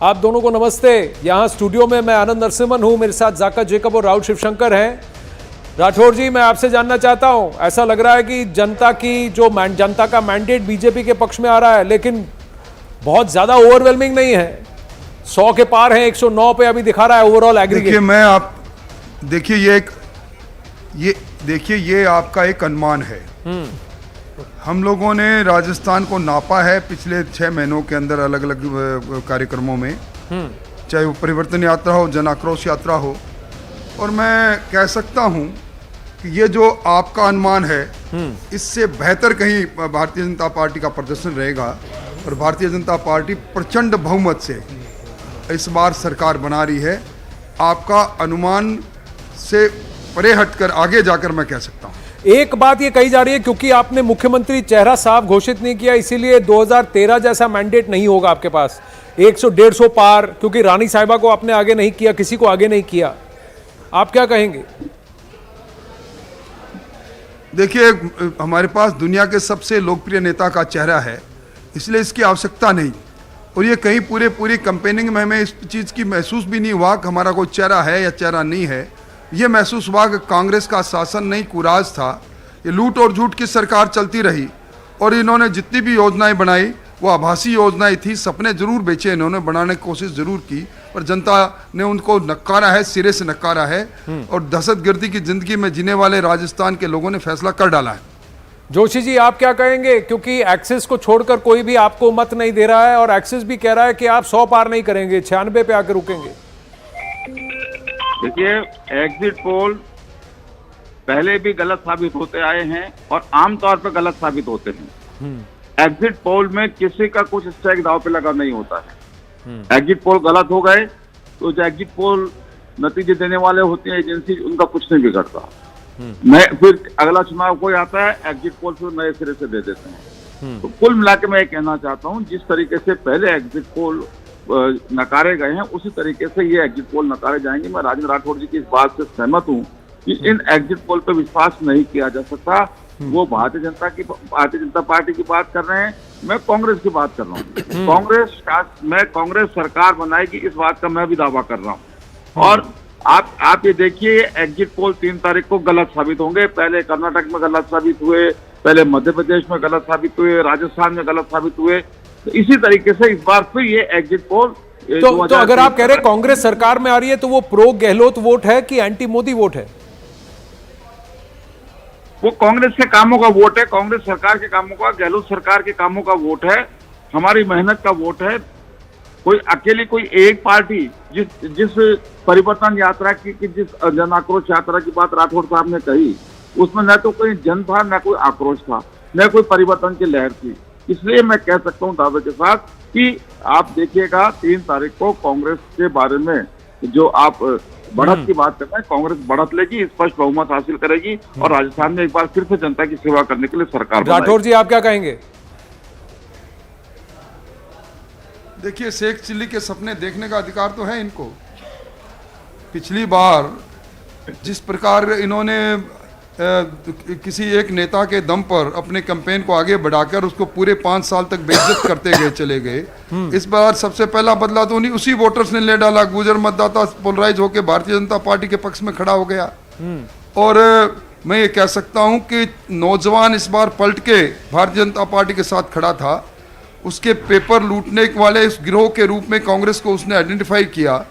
आप दोनों को नमस्ते. यहाँ studio में मैं आनंद नरसिम्हन हूँ, मेरे साथ जाका जेकब और राहुल शिवशंकर हैं. राठौर जी, मैं आपसे जानना चाहता हूँ, ऐसा लग रहा है कि जनता का मैंडेट बीजेपी के पक्ष में आ रहा है, लेकिन बहुत ज्यादा ओवरवेलमिंग नहीं है. 100 के पार है, 109 पे अभी दिखा रहा है ओवरऑल एग्रीगेट। देखिए ये आपका एक अनुमान है। हम लोगों ने राजस्थान को नापा है पिछले 6 महीनों के अंदर अलग अलग कार्यक्रमों में, चाहे वो परिवर्तन यात्रा हो, जन आक्रोश यात्रा हो, और मैं कह सकता हूं कि ये जो आपका अनुमान है इससे बेहतर कहीं भारतीय जनता पार्टी का प्रदर्शन रहेगा, और भारतीय जनता पार्टी प्रचंड बहुमत से इस बार सरकार बना रही है। आपका अनुमान से परे हटकर आगे जाकर मैं कह सकता हूं। एक बात ये कही जा रही है क्योंकि आपने मुख्यमंत्री चेहरा साफ घोषित नहीं किया, इसीलिए 2013 जैसा मैंडेट नहीं होगा आपके पास, 100-150 पार, क्योंकि रानी साहिबा को आपने आगे नहीं किया, किसी को आगे नहीं किया। आप क्या कहेंगे? देखिए, हमारे पास दुनिया के सबसे लोकप्रिय नेता का चेहरा है, इसलिए इसकी आवश्यकता नहीं। और ये कहीं पूरी कैंपेनिंग में हमें इस चीज़ की महसूस भी नहीं हुआ कि हमारा कोई चेहरा है या चेहरा नहीं है। ये महसूस हुआ कि कांग्रेस का शासन नहीं, कुराज था। ये लूट और झूठ की सरकार चलती रही, और इन्होंने जितनी भी योजनाएं बनाई वो आभासी योजनाएं थी। सपने जरूर बेचे इन्होंने, बनाने की कोशिश जरूर की, पर जनता ने उनको नकारा है, सिरे से नकारा है, और दहशतगर्दी की जिंदगी में जीने वाले राजस्थान के लोगों ने फैसला कर डाला है। जोशी जी, आप क्या कहेंगे? क्योंकि एक्सिस को छोड़कर कोई भी आपको मत नहीं दे रहा है, और एक्सिस भी कह रहा है कि आप 100 पार नहीं करेंगे, 96 पे आकर रुकेंगे। देखिए, एग्जिट पोल पहले भी गलत साबित होते आए हैं और आमतौर पर गलत साबित होते हैं। एग्जिट पोल में किसी का कुछ स्टैक दांव पे लगा नहीं होता है। एग्जिट पोल गलत हो गए तो जो एग्जिट पोल नतीजे देने वाले होते हैं एजेंसी, उनका कुछ नहीं बिगड़ता। मैं फिर अगला चुनाव कोई आता है, एग्जिट पोल फिर नए सिरे से दे देते हैं। तो कुल मिला के मैं ये कहना चाहता हूँ, जिस तरीके से पहले एग्जिट पोल नकारे गए हैं उसी तरीके से ये एग्जिट पोल नकारे जाएंगे। मैं राजेंद्र राठौड़ जी की इस बात से सहमत हूँ कि इन एग्जिट पोल पर विश्वास नहीं किया जा सकता। वो भारतीय जनता पार्टी की बात कर रहे हैं, मैं कांग्रेस की बात कर रहा हूँ। मैं कांग्रेस सरकार बनाएगी इस बात का मैं भी दावा कर रहा हूँ। और आप ये देखिए, एग्जिट पोल 3 तारीख को गलत साबित होंगे। पहले कर्नाटक में गलत साबित हुए, पहले मध्य प्रदेश में गलत साबित हुए, राजस्थान में गलत साबित हुए। तो इसी तरीके से इस बार फिर ये एग्जिट पोल तो अगर आप कह रहे हैं कांग्रेस सरकार में आ रही है, तो वो प्रो गहलोत वोट है कि एंटी मोदी वोट है? वो कांग्रेस के कामों का वोट है, कांग्रेस सरकार के कामों का, गहलोत सरकार के कामों का वोट है, हमारी मेहनत का वोट है। कोई अकेली कोई एक पार्टी जिस परिवर्तन यात्रा की जिस जन आक्रोश यात्रा की बात राठौड़ साहब ने कही, उसमें न तो कोई जन था, न कोई आक्रोश था, न कोई परिवर्तन की लहर थी। इसलिए मैं कह सकता हूं दावे के साथ कि आप देखिएगा 3 तारीख को कांग्रेस के बारे में जो आप बढ़त की बात कर रहे हैं, कांग्रेस बढ़त लेगी, स्पष्ट बहुमत हासिल करेगी और राजस्थान में एक बार फिर से जनता की सेवा करने के लिए सरकार बनाएगी। राठौड़ जी, आप क्या कहेंगे? देखिए, शेख चिल्ली के सपने देखने का अधिकार तो है इनको। पिछली बार जिस प्रकार इन्होंने किसी एक नेता के दम पर अपने कैंपेन को आगे बढ़ाकर उसको पूरे 5 साल तक बेइज्जत करते गए चले गए, इस बार सबसे पहला बदला तो उसी वोटर्स ने ले डाला। गुर्जर मतदाता पोलराइज होकर भारतीय जनता पार्टी के पक्ष में खड़ा हो गया। और मैं ये कह सकता हूं कि नौजवान इस बार पलट के भारतीय जनता पार्टी के साथ खड़ा था। उसके पेपर लूटने वाले इस गिरोह के रूप में कांग्रेस को उसने आइडेंटिफाई किया।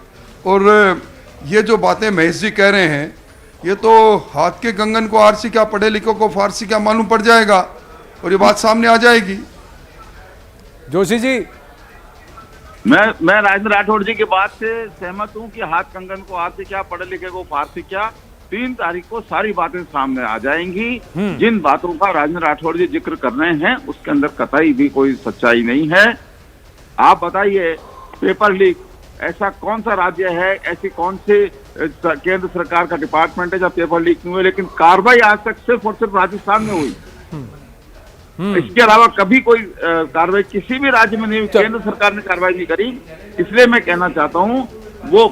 और ये जो बातें महेश जी कह रहे हैं, ये तो हाथ के कंगन को आरसी क्या, पढ़े लिखों को फारसी क्या मालूम पड़ जाएगा, और ये बात सामने आ जाएगी। जोशी जी, मैं राजेंद्र राठौड़ जी की बात से सहमत हूं कि हाथ कंगन को आरसी क्या, पढ़े लिखे को फारसी क्या। 3 तारीख को सारी बातें सामने आ जाएंगी। जिन बातों का राजेंद्र राठौड़ जी जिक्र कर रहे हैं उसके अंदर कतई भी कोई सच्चाई नहीं है। आप बताइए, पेपर लीक ऐसा कौन सा राज्य है, ऐसी कौन से केंद्र सरकार का डिपार्टमेंट है जब पेपर लीक नहीं हुए, लेकिन कार्रवाई आज तक सिर्फ और सिर्फ राजस्थान में हुई। इसके अलावा कभी कोई कार्रवाई किसी भी राज्य में नहीं हुई, केंद्र सरकार ने कार्रवाई नहीं करी। इसलिए मैं कहना चाहता हूँ,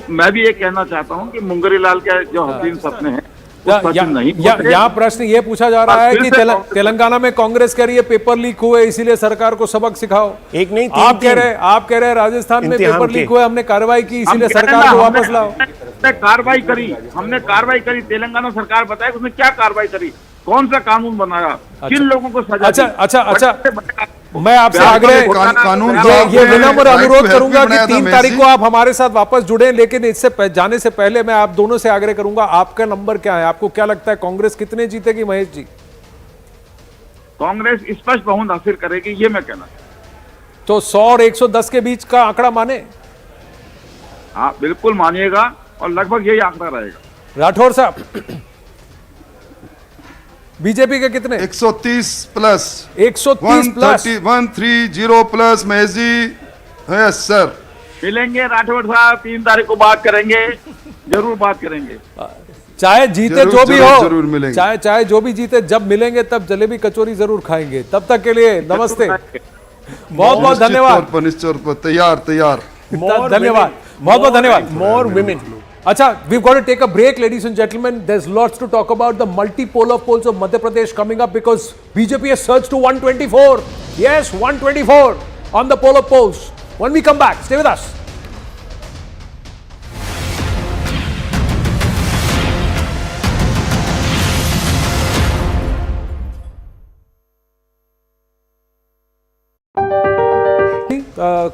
मैं भी ये कहना चाहता हूँ कि मुंगरी लाल के जो हसीन सपने हैं यहाँ प्रश्न ये पूछा जा रहा है कि तेलंगाना में कांग्रेस कह रही है पेपर लीक हुए इसीलिए सरकार को सबक सिखाओ। एक नहीं, आप कह रहे हैं राजस्थान में पेपर लीक हुए, हमने कार्रवाई की इसीलिए सरकार को वापस लाओ। हमने कार्रवाई करी। तेलंगाना सरकार बताए उसने क्या कार्रवाई करी, कौन सा कानून बनाया, किन लोगों को सजा। अच्छा, मैं आपसे आग्रह कानून ये विनम्र अनुरोध करूंगा कि 3 तारीख को आप हमारे साथ वापस जुड़े, लेकिन इससे जाने से पहले मैं आप दोनों से आग्रह करूंगा, आपका नंबर क्या है? आपको क्या लगता है कांग्रेस कितने जीतेगी महेश जी? कांग्रेस स्पष्ट बहुमत हासिल करेगी, ये मैं कहना चाहता हूं। तो 100 और 110 के बीच का आंकड़ा माने? हाँ बिल्कुल मानिएगा, और लगभग यही आंकड़ा रहेगा। राठौर साहब, बीजेपी के कितने? 130 plus 130 plus 130 plus Mahesh ji. Yes sir, मिलेंगे राठौर साहब, 3 तारीख को बात करेंगे, जरूर बात करेंगे। चाहे जीते जो भी हो, जरूर मिलेंगे। चाहे जो भी जीते, जब मिलेंगे तब जलेबी कचौरी जरूर खाएंगे। तब तक के लिए नमस्ते, बहुत बहुत धन्यवाद। निश्चित पर तैयार धन्यवाद, बहुत बहुत धन्यवाद। More women. Acha, we've got to take a break, ladies and gentlemen. There's lots to talk about. The multipolar polls of Madhya Pradesh coming up because BJP has surged to 124. Yes, 124 on the polar polls. When we come back, stay with us.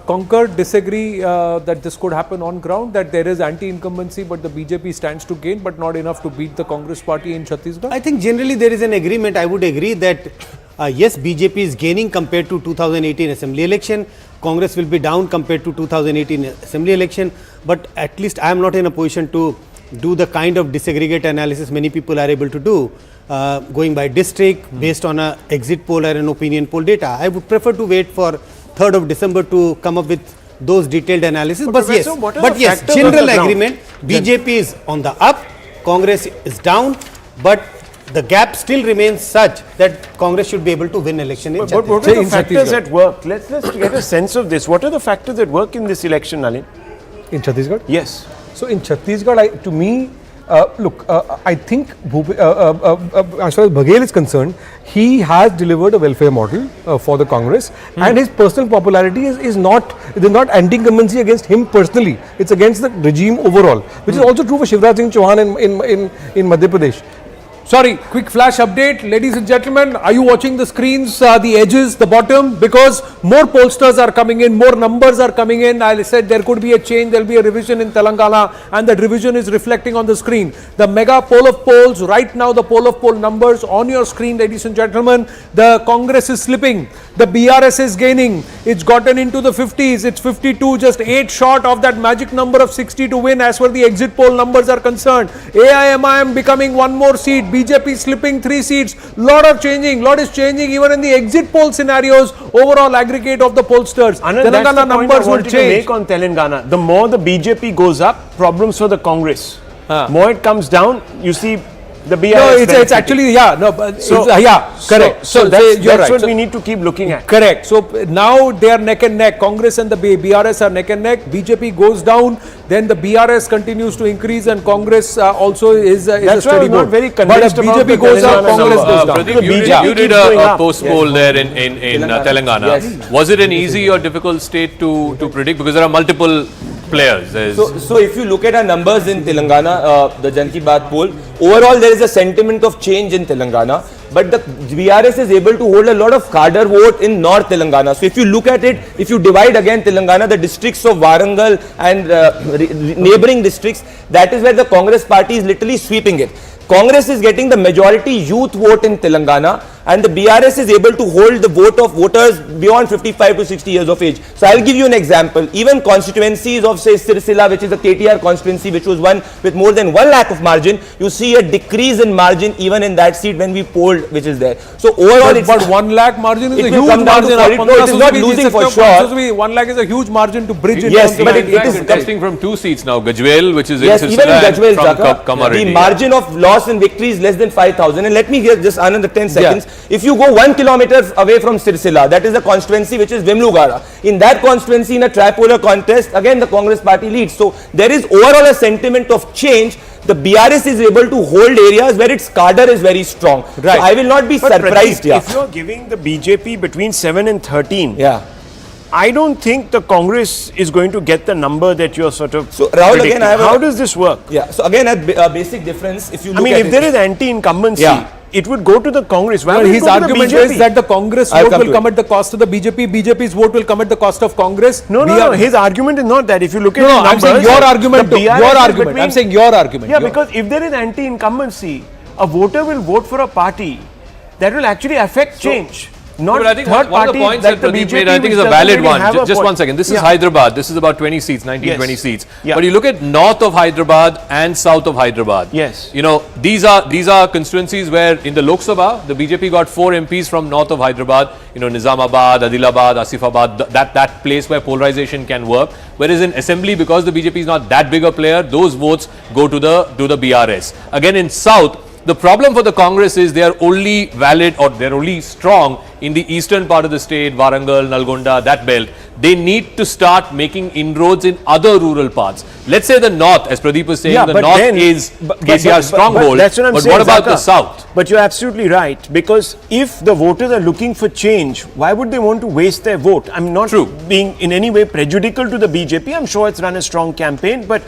Concord disagree that this could happen on ground, that there is anti-incumbency but the BJP stands to gain but not enough to beat the Congress party in Chhattisgarh? I think generally there is an agreement. I would agree that yes, BJP is gaining compared to 2018 assembly election. Congress will be down compared to 2018 assembly election, but at least I am not in a position to do the kind of disaggregate analysis many people are able to do, going by district based on a exit poll or an opinion poll data. I would prefer to wait for 3rd of December to come up with those detailed analysis. But yes, general agreement, BJP is on the up, Congress is down, but the gap still remains such that Congress should be able to win election in Chhattisgarh. But what are the factors at work? Let's get a sense of this. What are the factors at work in this election, Nalin? In Chhattisgarh? Yes. So in Chhattisgarh, to me, look, I think as far as Baghel is concerned, he has delivered a welfare model for the Congress, and his personal popularity is not anti-incumbency against him personally. It's against the regime overall, which is also true for Shivraj Singh Chauhan in Madhya Pradesh. Sorry, quick flash update. Ladies and gentlemen, are you watching the screens, the edges, the bottom? Because more pollsters are coming in, more numbers are coming in. I said there could be a change, there will be a revision in Telangana, and that revision is reflecting on the screen. The mega poll of polls, right now the poll of poll numbers on your screen, ladies and gentlemen. The Congress is slipping, the BRS is gaining, it's gotten into the 50s, it's 52, just 8 short of that magic number of 60 to win as far as the exit poll numbers are concerned. AIMIM becoming 1 more seat, BJP slipping 3 seats, lot is changing even in the exit poll scenarios, overall aggregate of the pollsters. Anand, Telangana numbers will change. Make on Telangana. The more the BJP goes up, problems for the Congress. More it comes down, you see the BRS. No, it's actually, correct. So that's what we need to keep looking at. Correct. So now they are neck and neck. Congress and the BRS are neck and neck. BJP goes down, then the BRS continues to increase, and Congress also is a steady not very But convinced BJP goes up, Congress goes down. Pradeep, you did a post poll there in Telangana. Yes. Was it an easy or difficult state to predict, because there are multiple players? So if you look at our numbers in Telangana, the Jan Ki Baat poll, overall there is a sentiment of change in Telangana, but the BRS is able to hold a lot of cadre vote in North Telangana. So if you look at it, if you divide again Telangana, the districts of Warangal and neighboring districts, that is where the Congress party is literally sweeping it. Congress is getting the majority youth vote in Telangana, and the BRS is able to hold the vote of voters beyond 55 to 60 years of age. So I'll give you an example. Even constituencies of, say, Sirsila, which is the KTR constituency, which was won with more than 1 lakh of margin, you see a decrease in margin even in that seat when we polled, which is there. So overall, but 1 lakh margin is a huge margin. It is not losing for sure. 1 lakh is a huge margin to bridge it. Yes, but it is contesting from 2 seats now. Gajwel, which is in Sirsila, and from Kamaredi. The margin of loss and victory is less than 5,000. And let me hear just another 10 seconds. If you go 1 kilometer away from Sirsila, that is a constituency which is Vimlugara. In that constituency, in a tripolar contest, again the Congress party leads. So there is overall a sentiment of change. The BRS is able to hold areas where its cadre is very strong. Right. So I will not be surprised. Pradeep, if you are giving the BJP between 7 and 13, I don't think the Congress is going to get the number that you're sort of Rahul, predicting. again, how does this work? So again, a basic difference, if you look at if there is anti-incumbency, it would go to the Congress. Why would it his go to the argument BJP? is that the Congress vote will come at the cost of the BJP. BJP's vote will come at the cost of Congress. No. His argument is not that. If you look at No, the I'm saying numbers, your argument. the BRS Your is argument. between- I'm saying your argument. Yeah, because if there is anti-incumbency, a voter will vote for a party that will actually affect change. Not but I think third one of the parties points that that the Pradeep BJP made, I think, is a which valid doesn't really one. have a Just point. one second. This is Yeah. Hyderabad. This is about 20 seats, 19, Yes. 20 seats. Yeah. But you look at north of Hyderabad and south of Hyderabad. Yes. You know, these are constituencies where in the Lok Sabha, the BJP got 4 MPs from north of Hyderabad. You know, Nizamabad, Adilabad, Asifabad, that place where polarization can work. Whereas in assembly, because the BJP is not that big a player, those votes go to the BRS. Again, in south, the problem for the Congress is they are only valid or they're only strong in the eastern part of the state, Warangal, Nalgonda, that belt. They need to start making inroads in other rural parts. Let's say the north, as Pradeep was saying, the north is KCR's stronghold. That's what I'm but saying, what about Zaka. the south? But you're absolutely right, because if the voters are looking for change, why would they want to waste their vote? I'm not being in any way prejudicial to the BJP. I'm sure it's run a strong campaign, but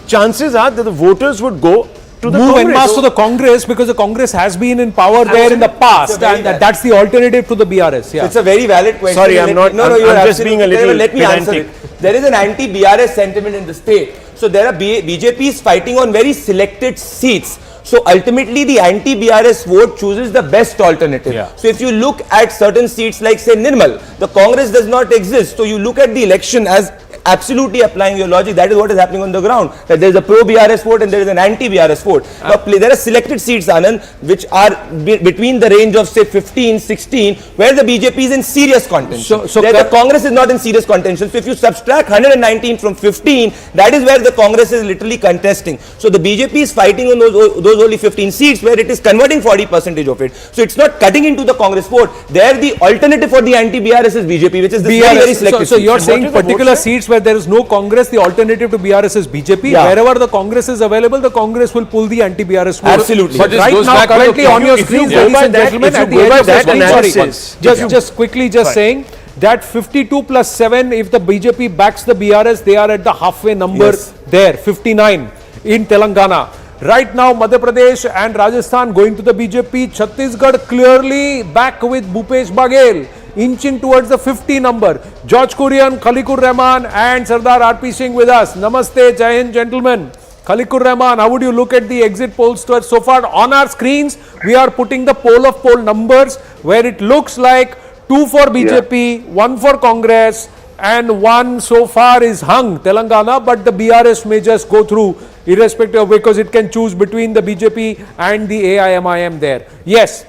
chances are that the voters would go to the move en Congress. masse to the Congress because the Congress has been in power there in the past, and that's the alternative to the BRS. Yeah. It's a very valid question. Sorry, I'm not. No, I'm you're just being a little Let me answer pedantic. it. There is an anti-BRS sentiment in the state. So there are BJP is fighting on very selected seats. So ultimately, the anti-BRS vote chooses the best alternative. Yeah. So if you look at certain seats like say Nirmal, the Congress does not exist. So you look at the election as absolutely applying your logic. That is what is happening on the ground. That there is a pro-BRS vote and there is an anti-BRS vote. Now there are selected seats, Anand, which are between the range of say 15, 16, where the BJP is in serious contention. So the Congress is not in serious contention. So if you subtract 119 from 15, that is where the Congress is literally contesting. So the BJP is fighting on those only 15 seats where it is converting 40% of it. So it's not cutting into the Congress vote. There the alternative for the anti-BRS is BJP, which is this very, very selected. So you're seat. saying particular seats where there is no Congress, the alternative to BRS is BJP. Yeah. Wherever the Congress is available, the Congress will pull the anti-BRS vote. Absolutely. But right now, currently on your screen, ladies and gentlemen, at the edge of the screen, just quickly saying that 52 plus 7, if the BJP backs the BRS, they are at the halfway number there, 59 in Telangana. Right now, Madhya Pradesh and Rajasthan going to the BJP. Chhattisgarh clearly back with Bhupesh Baghel, inching towards the 50 number. George Kurian, Khalikur Rahman and Sardar RP Singh with us. Namaste, Jai Hind, gentlemen. Khalikur Rahman, how would you look at the exit polls so far? On our screens, we are putting the poll numbers where it looks like 2 for BJP, 1 for Congress, and 1 so far is hung, Telangana, but the BRS may just go through irrespective of, because it can choose between the BJP and the AIMIM there. Yes.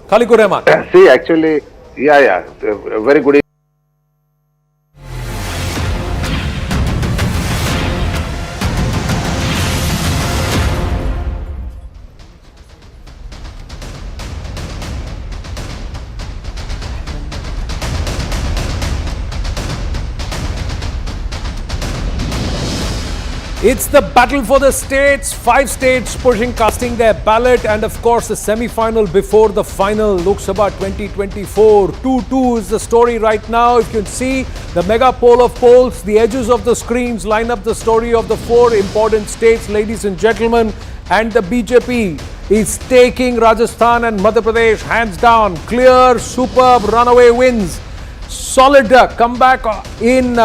Khalikur Rahman. See, actually, very good. It's the battle for the states, 5 states casting their ballot, and of course the semi-final before the final, Lok Sabha 2024. 2-2 is the story right now. If you can see the mega poll of polls, the edges of the screens line up the story of the 4 important states, ladies and gentlemen, and the BJP is taking Rajasthan and Madhya Pradesh hands down. Clear, superb runaway wins. Solid comeback in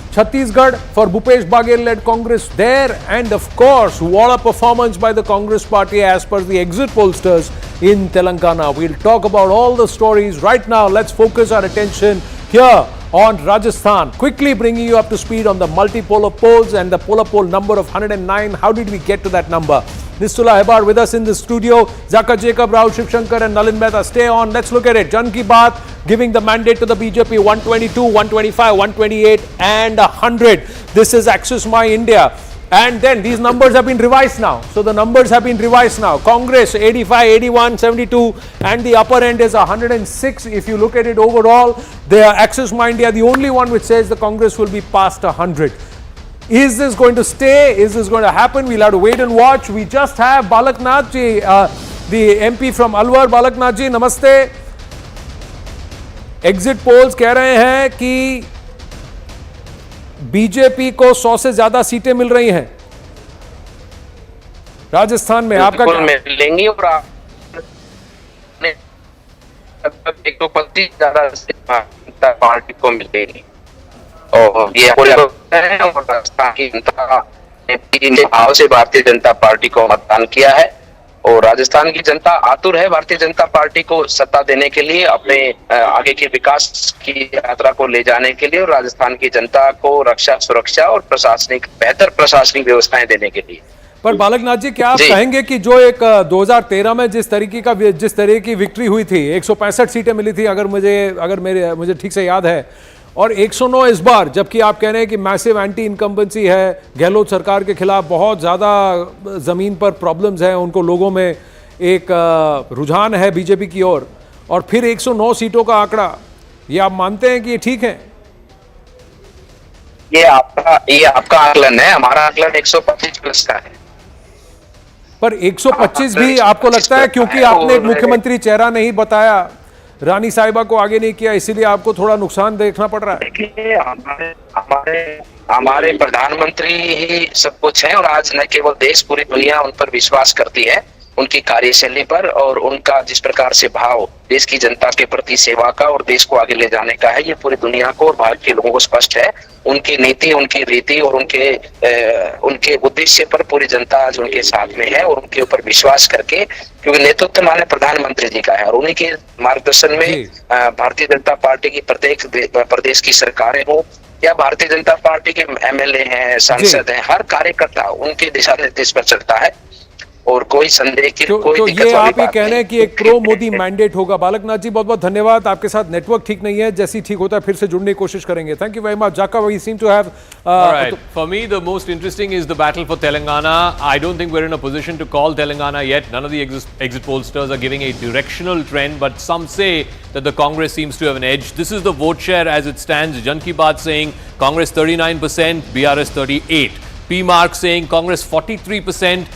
Chhattisgarh for Bhupesh Baghel-led Congress there, and of course, what a performance by the Congress party as per the exit pollsters in Telangana. We'll talk about all the stories right now. Let's focus our attention here on Rajasthan. Quickly bringing you up to speed on the multi-poll polls and the poll number of 109. How did we get to that number? Nistula Hebar with us in the studio. Zaka Jacob, Rahul Shivshankar and Nalin Mehta. Stay on. Let's look at it. Jan Ki Baat giving the mandate to the BJP 122, 125, 128 and 100. This is Axis My India. And then these numbers have been revised now. So the numbers have been revised now. Congress 85, 81, 72 and the upper end is 106. If you look at it overall, the Axis My India, the only one which says the Congress will be past 100. Is this going to stay? Is this going to happen? We'll have to wait and watch. We just have Balaknath ji, the MP from Alwar. Balaknath ji, namaste. Exit polls कह रहे हैं कि BJP को 100 से ज्यादा सीटें मिल रही हैं. राजस्थान में आपका क्या? मिलेंगी और लगभग 125 ज्यादा जनता पार्टी को मिलेगी और ये और राजस्थान की जनता ने भाव से भारतीय जनता पार्टी को मतदान किया है और राजस्थान की जनता आतुर है भारतीय जनता पार्टी को सत्ता देने के लिए, अपने आगे के विकास की यात्रा को ले जाने के लिए और राजस्थान की जनता को रक्षा, सुरक्षा और बेहतर प्रशासनिक व्यवस्थाएं देने के लिए। पर बालकनाथ जी, क्या आप कहेंगे कि जो एक 2013 में जिस तरह की विक्ट्री हुई थी, 165 सीटें मिली थी अगर मुझे ठीक से याद है, और 109 इस बार, जबकि आप कह रहे हैं कि मैसिव एंटी इनकम्बेंसी है, गहलोत सरकार के खिलाफ बहुत ज़्यादा ज़मीन पर प्रॉब्लम्स हैं, उनको लोगों में एक रुझान है बीजेपी की ओर, और फिर 109 सीटों का आंकड़ा, ये आप मानते हैं कि ये ठीक है? ये आपका आकलन है, हमारा आकलन 125 प्लस का है। पर 125 भी आपको लगता है, क्योंकि आपने एक मुख्यमंत्री चेहरा नहीं बताया, रानी साहिबा को आगे नहीं किया, इसीलिए आपको थोड़ा नुकसान देखना पड़ रहा है? देखिए, हमारे प्रधानमंत्री ही सब कुछ है और आज न केवल देश, पूरी दुनिया उन पर विश्वास करती है, उनकी कार्यशैली पर और उनका जिस प्रकार से भाव देश की जनता के प्रति सेवा का और देश को आगे ले जाने का है, ये पूरी दुनिया को और भारत के लोगों को स्पष्ट है। उनकी नीति, उनकी रीति और उनके उद्देश्य पर पूरी जनता आज उनके साथ में है और उनके ऊपर विश्वास करके, क्योंकि नेतृत्व माने प्रधानमंत्री जी का है और उन्हीं के मार्गदर्शन में भारतीय जनता पार्टी की प्रत्येक प्रदेश की सरकारें हो या भारतीय जनता पार्टी के MLA हैं, सांसद हैं, हर कार्यकर्ता उनके दिशा निर्देश पर चलता है और कोई संदेह की कोई दिक्कत वाली आप ये बात कह रहे हैं कि एक प्रो मोदी मैंडेट होगा। बालकनाथ जी, बहुत बहुत धन्यवाद। आपके साथ नेटवर्क ठीक नहीं है, जैसी ठीक होता है फिर से जुड़ने की कोशिश करेंगे। Thank you very much. Jaka, we seem to have For me, the most interesting is the battle for Telangana. I don't think we're in a position to call Telangana yet. None of the exit pollsters are giving a directional trend, but some say that the Congress seems to have an edge. This is the vote share as it stands. Jan Ki Baat saying Congress 39%, BRS 38%. P Mark saying Congress 43%,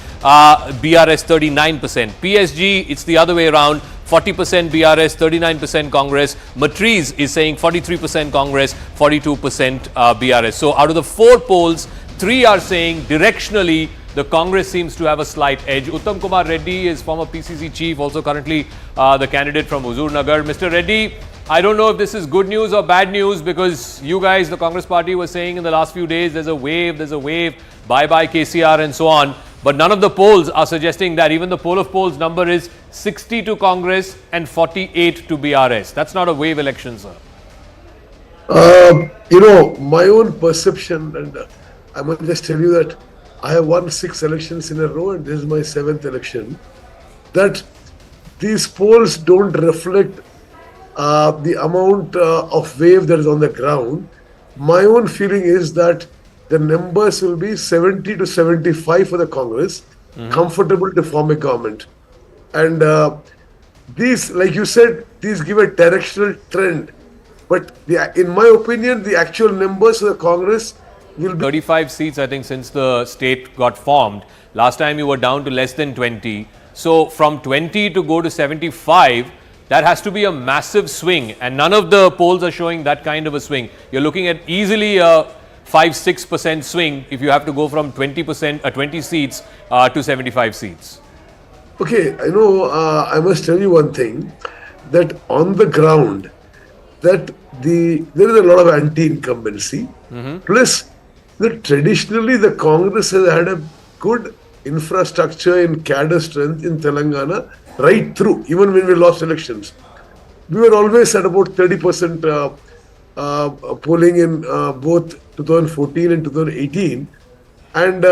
BRS 39%. PSG, it's the other way around. 40% BRS, 39% Congress. Matriz is saying 43% Congress, 42% BRS. So out of the 4 polls, 3 are saying directionally the Congress seems to have a slight edge. Uttam Kumar Reddy is former PCC chief, also currently the candidate from Huzur Nagar. Mr. Reddy, I don't know if this is good news or bad news, because you guys, the Congress party, were saying in the last few days there's a wave, bye-bye KCR and so on. But none of the polls are suggesting that. Even the poll of polls number is 60 to Congress and 48 to BRS. That's not a wave election, sir. My own perception, and I must just tell you that I have won 6 elections in a row and this is my 7th election, that these polls don't reflect the amount of wave that is on the ground. My own feeling is that the numbers will be 70 to 75 for the Congress, comfortable to form a government. And these, like you said, these give a directional trend. But in my opinion, the actual numbers of the Congress will be 35 seats, I think, since the state got formed. Last time you were down to less than 20. So from 20 to go to 75, that has to be a massive swing. And none of the polls are showing that kind of a swing. You're looking at easily a 5-6% swing if you have to go from 20 seats to 75 seats. Okay, I must tell you one thing, that on the ground, that there is a lot of anti-incumbency. Plus, traditionally the Congress has had a good infrastructure in cadre strength in Telangana right through, even when we lost elections. We were always at about 30% polling in both 2014 and 2018, and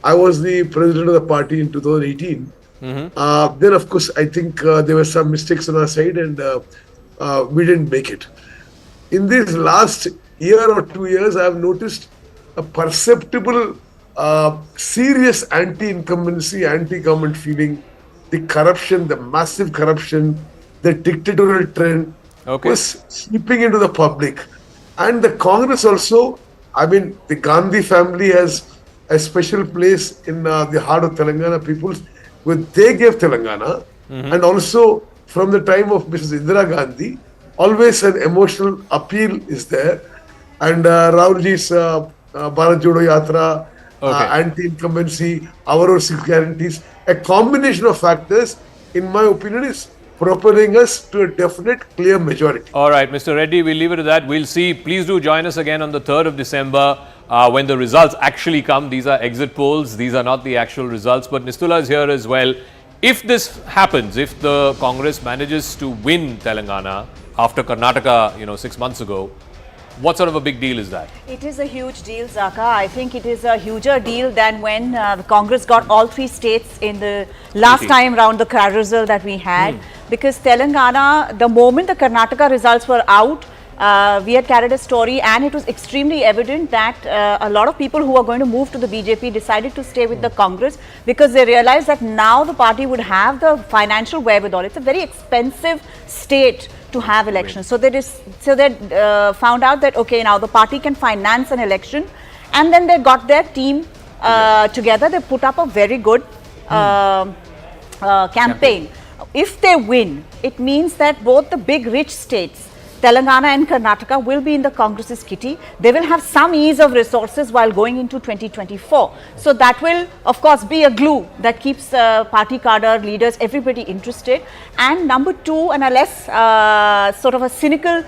I was the president of the party in 2018. Then of course I think there were some mistakes on our side and we didn't make it. In this last year or 2 years, I have noticed a perceptible serious anti-incumbency, anti-government feeling. The corruption, the massive corruption, the dictatorial trend was seeping into the public. And the Congress also, the Gandhi family has a special place in the heart of Telangana people. They gave Telangana, and also from the time of Mrs. Indira Gandhi, always an emotional appeal is there. And Rahulji's Bharat Jodo Yatra, anti-incumbency, our own 6 guarantees. A combination of factors, in my opinion, is propelling us to a definite, clear majority. All right, Mr. Reddy, we'll leave it at that. We'll see. Please do join us again on the 3rd of December when the results actually come. These are exit polls. These are not the actual results. But Nistula is here as well. If this happens, if the Congress manages to win Telangana after Karnataka, 6 months ago, what sort of a big deal is that? It is a huge deal, Zaka. I think it is a huger deal than when the Congress got all 3 states in the last time round, the carousel that we had. Because Telangana, the moment the Karnataka results were out, we had carried a story, and it was extremely evident that a lot of people who are going to move to the BJP decided to stay with the Congress because they realized that now the party would have the financial wherewithal. It's a very expensive state to have elections. So they found out that, okay, now the party can finance an election, and then they got their team together. They put up a very good campaign. If they win, it means that both the big rich states, Telangana and Karnataka, will be in the Congress's kitty. They will have some ease of resources while going into 2024. So that will, of course, be a glue that keeps party cadre, leaders, everybody interested. And number 2, and a less sort of a cynical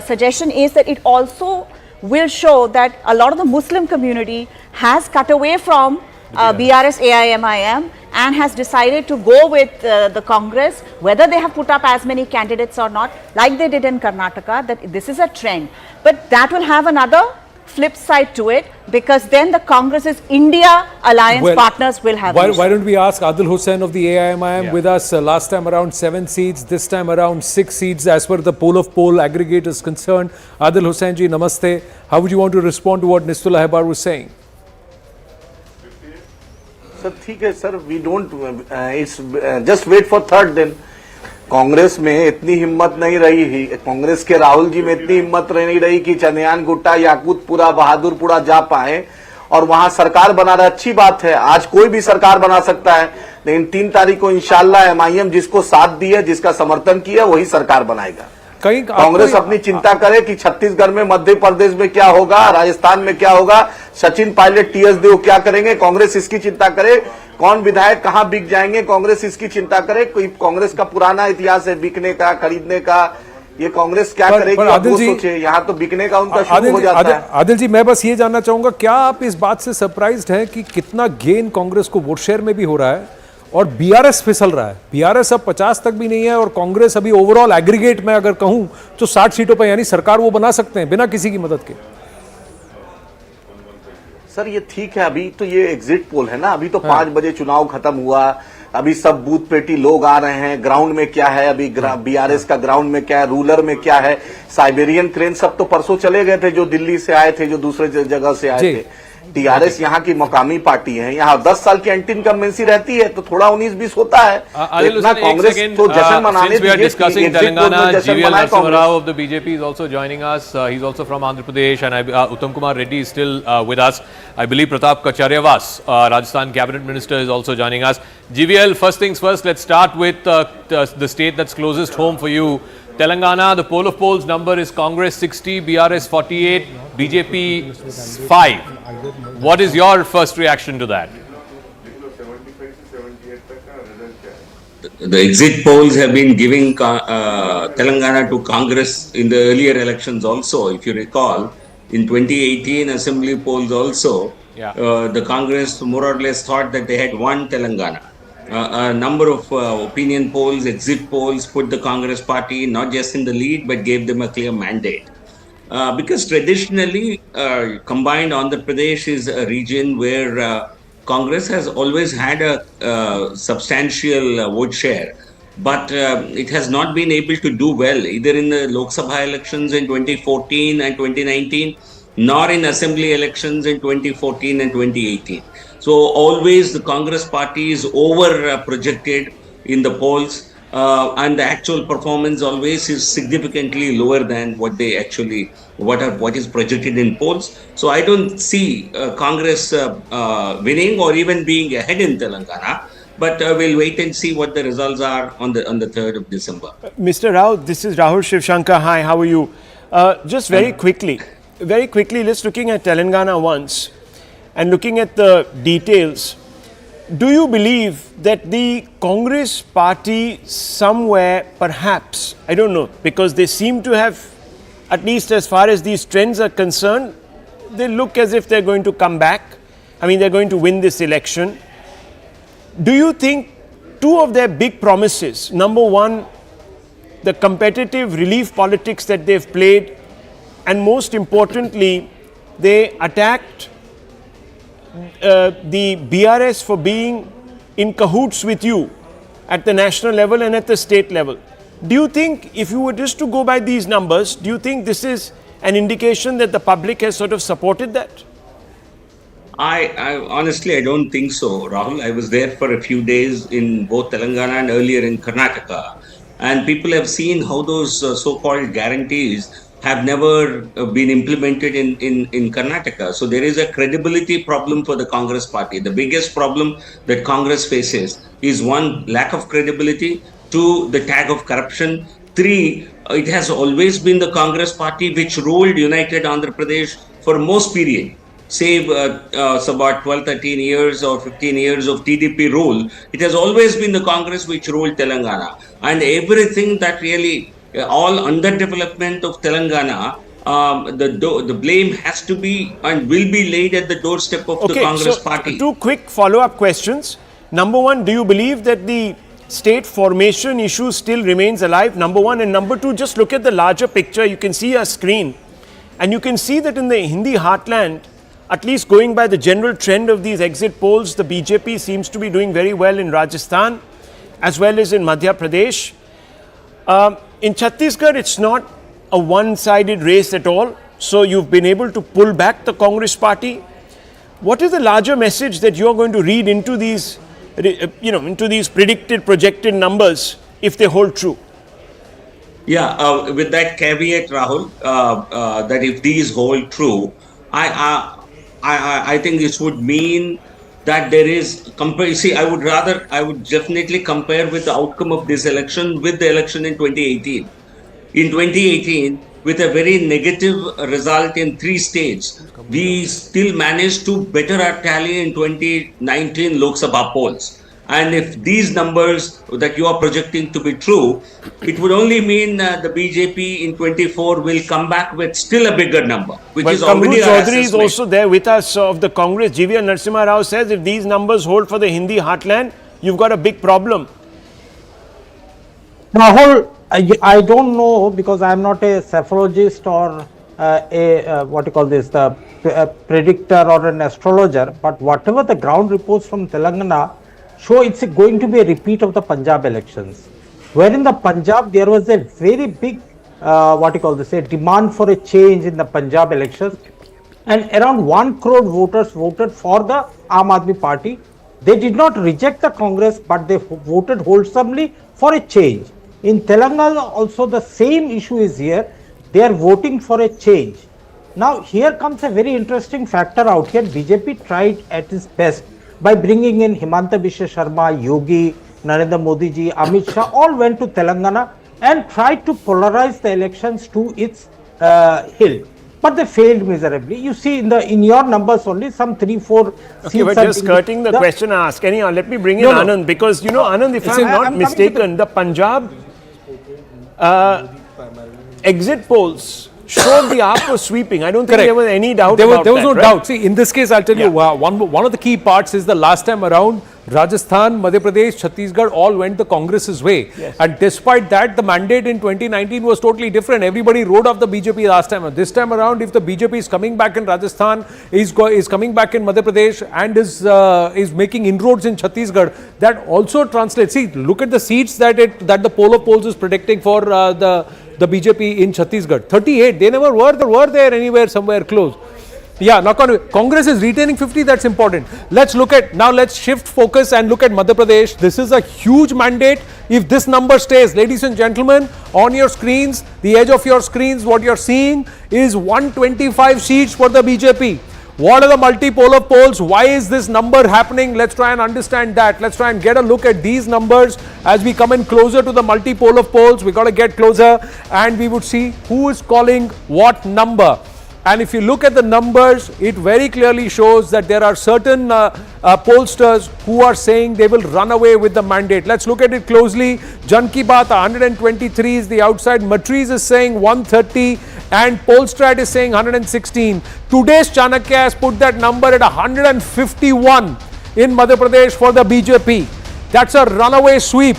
suggestion, is that it also will show that a lot of the Muslim community has cut away from BRS AIMIM and has decided to go with the Congress, whether they have put up as many candidates or not, like they did in Karnataka, that this is a trend. But that will have another flip side to it, because then the Congress's India alliance partners will have why don't we ask Adil Hussain of the AIMIM with us? Last time around 7 seats, this time around 6 seats as per the poll aggregate is concerned. Adil Hussain ji, namaste. How would you want to respond to what Nistula Hebar was saying? Sir ठीक है sir, we don't it's just wait for 3rd दिन. कांग्रेस में इतनी हिम्मत नहीं रही, कांग्रेस के राहुल जी में इतनी हिम्मत नहीं रही कि चंदयान गुट्टा, याकूतपुरा, बहादुरपुरा जा पाए और वहां सरकार बना रहा. अच्छी बात है, आज कोई भी सरकार बना सकता है, लेकिन 3 तारीख को इंशाल्लाह एमआईएम जिसको साथ दी है, जिसका समर्थन किया, वही सरकार बनाएगा. कांग्रेस अपनी चिंता करे कि छत्तीसगढ़ में, मध्य प्रदेश में क्या होगा, राजस्थान में क्या होगा, सचिन पायलट, टीएस देव क्या करेंगे, कांग्रेस इसकी चिंता करे. कौन विधायक कहां बिक जाएंगे, कांग्रेस इसकी चिंता करे. कोई कांग्रेस का पुराना इतिहास है बिकने का, खरीदने का. ये कांग्रेस क्या करेगी, वो सोचे. यहाँ तो बिकने का उनका शुरू हो जाता है. आदिल जी, मैं बस ये जानना चाहूंगा, क्या आप इस बात से सरप्राइज्ड हैं कि कितना गेन कांग्रेस को वोट शेयर में भी हो रहा है और बीआरएस फिसल रहा है? बीआरएस अब 50 तक भी नहीं है और कांग्रेस अभी ओवरऑल एग्रीगेट में अगर कहूं तो 60 सीटों पर, यानी सरकार वो बना सकते हैं बिना किसी की मदद के. सर ये ठीक है, अभी तो ये एग्जिट पोल है ना, अभी तो 5 बजे चुनाव खत्म हुआ, अभी सब बूथ पेटी लोग आ रहे हैं. ग्राउंड में क्या है अभी, बीआरएस का ग्राउंड में क्या है, रूरल में क्या है. साइबेरियन क्रेन सब तो परसों चले गए थे, जो दिल्ली से आए थे, जो दूसरे जगह से आए थे. टीआरएस यहाँ की मकामी पार्टी है, यहाँ 10 साल की एंटी इनकम्बेंसी रहती है, तो थोड़ा 19-20 होता है. इतना कांग्रेस तो जश्न मनाने we are discussing Telangana, GVL Narasimha Rao of the BJP is also joining us. He's also from Andhra Pradesh, and Uttam Kumar Reddy is still with us. I believe Pratap Kacharyavas, Rajasthan cabinet minister, is also joining us. GVL, first things first, let's start with the state that's closest home for you. Telangana, the poll of polls number is Congress 60, BRS 48, BJP 5. What is your first reaction to that? The exit polls have been giving Telangana to Congress in the earlier elections also. If you recall, in 2018 assembly polls also, the Congress more or less thought that they had won Telangana. A number of opinion polls, exit polls put the Congress party not just in the lead but gave them a clear mandate. Because traditionally, combined Andhra Pradesh is a region where Congress has always had a substantial vote share, but it has not been able to do well either in the Lok Sabha elections in 2014 and 2019, nor in assembly elections in 2014 and 2018. So always the Congress party is over projected in the polls, and the actual performance always is significantly lower than what they actually what is projected in polls. So I don't see Congress winning or even being ahead in Telangana. But we'll wait and see what the results are on the 3rd of December. Mr. Rao, this is Rahul Shivshankar. Hi, how are you? Just very quickly, let's looking at Telangana once. and looking at the details, do you believe that the Congress party somewhere, perhaps, I don't know, because they seem to have, at least as far as these trends are concerned, they look as if they're going to come back. I mean, they're going to win this election. Do you think two of their big promises, number one, the competitive relief politics that they've played, and most importantly, they attacked the BRS for being in cahoots with you at the national level and at the state level. Do you think, if you were just to go by these numbers, do you think this is an indication that the public has sort of supported that? I honestly, I don't think so, Rahul. I was there for a few days in both Telangana and earlier in Karnataka, and people have seen how those so-called guarantees have never been implemented in Karnataka. So there is a credibility problem for the Congress party. The biggest problem that Congress faces is one, lack of credibility, two, the tag of corruption, three, it has always been the Congress party which ruled United Andhra Pradesh for most period. Say about 12, 13 years or 15 years of TDP rule, it has always been the Congress which ruled Telangana. And everything that really, all underdevelopment of Telangana, the blame has to be and will be laid at the doorstep of the Congress party. Two quick follow-up questions. Number one, do you believe that the state formation issue still remains alive? Number one. And number two, just look at the larger picture. You can see a screen and you can see that in the Hindi heartland, at least going by the general trend of these exit polls, the BJP seems to be doing very well in Rajasthan as well as in Madhya Pradesh. In Chhattisgarh, it's not a one-sided race at all. So you've been able to pull back the Congress party. What is the larger message that you're going to read into these, into these predicted, projected numbers if they hold true? Yeah, with that caveat, Rahul, that if these hold true, I think this would mean that there is I would definitely compare with the outcome of this election with the election in 2018. In 2018, with a very negative result in 3 states, we still managed to better our tally in 2019 Lok Sabha polls. And if these numbers that you are projecting to be true, it would only mean the BJP in 24 will come back with still a bigger number, which is already our assessment. Chaudhary is also there with us of the Congress. GVR Narasimha Rao says if these numbers hold for the Hindi heartland, you've got a big problem. Rahul, I don't know because I am not a cephalogist or the predictor or an astrologer, but whatever the ground reports from Telangana show, it's going to be a repeat of the Punjab elections, where in the Punjab there was a very big demand for a change in the Punjab elections, and around 1 crore voters voted for the Aam Aadmi Party. They did not reject the Congress, but they voted wholesomely for a change. In Telangana also the same issue is here. They are voting for a change. Now here comes a very interesting factor out here. BJP tried at its best by bringing in Himanta Biswa Sharma, Yogi, Narendra Modi ji, Amit Shah, all went to Telangana and tried to polarize the elections to its hill. But they failed miserably. You see in your numbers only some 3-4 seats. Okay, but just skirting the question asked. Anyhow, let me bring in Anand, because Anand, if I'm not mistaken, the Punjab exit polls showed the AAP was sweeping. I don't think there was any doubt about that. There was no doubt. See, in this case, I'll tell you, one of the key parts is the last time around, Rajasthan, Madhya Pradesh, Chhattisgarh all went the Congress's way. Yes. And despite that, the mandate in 2019 was totally different. Everybody rode off the BJP last time. This time around, if the BJP is coming back in Rajasthan, is coming back in Madhya Pradesh and is making inroads in Chhattisgarh, that also translates. See, look at the seats that the poll of polls is predicting for the BJP in Chhattisgarh. 38. They never were there anywhere, somewhere close. Yeah, Congress is retaining 50, that's important. Let's shift focus and look at Madhya Pradesh. This is a huge mandate. If this number stays, ladies and gentlemen, on your screens, the edge of your screens, what you're seeing is 125 seats for the BJP. What are the multi-poll polls? Why is this number happening? Let's try and understand that. Let's try and get a look at these numbers as we come in closer to the multi-poll polls. We got to get closer and we would see who is calling what number. And if you look at the numbers, it very clearly shows that there are certain pollsters who are saying they will run away with the mandate. Let's look at it closely. Jan Ki Baat 123 is the outside. Matriz is saying 130 and Polstrat is saying 116. Today's Chanakya has put that number at 151 in Madhya Pradesh for the BJP. That's a runaway sweep.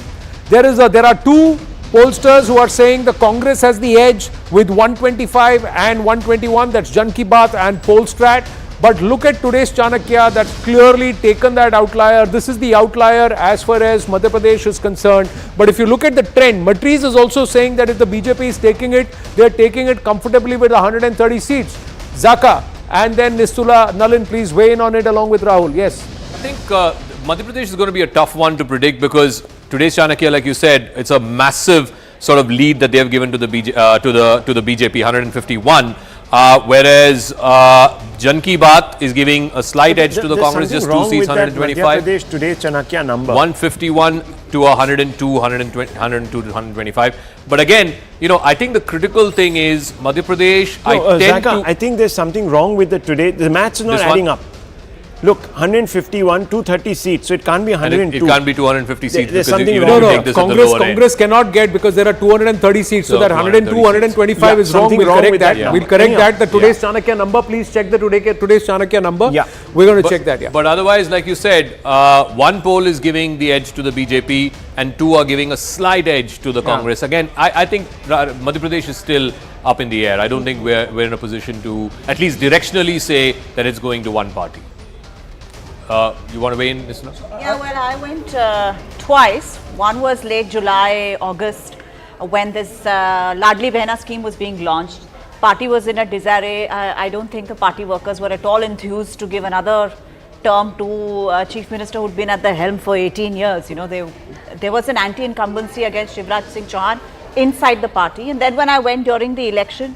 There are two pollsters who are saying the Congress has the edge with 125 and 121. That's Jan Ki Baat and Polstrat. But look at today's Chanakya, that's clearly taken that outlier. This is the outlier as far as Madhya Pradesh is concerned. But if you look at the trend, Matriz is also saying that if the BJP is taking it, they are taking it comfortably with 130 seats. Zaka and then Nistula, Nalin, please weigh in on it along with Rahul. Yes. I think Madhya Pradesh is going to be a tough one to predict because today's Chanakya, like you said, it's a massive sort of lead that they have given to the BJP, 151. Whereas Jan Ki Baat is giving a slight edge to the Congress, just 2 seats, 125. Madhya Pradesh today's Chanakya number 151 to 102, 102 to 125. But again, I think the critical thing is Madhya Pradesh. I think there's something wrong with the maths is not adding up. Look, 151, 230 seats, so it can't be 102. It can't be 250 seats There's because something wrong. wrong. Congress cannot get because there are 230 seats, so that 102, 125 is wrong. We'll correct that. We'll correct that. The today's Chanakya number, please check the today's Chanakya number. Yeah. We're going to check that. But otherwise, like you said, one poll is giving the edge to the BJP and two are giving a slight edge to the Congress. Again, I think Madhya Pradesh is still up in the air. I don't think we're in a position to at least directionally say that it's going to one party. You want to weigh in, Nisna? Yeah, well, I went twice. One was late July, August, when this Ladli Behna scheme was being launched. Party was in a disarray. I don't think the party workers were at all enthused to give another term to a chief minister who'd been at the helm for 18 years. There was an anti-incumbency against Shivraj Singh Chauhan inside the party. And then when I went during the election,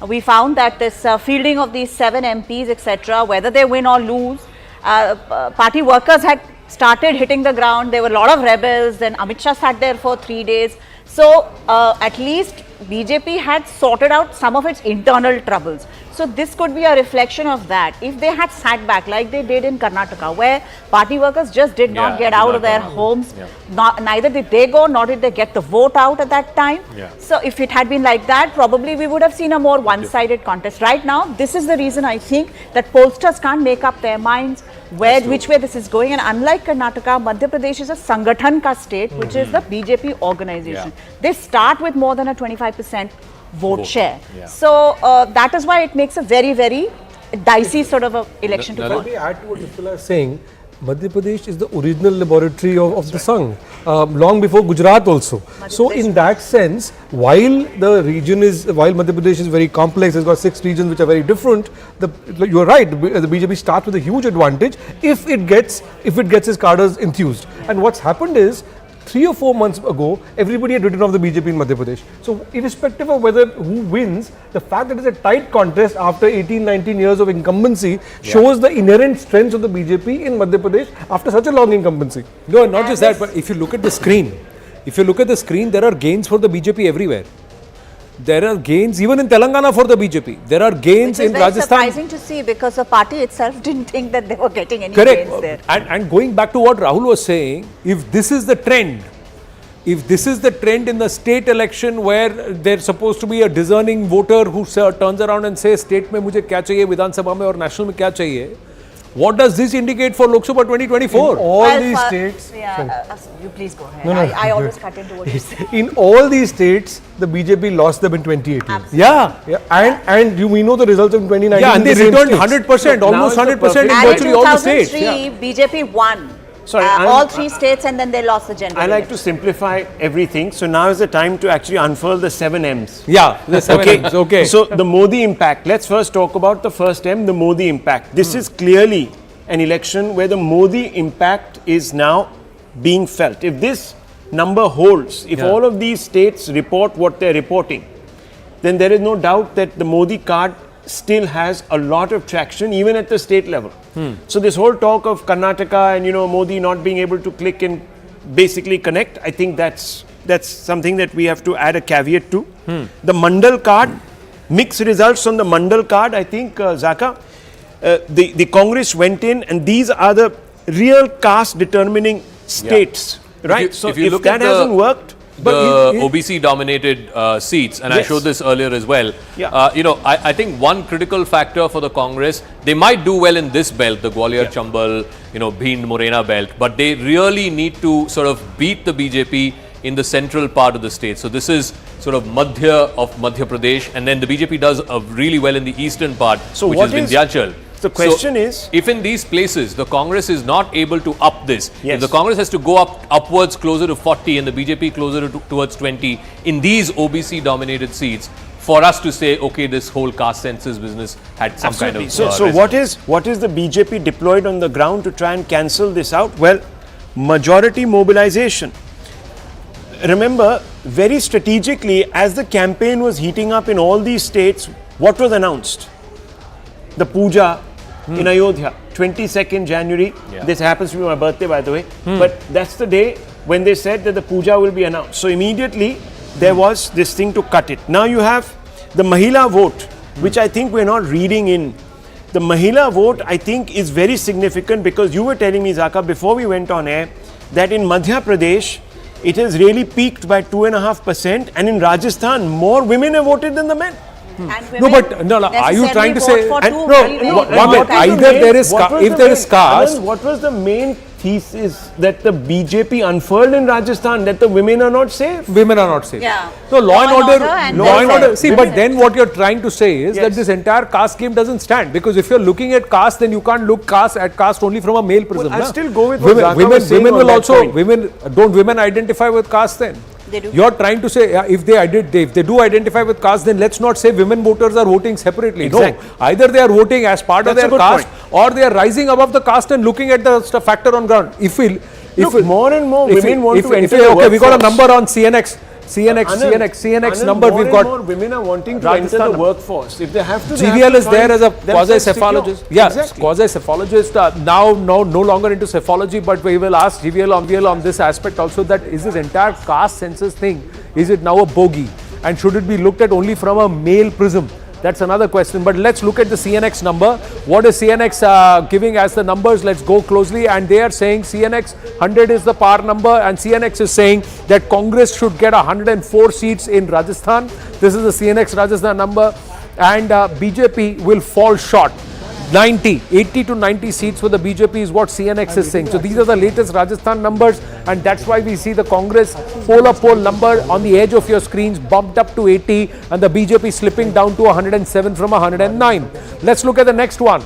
we found that this fielding of these 7 MPs, etc., whether they win or lose, party workers had started hitting the ground. There were a lot of rebels. Then Amit Shah sat there for 3 days. So at least BJP had sorted out some of its internal troubles. So this could be a reflection of that. If they had sat back like they did in Karnataka, where party workers just did not get out of their homes, neither did they go, nor did they get the vote out at that time. So if it had been like that, probably we would have seen a more one-sided contest. Right now, this is the reason I think that pollsters can't make up their minds which way this is going. And unlike Karnataka, Madhya Pradesh is a Sangathan ka state, which is the BJP organization. They start with more than a 25% vote share. So that is why it makes a very, very dicey sort of a election to Let me add to what Nistula is saying. Madhya Pradesh is the original laboratory of the Sangh, long before Gujarat also. So in that sense, while Madhya Pradesh is very complex, it's got 6 regions which are very different, you're right, the BJP starts with a huge advantage if it gets its cadres enthused. And what's happened is, 3 or 4 months ago, everybody had written off the BJP in Madhya Pradesh. So irrespective of who wins, the fact that it's a tight contest after 18-19 years of incumbency shows the inherent strengths of the BJP in Madhya Pradesh after such a long incumbency. No, not just that, but if you look at the screen, there are gains for the BJP everywhere. There are gains even in Telangana for the BJP. There are gains in Rajasthan. It's surprising to see because the party itself didn't think that they were getting any gains there. And going back to what Rahul was saying, if this is the trend in the state election where there's supposed to be a discerning voter who turns around and says, state mein mujhe kya chahiye, Vidhan Sabha mein aur national mein kya chahiye, what does this indicate for Lok Sabha 2024? In all these states... you please go ahead. I always cut into what you say. In all these states, the BJP lost them in 2018. And we know the results of 2019. Yeah, and they returned 100%, almost 100% in virtually all the states. And in 2003, BJP won. All 3 states and then they lost the general. I like to simplify everything. So now is the time to actually unfurl the 7 M's. Yeah, the 7 M's. Okay. So the Modi impact. Let's first talk about the first M, the Modi impact. This is clearly an election where the Modi impact is now being felt. If this number holds, if all of these states report what they're reporting, then there is no doubt that the Modi card still has a lot of traction even at the state level. So this whole talk of Karnataka and Modi not being able to click and basically connect, I think that's something that we have to add a caveat to. The Mandal card mixed results on the Mandal card, I think, Zaka. The Congress went in, and these are the real caste determining states, right? If you look at hasn't worked, the OBC dominated seats, and I showed this earlier as well. I think one critical factor for the Congress, they might do well in this belt, the Gwalior, Chambal, Bhind, Morena belt, but they really need to sort of beat the BJP in the central part of the state. So this is sort of Madhya of Madhya Pradesh, and then the BJP does really well in the eastern part, which is Vindhyachal. The question is, if in these places the Congress is not able to up this, if the Congress has to go upwards closer to 40 and the BJP closer towards 20 in these OBC dominated seats, for us to say, okay, this whole caste census business had some kind of so what is the BJP deployed on the ground to try and cancel this out? Well, majority mobilization. Remember, very strategically, as the campaign was heating up in all these states, what was announced? The puja in Ayodhya, 22nd January. This happens to be my birthday, by the way. But that's the day when they said that the puja will be announced. So immediately there was this thing to cut it. Now you have the Mahila vote, which I think we're not reading in. The Mahila vote, I think, is very significant because you were telling me, Zaka, before we went on air, that in Madhya Pradesh, it has really peaked by 2.5%, and in Rajasthan, more women have voted than the men. Are you trying to say? Either there is caste. What was the main thesis that the BJP unfurled in Rajasthan, that the women are not safe? Women are not safe. Yeah. So law and order. See, but then what you're trying to say is that this entire caste game doesn't stand, because if you're looking at caste, then you can't look at caste only from a male prism. I'll still go with women will also don't women identify with caste then? They do. You're trying to say if they do identify with caste, then let's not say women voters are voting separately. Exactly. No, either they are voting as part of their caste, or they are rising above the caste and looking at the factor on ground. More and more women want to enter the workforce. Okay, we got a number on CNX number. We've got more women are wanting to enter the workforce. If they have to, GVL is there as a quasi-cephalogist. Yes, quasi-cephalogist. Now no longer into cephalogy, but we will ask GVL on this aspect also, that is this entire caste census thing, is it now a bogey? And should it be looked at only from a male prism? That's another question. But let's look at the CNX number. What is CNX giving as the numbers? Let's go closely. And they are saying CNX 100 is the par number, and CNX is saying that Congress should get 104 seats in Rajasthan. This is the CNX Rajasthan number. And BJP will fall short. 80 to 90 seats for the BJP is what CNX is saying. So these are the latest Rajasthan numbers, and that's why we see the Congress poll number on the edge of your screens bumped up to 80, and the BJP slipping down to 107 from 109. Let's look at the next one.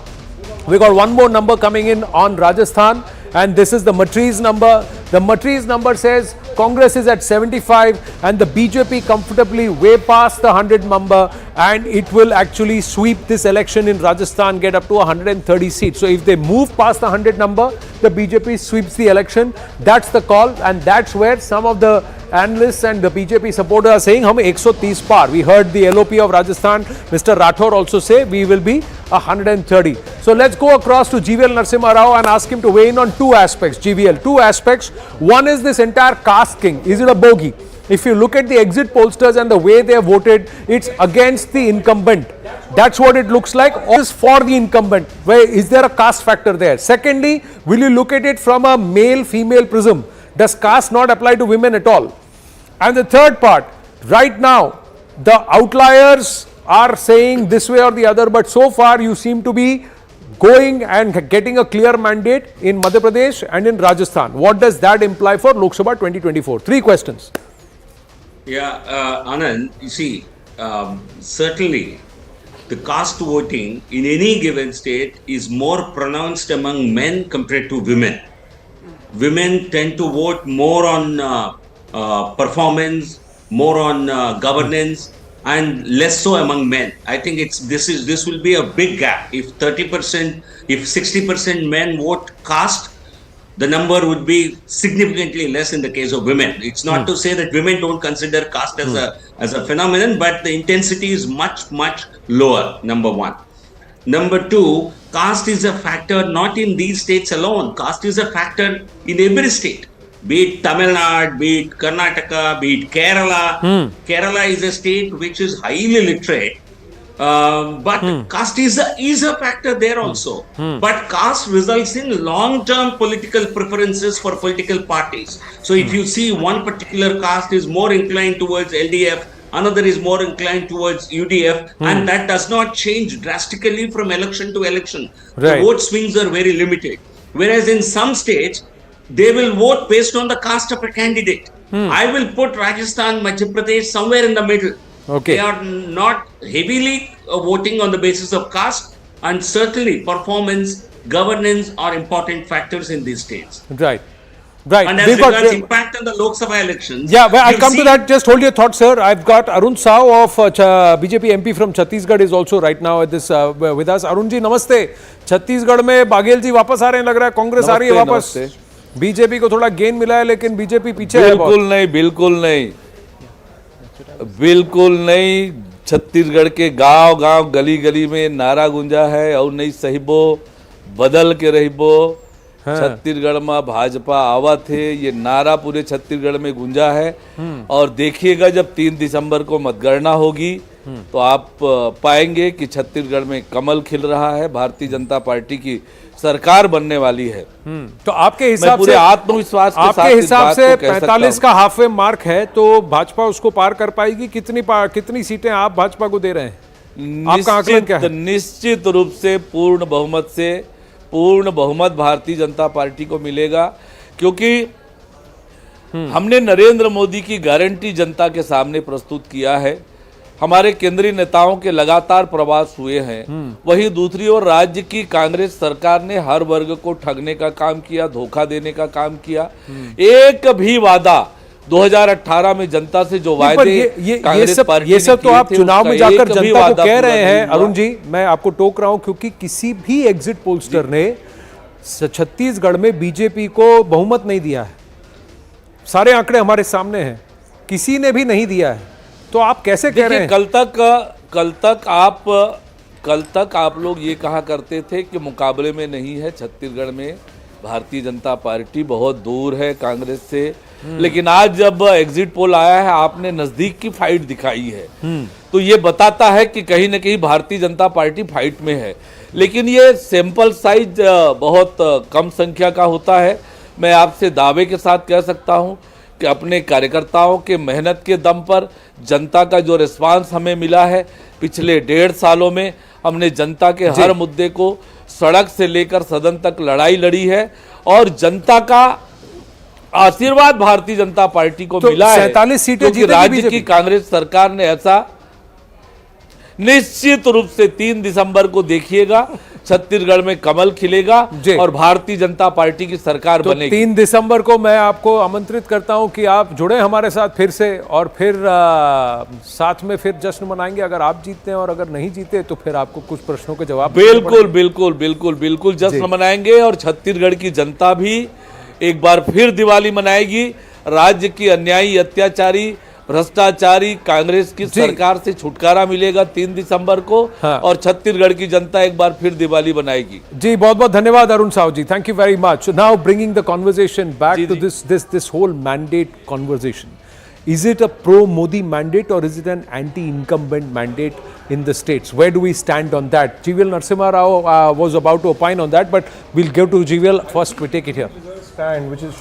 We got one more number coming in on Rajasthan, and this is the Matriz number. The Matriz number says Congress is at 75 and the BJP comfortably way past the 100 number, and it will actually sweep this election in Rajasthan, get up to 130 seats. So if they move past the 100 number, the BJP sweeps the election. That's the call, and that's where some of the analysts and the BJP supporters are saying, hum 130 par. We heard the LOP of Rajasthan, Mr. Rathore, also say we will be 130. So let's go across to GVL Narasimha Rao and ask him to weigh in on two aspects. GVL, two aspects. One is this entire caste king. Is it a bogey? If you look at the exit pollsters and the way they have voted, it's against the incumbent. That's what it looks like. Or is for the incumbent. Where is there a caste factor there? Secondly, will you look at it from a male-female prism? Does caste not apply to women at all? And the third part, right now, the outliers are saying this way or the other, but so far you seem to be going and getting a clear mandate in Madhya Pradesh and in Rajasthan. What does that imply for Lok Sabha 2024? Three questions. Yeah, Anand, you see, certainly the caste voting in any given state is more pronounced among men compared to women. Women tend to vote more on performance, more on governance, and less so among men. I think this will be a big gap. If 30%, if 60% men vote caste, the number would be significantly less in the case of women. It's not to say that women don't consider caste as a phenomenon, but the intensity is much lower, number one. Number two, caste is a factor not in these states alone. Caste is a factor in every state. Be it Tamil Nadu, be it Karnataka, be it Kerala. Kerala is a state which is highly literate, But caste is a factor there also. But caste results in long-term political preferences for political parties. So if you see one particular caste is more inclined towards LDF, another is more inclined towards UDF, and that does not change drastically from election to election. Right. The vote swings are very limited. Whereas in some states, they will vote based on the caste of a candidate. I will put Rajasthan, Madhya Pradesh somewhere in the middle. Okay. They are not heavily voting on the basis of caste, and certainly performance, governance are important factors in these states. Right. Right. And as We've got- regards impact on the Lok Sabha elections, Yeah, well, I'll you'll come to see- that. Just hold your thought, sir. I've got Arun Sao of BJP MP from Chhattisgarh is also right now at this with us. Arun ji, namaste. Chhattisgarh में बाघेल जी वापस आ रहे हैं, लग रहा है कांग्रेस आ रही है वापस. बीजेपी को थोड़ा गेन मिला है, लेकिन बीजेपी पीछे है बहुत. बिल्कुल नहीं, बिल्कुल नहीं, बिल्कुल नहीं. छत्तीसगढ़ के गांव गांव गली गली में नारा गूंजा है और नहीं सहिबो बदल के रहिबो. छत्तीसगढ़ में भाजपा आवा थे, ये नारा पूरे छत्तीसगढ़ में गूंजा है. और देखिएगा जब 3 दिसंबर को मतगणना होगी तो आप पाएंगे कि छत्तीसगढ़ में कमल खिल रहा है. भारतीय जनता पार्टी की सरकार बनने वाली है. तो आपके हिसाब पूरे से आत्मविश्वास के साथ आपके इस हिसाब बात से को कह सकता 45 हूं. का हाफवे मार्क है, तो भाजपा उसको पार कर पाएगी? कितनी सीटें आप भाजपा को दे रहे हैं? आपका आकलन क्या है? निश्चित रूप से पूर्ण बहुमत भारतीय जनता पार्टी को मिलेगा, क्योंकि हमने नरेंद्र मोदी की गारंटी जनता के सामने प्रस्तुत किया है. हमारे केंद्रीय नेताओं के लगातार प्रवास हुए हैं. वहीं दूसरी ओर राज्य की कांग्रेस सरकार ने हर वर्ग को ठगने का काम किया, धोखा देने का काम किया. एक भी वादा 2018 में जनता से जो वायदे कांग्रेस पार्टी ये सब तो ने आप किए थे, चुनाव में उसका जाकर एक भी जनता को वादा कह पूरा रहे नहीं हैं. हुआ. अरुण जी, मैं आपको टोक रहा हूं क्योंकि किसी भी एग्जिट पोलस्टर ने छत्तीसगढ़ में बीजेपी को बहुमत नहीं दिया है. सारे आंकड़े हमारे सामने हैं, किसी ने भी नहीं दिया है. तो आप कैसे कह रहे हैं? कल तक आप लोग ये कहा करते थे कि मुकाबले में नहीं है छत्तीसगढ़ में भारतीय जनता पार्टी, बहुत दूर है कांग्रेस से. लेकिन आज जब एग्जिट पोल आया है, आपने नजदीक की फाइट दिखाई है, तो ये बताता है कि कहीं ना कहीं भारतीय जनता पार्टी फाइट में है. लेकिन ये सैंपल साइज बहुत कम संख्या का होता है. मैं आपसे दावे के साथ कह सकता हूं कि अपने कार्यकर्ताओं के मेहनत के दम पर जनता का जो रिस्पांस हमें मिला है, पिछले 1.5 सालों में हमने जनता के हर मुद्दे को सड़क से लेकर सदन तक लड़ाई लड़ी है, और जनता का आशीर्वाद भारतीय जनता पार्टी को मिला है. 47 सीटें क्योंकि जीतेगी राज्य बीजेपी. की कांग्रेस सरकार ने ऐसा निश्चित रूप से 3 दिसंबर को देखिएगा, छत्तीसगढ़ में कमल खिलेगा और भारतीय जनता पार्टी की सरकार तो बनेगी. 3 दिसंबर को मैं आपको आमंत्रित करता हूं कि आप जुड़े हमारे साथ फिर से, और फिर साथ में फिर जश्न मनाएंगे. अगर आप जीतते हैं और अगर नहीं जीते तो फिर आपको कुछ प्रश्नों के जवाब बिल्कुल जश्न मनाएंगे. और छत्तीसगढ़ की जनता भी एक बार फिर दिवाली मनाएगी. राज्य की अन्यायी, अत्याचारी, भ्रष्टाचारी कांग्रेस की सरकार से छुटकारा मिलेगा 3 दिसंबर को. और छत्तीसगढ़ की जनता एक बार फिर दिवाली बनाएगी. जी, बहुत बहुत धन्यवाद Arun Sahu ji. Thank you very much. Now bringing the conversation back to this whole mandate conversation. Is it a pro-Modi mandate or is it an anti-incumbent mandate in the states? Where do we stand on that? GVL Narasimha Rao was about to opine on that, but we'll go to GVL first. We take it here. Stand, which is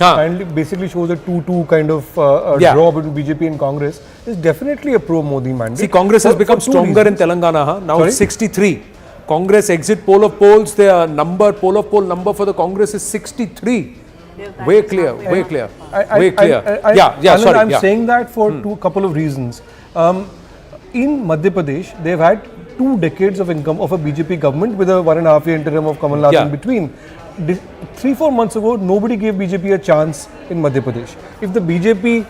basically shows a 2-2 kind of draw between BJP and Congress, is definitely a pro-Modi mandate. See, Congress has become stronger in Telangana. Now it's 63. Congress exit poll of polls, their poll of poll number for the Congress is 63. Way clear. I'm saying that for a couple of reasons. In Madhya Pradesh, they've had 2 decades of income of a BJP government with a 1.5 year interim of Kamal Nath in between. 3-4 months ago, nobody gave BJP a chance in Madhya Pradesh. If the BJP,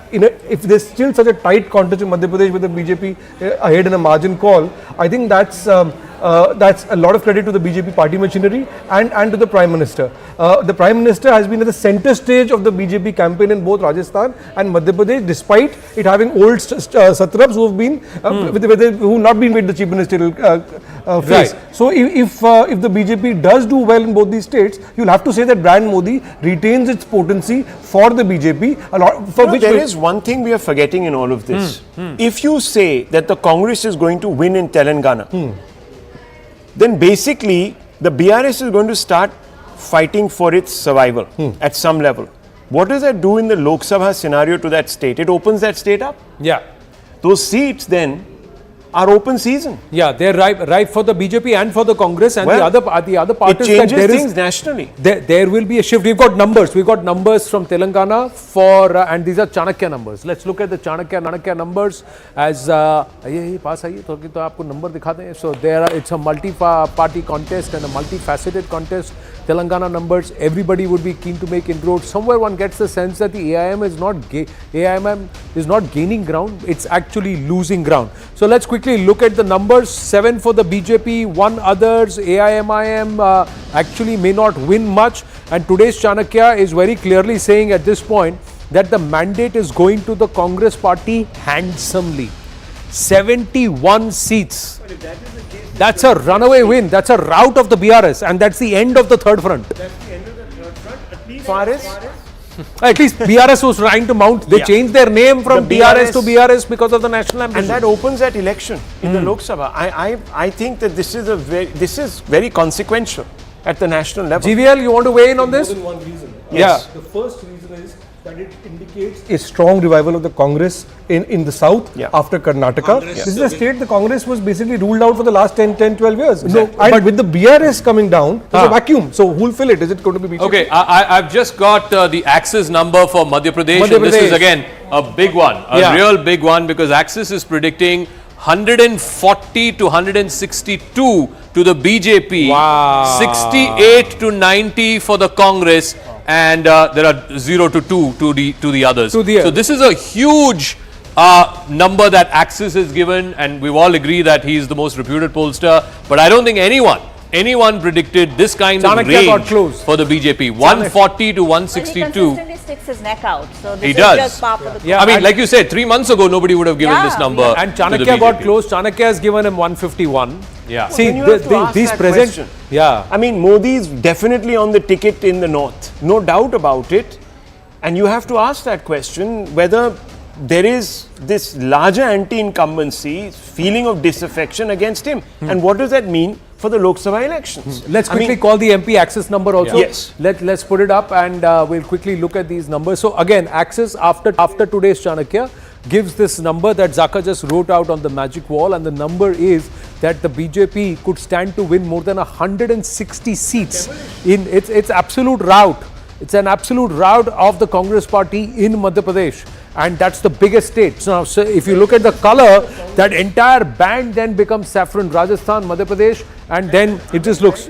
if there's still such a tight contest in Madhya Pradesh with the BJP ahead in a margin call, I think that's a lot of credit to the BJP party machinery and to the Prime Minister. The Prime Minister has been at the center stage of the BJP campaign in both Rajasthan and Madhya Pradesh, despite it having old satraps who have been who not been made the chief ministerial face. So if the BJP does do well in both these states, you'll have to say that brand Modi retains its potency for the BJP. There is one thing we are forgetting in all of this. If you say that the Congress is going to win in Telangana, then basically the BRS is going to start fighting for its survival at some level. What does that do in the Lok Sabha scenario to that state? It opens that state up. Yeah. Those seats then are open season. Yeah, they're ripe for the BJP and for the Congress and Well, the other parties. it changes that there things nationally. There will be a shift. We've got numbers. We've got numbers from Telangana for and these are Chanakya numbers. Let's look at the Chanakya numbers as ये पास आइए तो आपको number दिखा दें. So it's a multi-party contest and a multifaceted contest. Telangana numbers, everybody would be keen to make inroads. Somewhere one gets the sense that the AIM is not gaining ground, it's actually losing ground. So let's quickly look at the numbers. 7 for the BJP, 1 others. AIMIM actually may not win much. And today's Chanakya is very clearly saying at this point that the mandate is going to the Congress party handsomely. 71 seats. That's a runaway win. That's a rout of the BRS, and that's the end of the third front. That's the end of the third front. At least BRS was trying to mount. They changed their name from BRS to BRS because of the national ambition. And that opens that election in the Lok Sabha. I think that this is very consequential at the national level. GVL, you want to weigh in on this? More than one reason. Yes. The first reason is that it indicates a strong revival of the Congress in the south after Karnataka. This is a state the Congress was basically ruled out for the last 10, 12 years. Exactly. No, but with the BRS coming down, there's a vacuum. So who'll fill it? Is it going to be BJP? Okay, I've just got the Axis number for Madhya Pradesh. And this is again a big one, a real big one, because Axis is predicting 140 to 162 to the BJP, 68 to 90 for the Congress, and there are 0 to 2 to the others. So this is a huge number that Axis has given, and we all agree that he is the most reputed pollster. But I don't think anyone predicted this kind of range for the BJP. 140 to 162. Well, he consistently sticks his neck out. So this He is does. just par for the I mean, like you said, 3 months ago, nobody would have given this number. And Chanakya got close. Chanakya has given him 151. Yeah. See, these present. I mean, Modi is definitely on the ticket in the north. No doubt about it. And you have to ask that question whether there is this larger anti-incumbency feeling of disaffection against him. And what does that mean for the Lok Sabha elections? Let's quickly call the MP Axis number also. Yes. Let's put it up and we'll quickly look at these numbers. So again, Axis after today's Chanakya gives this number that Zaka just wrote out on the magic wall, and the number is that the BJP could stand to win more than 160 seats. It's absolute rout. It's an absolute rout of the Congress party in Madhya Pradesh. And that's the biggest state. Now, so if you look at the color, that entire band then becomes saffron. Rajasthan, Madhya Pradesh, and then it just looks